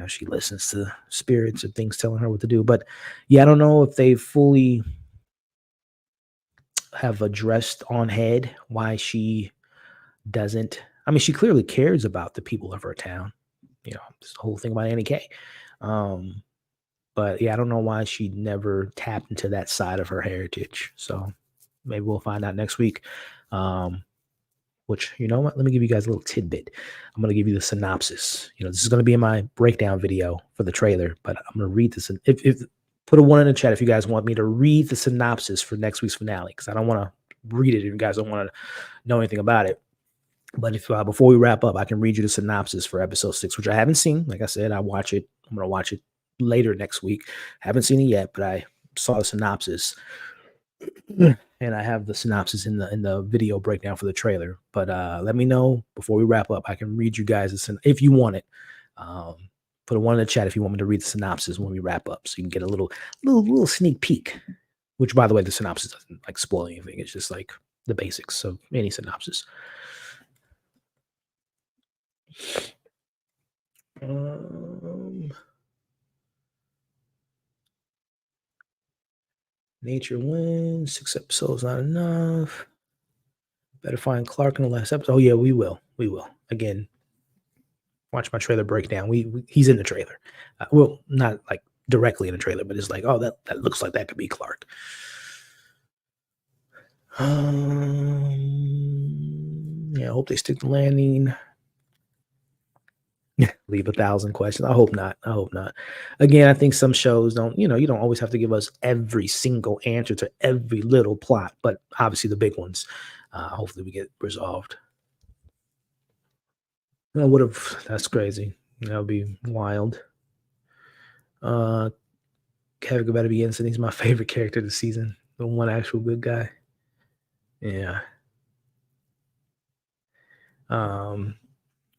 She listens to spirits and things telling her what to do. But yeah, I don't know if they fully have addressed on head why she doesn't. I mean, she clearly cares about the people of her town. This whole thing about Annie K. But yeah, I don't know why she never tapped into that side of her heritage. So maybe we'll find out next week. Which, you know what? Let me give you guys a little tidbit. I'm going to give you the synopsis. This is going to be in my breakdown video for the trailer, but I'm going to read this. If put a 1 in the chat if you guys want me to read the synopsis for next week's finale, because I don't want to read it if you guys don't want to know anything about it. But if before we wrap up, I can read you the synopsis for episode 6, which I haven't seen. Like I said, I'm going to watch it later next week. Haven't seen it yet, but I saw the synopsis. And I have the synopsis in the video breakdown for the trailer. But let me know before we wrap up. I can read you guys if you want it. Put a 1 in the chat if you want me to read the synopsis when we wrap up, so you can get a little sneak peek. Which, by the way, the synopsis doesn't like spoil anything. It's just like the basics of any synopsis. Nature wins. 6 episodes not enough. Better find Clark in the last episode. Oh yeah, we will. Again, watch my trailer breakdown. He's in the trailer. Well, not like directly in the trailer, but it's like, oh, that looks like that could be Clark. Yeah, I hope they stick to landing. Leave 1,000 questions. I hope not. Again, I think some shows don't, you don't always have to give us every single answer to every little plot, but obviously the big ones, hopefully we get resolved. That's crazy. That would be wild. Kevin better be instant. He's my favorite character this season. The one actual good guy. Yeah.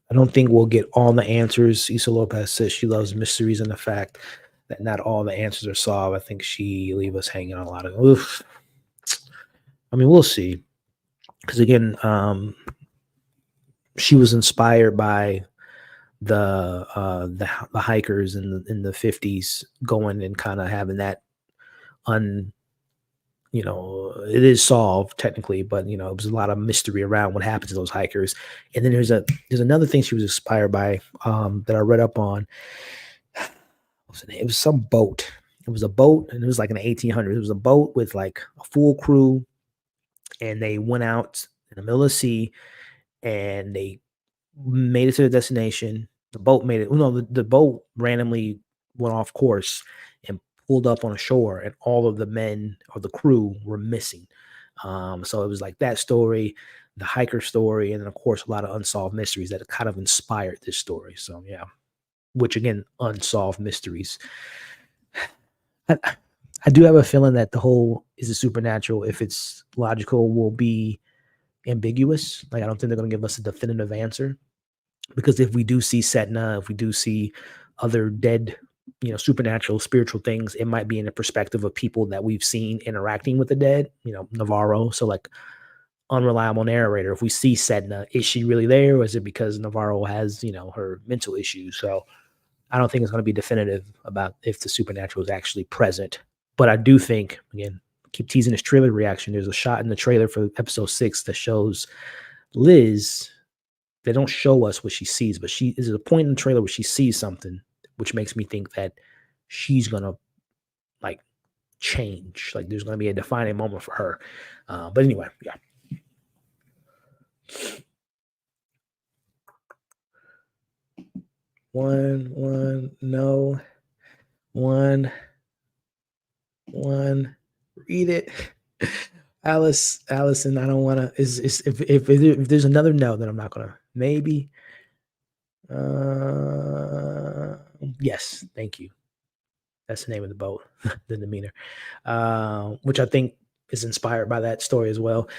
I don't think we'll get all the answers. Issa López says she loves mysteries and the fact that not all the answers are solved. I think she leave us hanging on a lot of. Oof. I mean, we'll see. Because again, she was inspired by the hikers in the 50s going and kind of having that it is solved technically, but it was a lot of mystery around what happened to those hikers. And then there's another thing she was inspired by that I read up on. It was some boat. It was a boat, and it was like in the 1800s. It was a boat with like a full crew, and they went out in the middle of the sea, and they made it to the destination. The boat made it. No, the boat randomly went off course and pulled up on a shore, and all of the men or the crew were missing. So it was like that story, the hiker story, and then of course a lot of unsolved mysteries that kind of inspired this story. So yeah, which again, unsolved mysteries. I do have a feeling that the whole is it supernatural, if it's logical, will be ambiguous. Like I don't think they're going to give us a definitive answer, because if we do see Setna, if we do see other dead, supernatural, spiritual things, it might be in the perspective of people that we've seen interacting with the dead, Navarro. So like unreliable narrator. If we see Setna, is she really there? Or is it because Navarro has, her mental issues? So I don't think it's going to be definitive about if the supernatural is actually present. But I do think, again, keep teasing this trailer reaction. There's a shot in the trailer for episode 6 that shows Liz. They don't show us what she sees, but there's a point in the trailer where she sees something, which makes me think that she's going to like change. Like there's going to be a defining moment for her. But anyway, yeah. One, no. One, read it. Allison, I don't want to. If there's another no, then I'm not gonna. Maybe. Yes, thank you. That's the name of the boat, the demeanor, which I think is inspired by that story as well.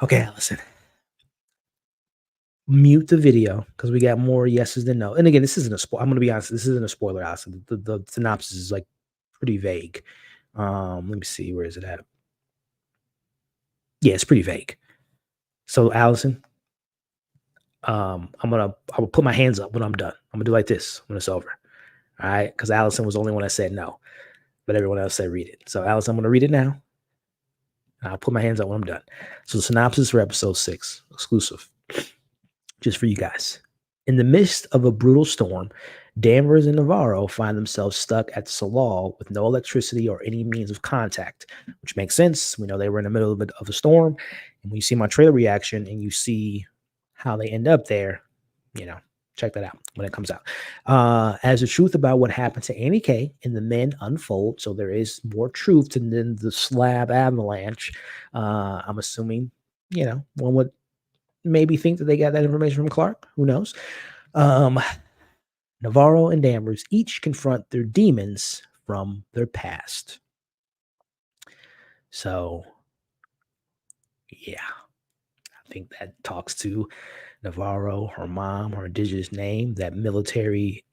Okay, Allison, mute the video because we got more yeses than no. And again, this isn't a spoiler. I'm gonna be honest. This isn't a spoiler, Allison. The synopsis is like pretty vague. Let me see. Where is it at? Yeah, it's pretty vague. So, Allison, I will put my hands up when I'm done. I'm gonna do like this when it's over. All right, because Allison was the only one that said no, but everyone else said read it. So, Allison, I'm gonna read it now. And I'll put my hands up when I'm done. So, the synopsis for episode 6, exclusive, just for you guys. In the midst of a brutal storm, Danvers and Navarro find themselves stuck at Salal with no electricity or any means of contact, which makes sense. We know they were in the middle of a storm. And when you see my trailer reaction and you see how they end up there, check that out when it comes out. As the truth about what happened to Annie K and the men unfold, so there is more truth than the slab avalanche. I'm assuming, one would maybe think that they got that information from Clark. Who knows? Navarro and Danvers each confront their demons from their past. So, yeah, I think that talks to Navarro, her mom, her indigenous name, that military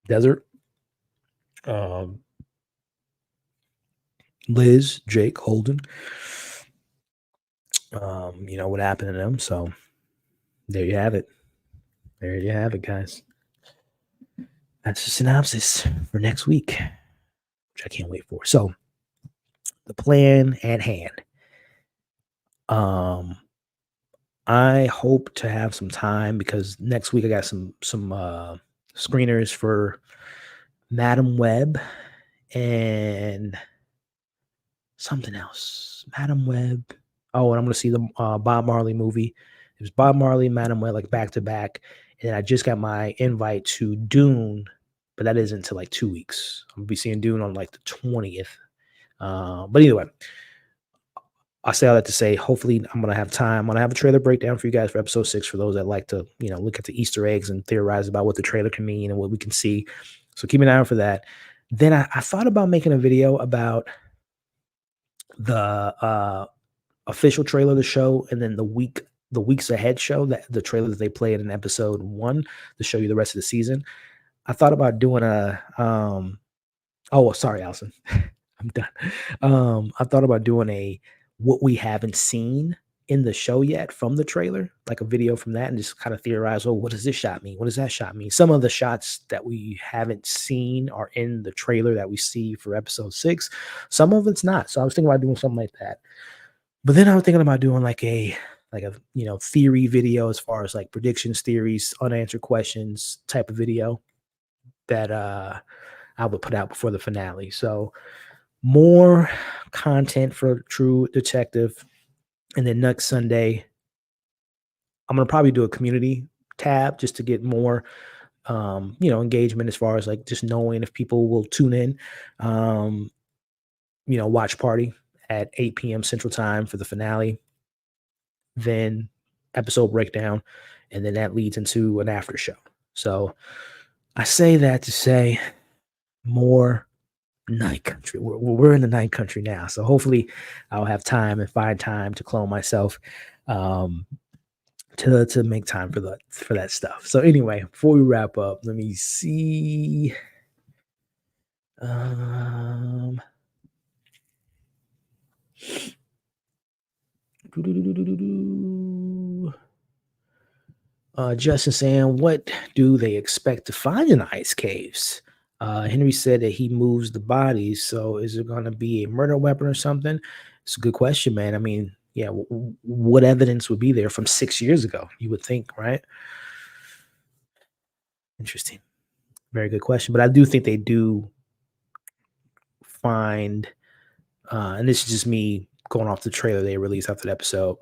desert. Liz, Jake, Holden. What happened to them. So there you have it. There you have it, guys. That's the synopsis for next week, which I can't wait for. So the plan at hand. I hope to have some time because next week I got some screeners for Madam Web and something else. Madam Web. Oh, and I'm going to see the Bob Marley movie. It was Bob Marley, Madam Web, like back to back. And I just got my invite to Dune, but that isn't until like 2 weeks. I'm going to be seeing Dune on like the 20th. But either way, I say all that to say, hopefully I'm going to have time. I'm going to have a trailer breakdown for you guys for episode 6 for those that like to, look at the Easter eggs and theorize about what the trailer can mean and what we can see. So keep an eye out for that. Then I thought about making a video about the official trailer of the show and then the weeks ahead show, that the trailer that they played in episode 1 to show you the rest of the season. I thought about doing sorry, Allison. I'm done. I thought about doing a what we haven't seen in the show yet from the trailer, like a video from that, and just kind of theorize, what does this shot mean? What does that shot mean? Some of the shots that we haven't seen are in the trailer that we see for episode 6. Some of it's not. So I was thinking about doing something like that. But then I was thinking about doing like a theory video as far as like predictions, theories, unanswered questions type of video that I would put out before the finale. So more content for True Detective. And then next Sunday, I'm going to probably do a community tab just to get more, engagement as far as like just knowing if people will tune in, watch party at 8 p.m. Central Time for the finale, then episode breakdown, and then that leads into an after show. So I say that to say more night country. We're in the night country now, so hopefully I'll have time and find time to clone myself to make time for that stuff. So anyway, before we wrap up, let me see. Justin saying, what do they expect to find in the ice caves? Henry said that he moves the bodies. So is it going to be a murder weapon or something? It's a good question, man. I mean, yeah, what evidence would be there from 6 years ago? You would think, right? Interesting. Very good question. But I do think they do find, and this is just me going off the trailer they released after the episode.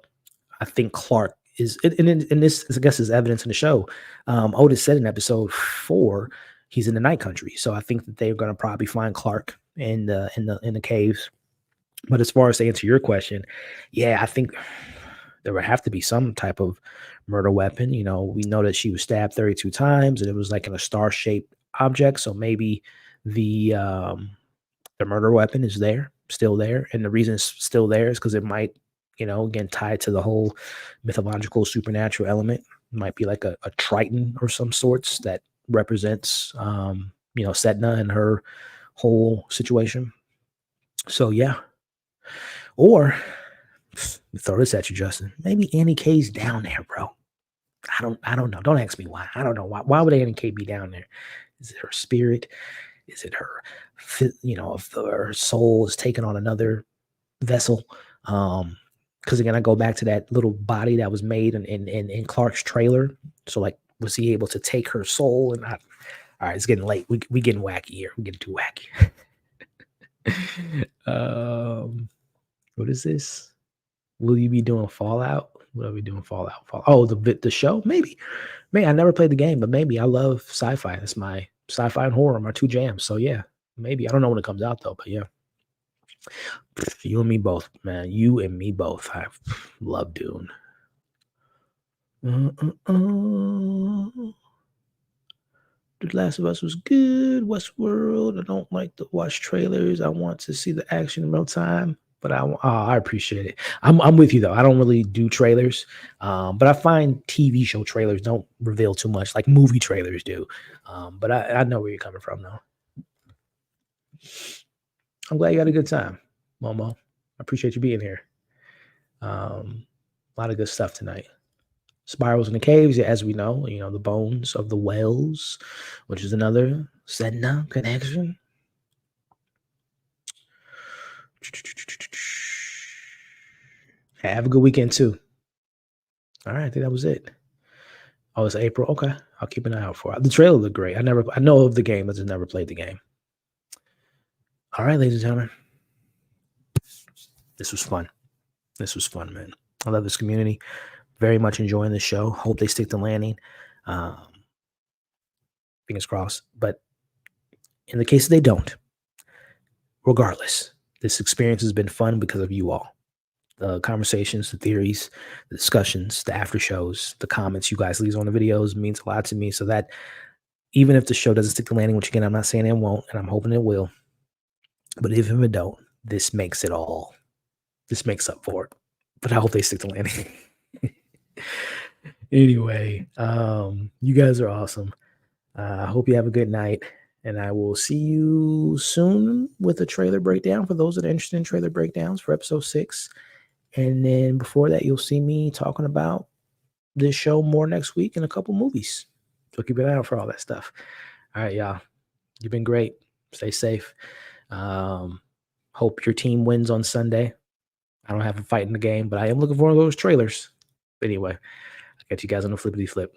I think Clark is, and this I guess is evidence in the show. Otis said in episode 4 he's in the night country, so I think that they're going to probably find Clark in the caves. But as far as to answer your question, yeah, I think there would have to be some type of murder weapon. We know that she was stabbed 32 times, and it was like in a star-shaped object. So maybe the murder weapon is still there, and the reason it's still there is because it might, again, tied to the whole mythological supernatural element. It might be like a Triton or some sorts that represents, Setna and her whole situation. So yeah. Or throw this at you, Justin. Maybe Annie K's down there, bro. I don't know. Don't ask me why. I don't know why. Why would Annie K be down there? Is it her spirit? Is it her, if her soul is taken on another vessel? Because again, I go back to that little body that was made in Clark's trailer. So like Was he able to take her soul? And all right, it's getting late. We getting wacky here. We're getting too wacky. What is this? Will you be doing Fallout? What are we doing? Fallout. Oh, the show? Maybe. I never played the game, but maybe. I love sci-fi. That's my sci-fi and horror, my two jams. So yeah, maybe. I don't know when it comes out though, but yeah. You and me both, man. You and me both. I love Dune. The Last of Us was good. Westworld. I don't like to watch trailers. I want to see the action in real time. But I appreciate it. I'm with you though. I don't really do trailers, but I find TV show trailers don't reveal too much, like movie trailers do. But I know where you're coming from though. I'm glad you had a good time, Momo. I appreciate you being here. A lot of good stuff tonight. Spirals in the Caves, as we know, the bones of the whales, which is another Sedna connection. Have a good weekend too. All right, I think that was it. Oh, it's April. Okay, I'll keep an eye out for it. The trailer looked great. I know of the game, but just never played the game. All right, ladies and gentlemen, this was fun. This was fun, man. I love this community. Very much enjoying the show. Hope they stick the landing. Fingers crossed. But in the case they don't, regardless, this experience has been fun because of you all. The conversations, the theories, the discussions, the after shows, the comments you guys leave on the videos means a lot to me. So that even if the show doesn't stick the landing, which again, I'm not saying it won't, and I'm hoping it will, but even if it don't, this makes it all. This makes up for it. But I hope they stick the landing. Anyway, you guys are awesome. I hope you have a good night, and I will see you soon with a trailer breakdown for those that are interested in trailer breakdowns for episode 6. And then before that, you'll see me talking about this show more next week and a couple movies. So keep an eye out for all that stuff. All right, y'all. You've been great. Stay safe. Hope your team wins on Sunday. I don't have a fight in the game, but I am looking for one of those trailers. But anyway, I'll catch you guys on the flippity flip.